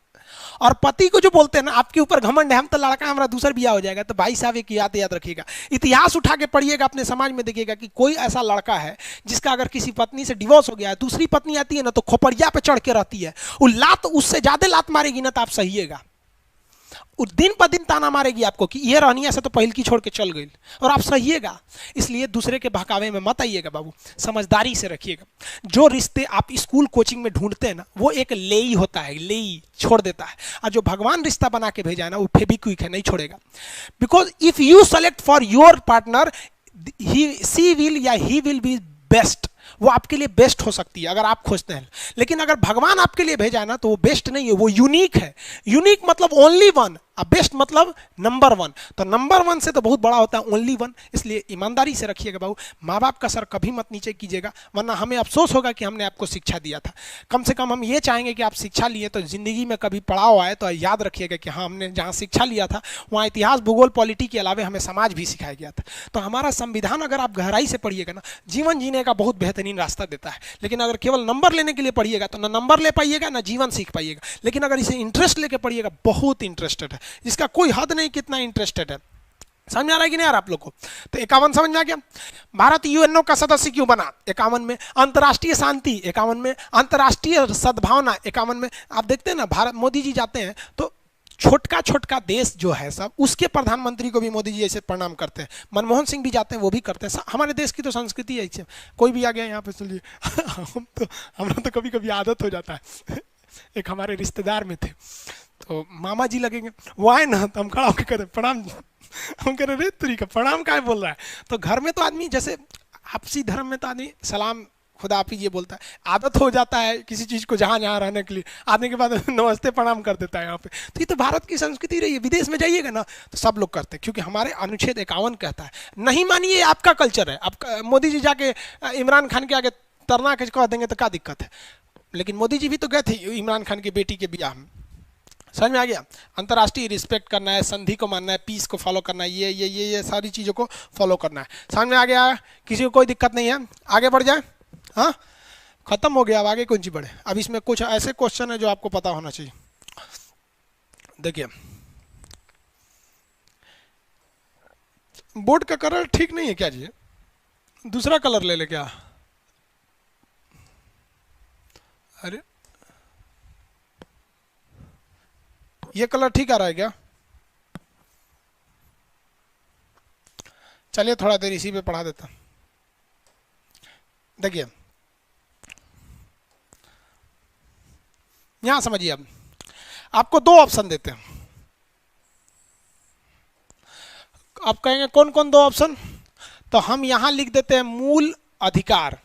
और पति को जो बोलते हैं ना, आपके ऊपर घमंड है, हम तो लड़का हमारा दूसरा बियाह हो जाएगा, तो भाई साहब एक याद रखिएगा, इतिहास उठा के पढ़िएगा, अपने समाज में देखिएगा कि कोई ऐसा लड़का है जिसका अगर किसी पत्नी से डिवोर्स हो गया है, दूसरी पत्नी आती है ना तो खोपड़िया पे चढ़ के रहती है, वो लात उससे ज्यादा लात मारेगी ना तो आप सहिएगा। दिन पर दिन ताना मारेगी आपको कि ये रहनिया से तो पहल की छोड़ के चल गई, और आप सहिएगा। इसलिए दूसरे के बहकावे में मत आइएगा बाबू, समझदारी से रखिएगा। जो रिश्ते आप स्कूल कोचिंग में ढूंढते हैं ना, वो एक लेई होता है, लेई छोड़ देता है। और जो भगवान रिश्ता बना के भेजा है ना, वो फेविक्विक है, नहीं छोड़ेगा। Because if you select for your partner, she will या ही विल बी बेस्ट, वो आपके लिए बेस्ट हो सकती है अगर आप खोजते हैं। लेकिन अगर भगवान आपके लिए भेजा है ना, तो वो बेस्ट नहीं है, वो यूनिक है। यूनिक मतलब ओनली वन, बेस्ट मतलब नंबर वन, तो नंबर वन से तो बहुत बड़ा होता है ओनली वन, इसलिए ईमानदारी से रखिएगा बाबू, माँ बाप का सर कभी मत नीचे कीजिएगा, वरना हमें अफसोस होगा कि हमने आपको शिक्षा दिया था। कम से कम हम ये चाहेंगे कि आप शिक्षा लिए तो जिंदगी में कभी पड़ाव आए तो याद रखिएगा कि हाँ, हमने जहाँ शिक्षा लिया था वहाँ इतिहास, भूगोल, पॉलिटी के अलावा हमें समाज भी सिखाया गया था। तो हमारा संविधान अगर आप गहराई से पढ़िएगा ना, जीवन जीने का बहुत बेहतरीन रास्ता देता है। लेकिन अगर केवल नंबर लेने के लिए पढ़िएगा तो ना नंबर ले पाइएगा ना जीवन सीख पाइएगा। लेकिन अगर इसे इंटरेस्ट लेके पढ़िएगा, बहुत इंटरेस्टेड है, जिसका कोई हद नहीं कितना इंटरेस्टेड है। समझ में आ रहा है कि नहीं आ रहा आप लोग को? तो 51 समझ में आ गया। भारत यूएनओ का सदस्य क्यों बना? 51 में। अंतर्राष्ट्रीय शांति 51 में। अंतर्राष्ट्रीय सद्भावना 51 में। आप देखते हैं ना, भारत मोदी जी जाते हैं तो छोटका छोटका देश जो है सब, उसके प्रधानमंत्री को भी मोदी जी ऐसे प्रणाम करते हैं। मनमोहन सिंह भी जाते हैं, वो भी करते हैं। हमारे देश की तो संस्कृति है ऐसे, कोई भी आ गया यहाँ पे चलिए हमरा तो कभी कभी आदत हो जाता है। एक हमारे रिश्तेदार में थे, तो मामा जी लगेंगे, वो आए ना तो हम खड़ा होकर कहते प्रणाम। हम कह रहे रे तरीका प्रणाम क्या बोल रहा है? तो घर में तो आदमी जैसे आपसी धर्म में तो आदमी सलाम खुदा आप ये बोलता है, आदत हो जाता है किसी चीज़ को जहाँ जहाँ रहने के लिए, आने के बाद नमस्ते प्रणाम कर देता है यहाँ पे। तो ये तो भारत की संस्कृति रही है। विदेश में जाइएगा ना तो सब लोग करते हैं, क्योंकि हमारे अनुच्छेद 51 कहता है। नहीं मानिए, आपका कल्चर है। आपका मोदी जी जाके इमरान खान के आगे तरना के कह देंगे तो क्या दिक्कत है? लेकिन मोदी जी भी तो गए थे इमरान खान की बेटी के ब्याह में। समझ में आ गया? अंतर्राष्ट्रीय रिस्पेक्ट करना है, संधि को मानना है, पीस को फॉलो करना है, ये सारी चीज़ों को फॉलो करना है। समझ में आ गया? किसी को कोई दिक्कत नहीं है? आगे बढ़ जाए। हाँ, खत्म हो गया, अब आगे कौन सी बढ़े? अब इसमें कुछ ऐसे क्वेश्चन है जो आपको पता होना चाहिए। देखिए, बोर्ड का कलर ठीक नहीं है क्या जी? दूसरा कलर ले ले क्या? अरे ये कलर ठीक आ रहा है क्या? चलिए थोड़ा देर इसी पे पढ़ा देता। देखिए यहां समझिए, अब आपको दो ऑप्शन देते हैं। आप कहेंगे कौन कौन दो ऑप्शन? तो हम यहां लिख देते हैं मूल अधिकार,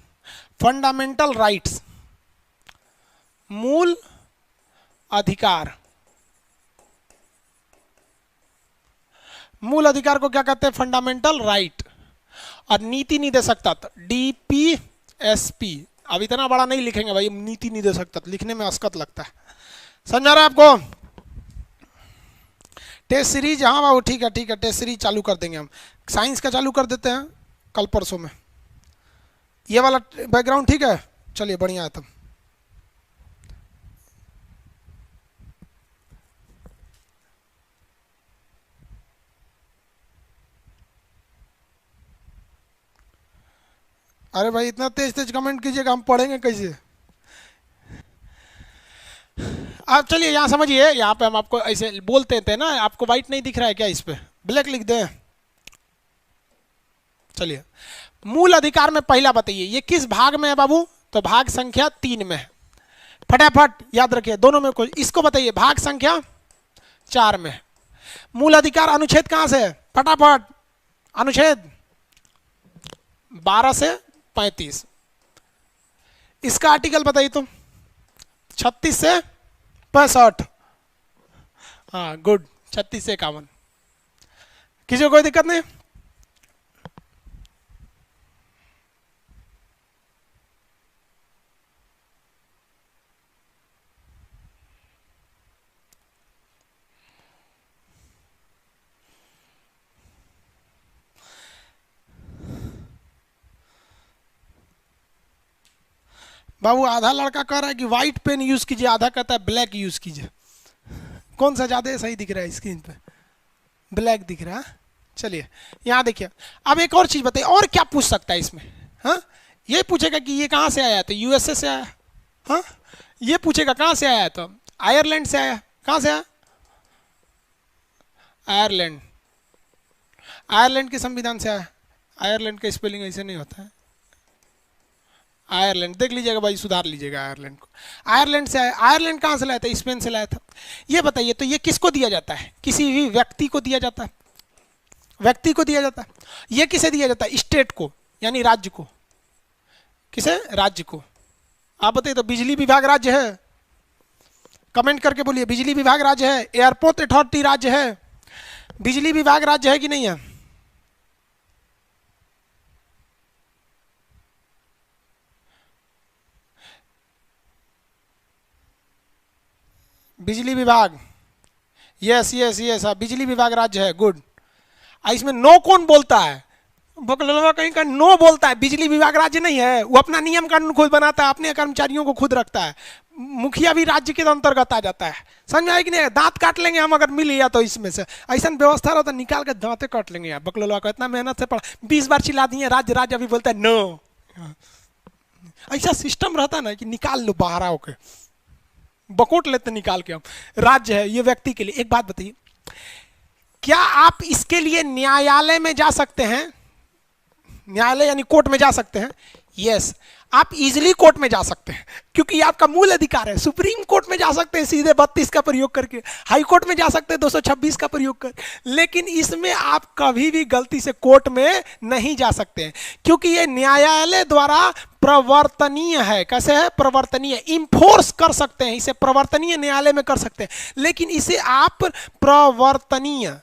फंडामेंटल राइट्स। मूल अधिकार, मूल अधिकार को क्या कहते हैं? Fundamental right. और नीति निदेशकता डीपीएसपी। अब इतना बड़ा नहीं लिखेंगे भाई, नीति निदेशकता लिखने में असकत लगता है। समझ आ रहा है आपको? टेस्ट सीरीज, हाँ बाबू ठीक है ठीक है, टेस्ट सीरीज चालू कर देंगे हम। साइंस का चालू कर देते हैं कल परसों में। ये वाला बैकग्राउंड ठीक है? चलिए बढ़िया है तब। अरे भाई इतना तेज तेज कमेंट कीजिएगा, हम पढ़ेंगे कैसे? आप चलिए यहाँ समझिए, यहाँ पे हम आपको ऐसे बोलते थे ना, आपको व्हाइट नहीं दिख रहा है क्या? इस पे ब्लैक लिख दें। चलिए, मूल अधिकार में पहला बताइए, ये किस भाग में है बाबू? तो भाग संख्या 3 में है। फटाफट याद रखिए, दोनों में कोई, इसको बताइए भाग संख्या 4 में। मूल अधिकार अनुच्छेद कहां से है? फटाफट, अनुच्छेद 12 से 35। इसका आर्टिकल बताइए तुम। 36 से 65। हाँ गुड, 36 से 51। किसी को कोई दिक्कत नहीं? बाबू आधा लड़का कह रहा है कि व्हाइट पेन यूज कीजिए, आधा कहता है ब्लैक यूज कीजिए। कौन सा ज्यादा सही दिख रहा है स्क्रीन पे? ब्लैक दिख रहा है। चलिए यहाँ देखिए, अब एक और चीज बताइए, और क्या पूछ सकता है इसमें? हाँ, ये पूछेगा कि ये कहाँ से आया? तो यूएसए से आया। हाँ, ये पूछेगा कहाँ से आया? तो आयरलैंड से आया। कहाँ से आया? आयरलैंड। आयरलैंड के संविधान से आया। आयरलैंड का स्पेलिंग ऐसे नहीं होता है। आयरलैंड देख लीजिएगा भाई, सुधार लीजिएगा आयरलैंड को। आयरलैंड से आया। आयरलैंड कहाँ से लाया था? स्पेन से लाया था। ये बताइए, तो ये किसको दिया जाता है? किसी भी व्यक्ति को दिया जाता है। व्यक्ति को दिया जाता है। ये किसे दिया जाता है? स्टेट को, यानी राज्य को। किसे? राज्य को। आप बताइए, तो बिजली विभाग राज्य है? कमेंट करके बोलिए, बिजली विभाग राज्य है, एयरपोर्ट अथॉरिटी राज्य है, बिजली विभाग राज्य है कि नहीं है? बिजली विभाग, यस यस यस, बिजली विभाग राज्य है, गुड। इसमें नो कौन बोलता है? बकलवा कहीं का नो बोलता है, बिजली विभाग राज्य नहीं है, वो अपना नियम कानून खुद बनाता है, अपने कर्मचारियों को खुद रखता है, मुखिया भी राज्य के अंतर्गत आ जाता है, समझ में आया कि नहीं? दांत काट लेंगे हम अगर मिल गया तो, इसमें से ऐसा व्यवस्था रहता है, निकाल के दांते काट लेंगे यार। बकलवा को इतना मेहनत से पढ़ा, 20 बार चिल्ला दिए राज्य राज्य, अभी बोलता है नो। ऐसा सिस्टम रहता है ना कि निकाल लो बाहर आओ के, बकोट लेते निकाल के हम। राज्य है ये व्यक्ति के लिए। एक बात बताइए, क्या आप इसके लिए न्यायालय में जा सकते हैं? न्यायालय यानी कोर्ट में जा सकते हैं? यस, आप इजीली कोर्ट में जा सकते हैं, क्योंकि आपका मूल अधिकार है। सुप्रीम कोर्ट में जा सकते हैं सीधे 32 का प्रयोग करके, हाई कोर्ट में जा सकते हैं 226 का प्रयोग कर, लेकिन इसमें आप कभी भी गलती से कोर्ट में नहीं जा सकते हैं, क्योंकि ये न्यायालय द्वारा प्रवर्तनीय है। कैसे है? प्रवर्तनीय, इंफोर्स कर सकते हैं इसे, प्रवर्तनीय न्यायालय में कर सकते हैं, लेकिन इसे आप प्रवर्तनीय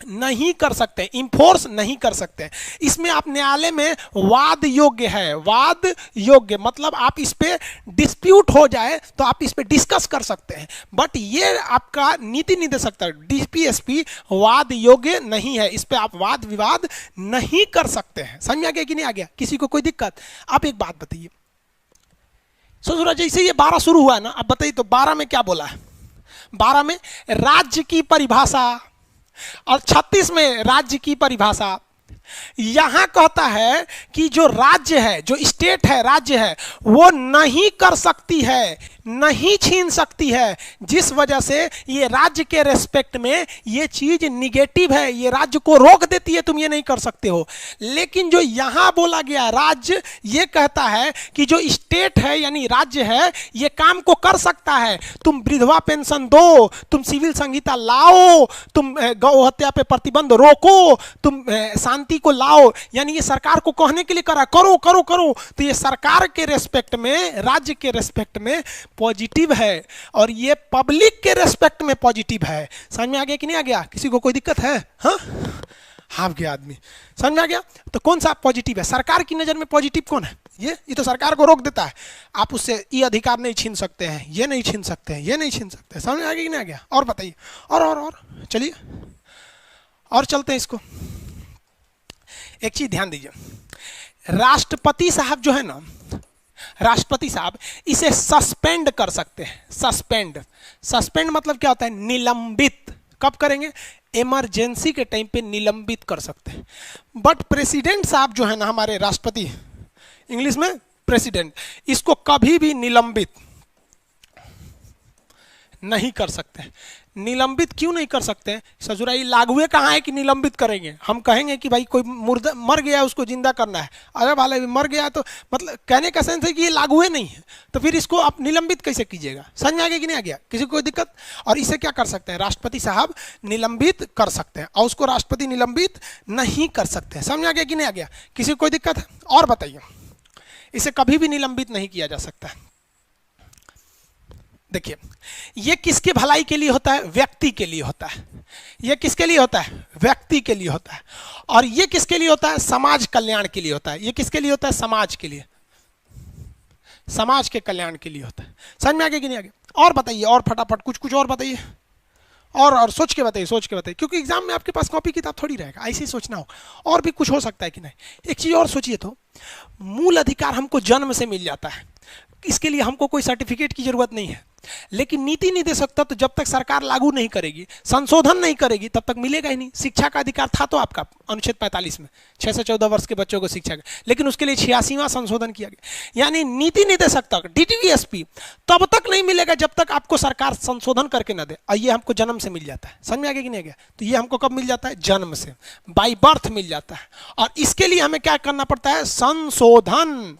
नहीं कर सकते, इंफोर्स नहीं कर सकते। इसमें आप न्यायालय में वाद योग्य है, वाद योग्य मतलब आप इस पे डिस्प्यूट हो जाए तो आप इस पे डिस्कस कर सकते हैं, बट ये आपका नीति निदेशक डीपीएसपी वाद योग्य नहीं है, इस पे आप वाद विवाद नहीं कर सकते हैं। समझ में आ गया कि नहीं आ गया? किसी को कोई दिक्कत? आप एक बात बताइए, ससुरा जैसे ये 12 शुरू हुआ है ना, अब बताइए तो 12 में क्या बोला है? 12 में राज्य की परिभाषा, और 36 में राज्य की परिभाषा। यहां कहता है कि जो राज्य है, जो स्टेट है, राज्य है, वो नहीं कर सकती है, नहीं छीन सकती है, जिस वजह से ये राज्य के रेस्पेक्ट में ये चीज निगेटिव है, ये राज्य को रोक देती है, तुम ये नहीं कर सकते हो। लेकिन जो यहां बोला गया राज्य, ये कहता है कि जो स्टेट है यानी राज्य है, ये काम को कर सकता है। तुम विधवा पेंशन दो, तुम सिविल संहिता लाओ, तुम गौ हत्या पे प्रतिबंध रोको, तुम शांति को लाओ, यानी ये सरकार को कहने के लिए करा, करो करो करो। तो ये सरकार के रेस्पेक्ट में, राज्य के रेस्पेक्ट में पॉजिटिव है, और ये पब्लिक के रेस्पेक्ट में पॉजिटिव है। समझ में आ गया कि नहीं आ गया? किसी को कोई दिक्कत है? हाँ हाँ गया आदमी, समझ में आ गया? तो कौन सा पॉजिटिव है? सरकार की नजर में पॉजिटिव कौन है? ये तो सरकार को रोक देता है, आप उससे ये अधिकार नहीं छीन सकते हैं, ये नहीं छीन सकते हैं, ये नहीं छीन सकते। समझ में आ गया कि नहीं आ गया? और बताइए, और चलिए और चलते हैं इसको। एक चीज ध्यान दीजिए, राष्ट्रपति साहब जो है ना, राष्ट्रपति साहब इसे सस्पेंड कर सकते हैं। सस्पेंड, सस्पेंड मतलब क्या होता है? निलंबित। कब करेंगे? इमरजेंसी के टाइम पे निलंबित कर सकते हैं। बट प्रेसिडेंट साहब जो है ना, हमारे राष्ट्रपति, इंग्लिश में प्रेसिडेंट, इसको कभी भी निलंबित नहीं कर सकते। निलंबित क्यों नहीं कर सकते? ससुराई लागू कहाँ है कि निलंबित करेंगे? हम कहेंगे कि भाई कोई मुर्दा मर गया, उसको जिंदा करना है, अरे वाले मर गया, तो मतलब कहने का सेंस है कि ये लागू नहीं है, तो फिर इसको आप निलंबित कैसे कीजिएगा? समझ में आ गया कि नहीं आ गया? किसी को कोई दिक्कत? और इसे क्या कर सकते हैं? राष्ट्रपति साहब निलंबित कर सकते हैं, और उसको राष्ट्रपति निलंबित नहीं कर सकते हैं। समझ में आ गया कि नहीं आ गया? किसी को कोई दिक्कत है? और बताइए, इसे कभी भी निलंबित नहीं किया जा सकता है। देखिए, ये किसके भलाई के लिए होता है? व्यक्ति के लिए होता है। ये किसके लिए होता है? व्यक्ति के लिए होता है। और ये किसके लिए होता है? समाज कल्याण के लिए होता है। ये किसके लिए होता है? समाज के लिए, समाज के कल्याण के लिए होता है। समझ में आ गया कि नहीं आ गया? और बताइए, और फटाफट कुछ और बताइए, और सोच के बताइए, सोच के बताइए, क्योंकि एग्जाम में आपके पास कॉपी किताब थोड़ी रहेगा, ऐसे ही सोचना हो, और भी कुछ हो सकता है कि नहीं। एक चीज और सोचिए तो, मूल अधिकार हमको जन्म से मिल जाता है, इसके लिए हमको कोई सर्टिफिकेट की जरूरत नहीं है, लेकिन नीति निदेशक तत्व जब तक सरकार लागू नहीं करेगी, संशोधन नहीं करेगी, तब तक मिलेगा ही नहीं। शिक्षा का अधिकार था तो आपका अनुच्छेद 45 में 6 से 14 वर्ष के बच्चों को शिक्षा का, लेकिन उसके लिए 86वां संशोधन किया गया। यानी नीति निदेशक तक, डीटीवीएसपी तब तक नहीं मिलेगा जब तक आपको सरकार संशोधन करके ना दे, और ये हमको जन्म से मिल जाता है। समझ में आ गया कि नहीं आ गया? तो ये हमको कब मिल जाता है? जन्म से, बाय बर्थ मिल जाता है। और इसके लिए हमें क्या करना पड़ता है? संशोधन।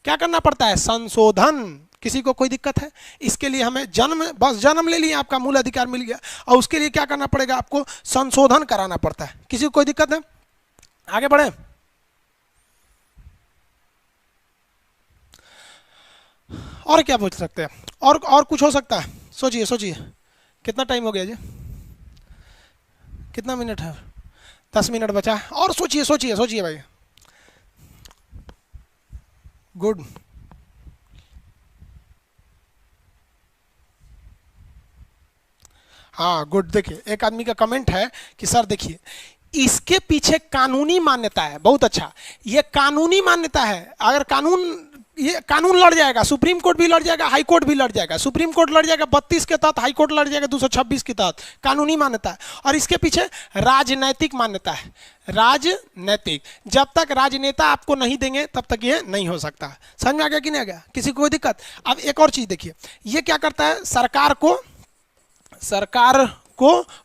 क्या करना पड़ता है? संशोधन। किसी को कोई दिक्कत है? इसके लिए हमें जन्म, बस जन्म ले लिया, आपका मूल अधिकार मिल गया, और उसके लिए क्या करना पड़ेगा? आपको संशोधन कराना पड़ता है। किसी को कोई दिक्कत है? आगे बढ़े। और क्या पूछ सकते हैं? और कुछ हो सकता है? सोचिए सोचिए, कितना टाइम हो गया जी, कितना मिनट है? 10 मिनट बचा है, और सोचिए सोचिए सोचिए भाई। गुड। हाँ गुड। देखिए एक आदमी का कमेंट है कि सर देखिए इसके पीछे कानूनी मान्यता है। बहुत अच्छा, ये कानूनी मान्यता है। अगर कानून, ये कानून लड़ जाएगा, सुप्रीम कोर्ट भी लड़ जाएगा, हाई कोर्ट भी लड़ जाएगा। सुप्रीम कोर्ट लड़ जाएगा 32 के तहत, हाई कोर्ट लड़ जाएगा 226 के तहत। कानूनी मान्यता है। और इसके पीछे राजनैतिक मान्यता है, राजनैतिक। जब तक राजनेता आपको नहीं देंगे तब तक ये नहीं हो सकता। समझ में आ गया कि नहीं आ गया? किसी को कोई दिक्कत? अब एक और चीज देखिए, ये क्या करता है, सरकार को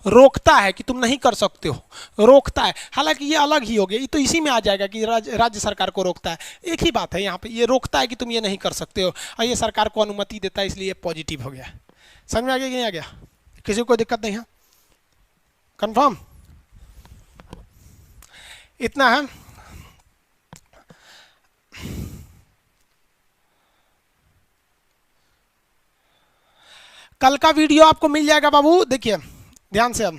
रोकता है कि तुम नहीं कर सकते हो, रोकता है। हालांकि ये अलग ही हो गया, ये तो इसी में आ जाएगा कि राज्य सरकार को रोकता है। एक ही बात है यहाँ पे, ये रोकता है कि तुम ये नहीं कर सकते हो, और ये सरकार को अनुमति देता है, इसलिए पॉजिटिव हो गया। समझ में आ गया कि नहीं आ गया? किसी को कोई दिक्कत नहीं है? कंफर्म? इतना है। कल का वीडियो आपको मिल जाएगा बाबू, देखिए ध्यान से। अब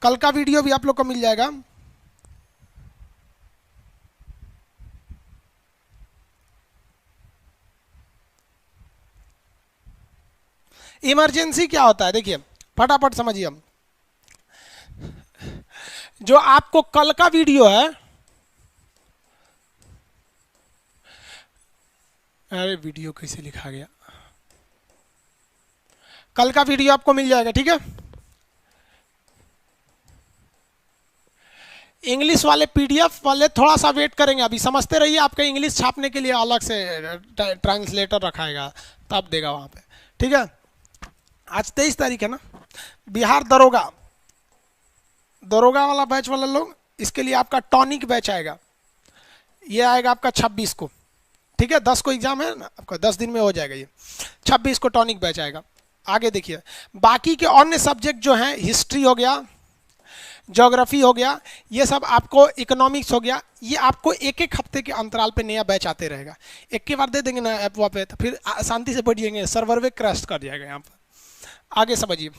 कल का वीडियो भी आप लोग को मिल जाएगा। इमरजेंसी क्या होता है देखिए, फटाफट समझिए। जो आपको कल का वीडियो है, अरे वीडियो कैसे लिखा गया, कल का वीडियो आपको मिल जाएगा, ठीक है। इंग्लिश वाले पीडीएफ वाले थोड़ा सा वेट करेंगे, अभी समझते रहिए। आपका इंग्लिश छापने के लिए अलग से ट्रांसलेटर रखाएगा, तब देगा वहां पे, ठीक है। आज 23 तारीख है ना। बिहार दरोगा वाला बैच वाला लोग, इसके लिए आपका टॉनिक बैच आएगा। ये आएगा आपका 26 को, ठीक है। 10 को एग्जाम है ना आपका, 10 दिन में हो जाएगा ये। 26 को टॉनिक बैच आएगा। आगे देखिए, बाकी के अन्य सब्जेक्ट जो हैं, हिस्ट्री हो गया, ज्योग्राफी हो गया, ये सब आपको, इकोनॉमिक्स हो गया, ये आपको एक एक हफ्ते के अंतराल पे नया बैच आते रहेगा। एक के बार दे देंगे ना ऐप पे, तो फिर शांति से पढ़िएंगे, सर्वर वे क्रैश कर जाएगा यहाँ पर। आगे समझिए,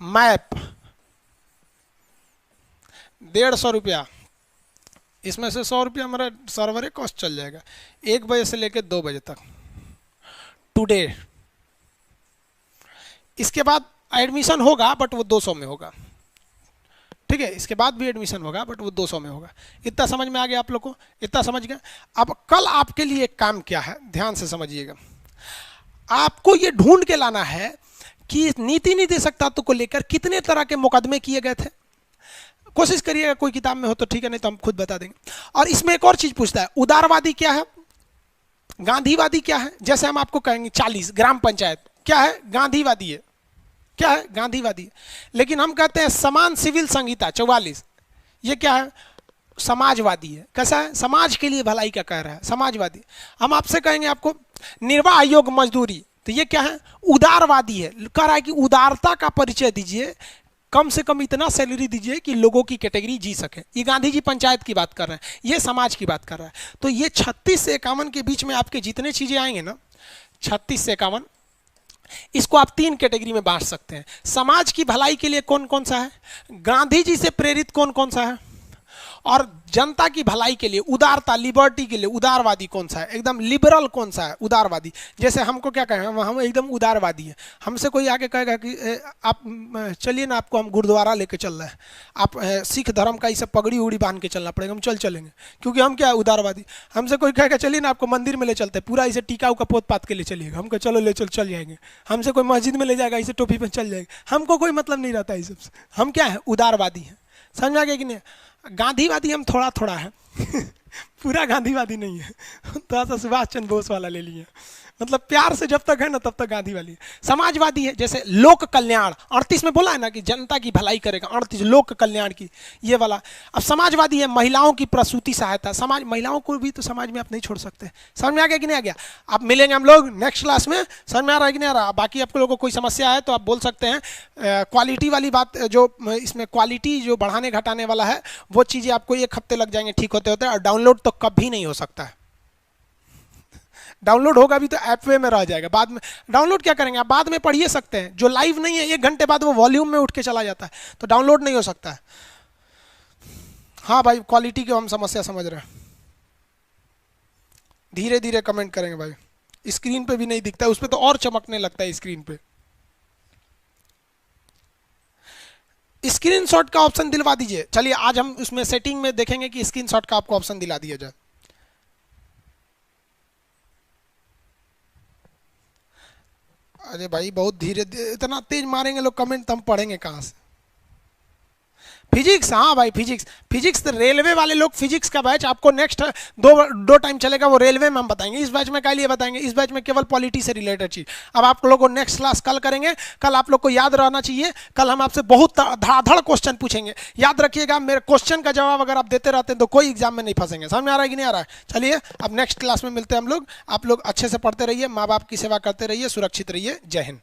मैप 150 रुपया, इसमें से 100 रुपया हमारा सर्वर कॉस्ट चल जाएगा। 1 बजे से लेकर 2 बजे तक टुडे। इसके बाद एडमिशन होगा बट वो 200 में होगा, ठीक है। इसके बाद भी एडमिशन होगा बट वो 200 में होगा। इतना समझ में आ गया आप लोग को? इतना समझ गए? अब कल आपके लिए एक काम क्या है, ध्यान से समझिएगा। आपको ये ढूंढ के लाना है कि नीति निदेशकत्व को लेकर कितने तरह के मुकदमे किए गए थे। कोशिश करिएगा, कोई किताब में हो तो ठीक है, नहीं तो हम खुद बता देंगे। और इसमें एक और चीज पूछता है, उदारवादी क्या है, गांधीवादी क्या है। जैसे हम आपको कहेंगे 40 ग्राम पंचायत क्या है, गांधीवादी है। क्या है, गांधीवादी है। लेकिन हम कहते हैं समान सिविल संहिता 44, ये क्या है, समाजवादी है। कैसा है, समाज के लिए भलाई का कह रहा है, समाजवादी। हम आपसे कहेंगे आपको निर्वाह आयोग मजदूरी, तो ये क्या है, उदारवादी है। कह रहा है कि उदारता का परिचय दीजिए, कम से कम इतना सैलरी दीजिए कि लोगों की कैटेगरी जी सके। ये गांधी जी पंचायत की बात कर रहे हैं, ये समाज की बात कर रहा है। तो ये 36 से 51 के बीच में आपके जितने चीजें आएंगे ना, 36 से 51, इसको आप 3 कैटेगरी में बांट सकते हैं। समाज की भलाई के लिए कौन कौन सा है, गांधी जी से प्रेरित कौन कौन सा है, और जनता की भलाई के लिए, उदारता, लिबर्टी के लिए उदारवादी कौन सा है, एकदम लिबरल कौन सा है, उदारवादी। जैसे हमको क्या कहें, हम एकदम उदारवादी हैं। हमसे कोई आके कहेगा कि आप चलिए ना, आपको हम गुरुद्वारा लेके चल रहे हैं, आप सिख धर्म का ये सब पगड़ी उड़ी बांध के चलना पड़ेगा, हम चलेंगे, क्योंकि हम क्या है, उदारवादी। हमसे कोई कहेगा चलिए ना, आपको मंदिर में ले चलते हैं, पूरा इसे टीका उका पोत पात के ले चलिएगा, हमको चलो ले चल जाएंगे। हमसे कोई मस्जिद में ले जाएगा, इसे टोपी पर चल जाएगा, हमको कोई मतलब नहीं रहता है इस सबसे। हम क्या है, उदारवादी हैं। समझ आ गया कि नहीं? गांधीवादी हम थोड़ा थोड़ा है पूरा गांधीवादी नहीं है, थोड़ा सा सुभाष चंद्र बोस वाला ले लिए, मतलब प्यार से जब तक है ना तब तक गांधीवादी है। समाजवादी है, जैसे लोक कल्याण 38 में बोला है ना कि जनता की भलाई करेगा, 38 लोक कल्याण की, ये वाला। अब समाजवादी है, महिलाओं की प्रसूति सहायता, समाज, महिलाओं को भी तो समाज में आप नहीं छोड़ सकते। समझ में आ गया कि नहीं आ गया? आप मिलेंगे हम लोग नेक्स्ट क्लास में, समझ में आ रहा है कि नहीं आ रहा? बाकी आप लोगों को कोई समस्या है तो आप बोल सकते हैं। क्वालिटी वाली बात, जो इसमें क्वालिटी जो बढ़ाने घटाने वाला है, वो चीज़ें आपको 1 हफ्ते लग जाएंगे ठीक होते होते, और डाउनलोड तो कभी नहीं हो सकता है। डाउनलोड होगा भी तो ऐप वे में रह जाएगा, बाद में डाउनलोड क्या करेंगे आप, बाद में पढ़ ही सकते हैं। जो लाइव नहीं है 1 घंटे बाद वो वॉल्यूम में उठ के चला जाता है, तो डाउनलोड नहीं हो सकता है। हाँ भाई, क्वालिटी की हम समस्या समझ रहे हैं, धीरे धीरे कमेंट करेंगे भाई। स्क्रीन पे भी नहीं दिखता है, उस पर तो और चमकने लगता है स्क्रीन पे। स्क्रीनशॉट का ऑप्शन दिलवा दीजिए। चलिए आज हम उसमें सेटिंग में देखेंगे कि स्क्रीनशॉट का आपको ऑप्शन दिला दिया जाए। अरे भाई बहुत धीरे, इतना तेज मारेंगे लोग कमेंट तो हम पढ़ेंगे कहाँ से। फिजिक्स, हाँ भाई फिजिक्स, फिजिक्स तो रेलवे वाले लोग, फिजिक्स का बैच आपको नेक्स्ट दो टाइम चलेगा, वो रेलवे में हम बताएंगे। इस बैच में क्या लिए बताएंगे, इस बैच में केवल पॉलिटी से रिलेटेड चीज। अब आप लोगों को नेक्स्ट क्लास कल करेंगे। कल आप लोग को याद रहना चाहिए, कल हम आपसे बहुत धड़ाधड़ क्वेश्चन पूछेंगे। याद रखिएगा, मेरे क्वेश्चन का जवाब अगर आप देते रहते हैं तो कोई एग्जाम में नहीं फंसेंगे। समझ में आ रहा है कि नहीं आ रहा है? चलिए अब नेक्स्ट क्लास में मिलते हैं हम लोग। आप लोग अच्छे से पढ़ते रहिए, माँ बाप की सेवा करते रहिए, सुरक्षित रहिए। जय हिंद।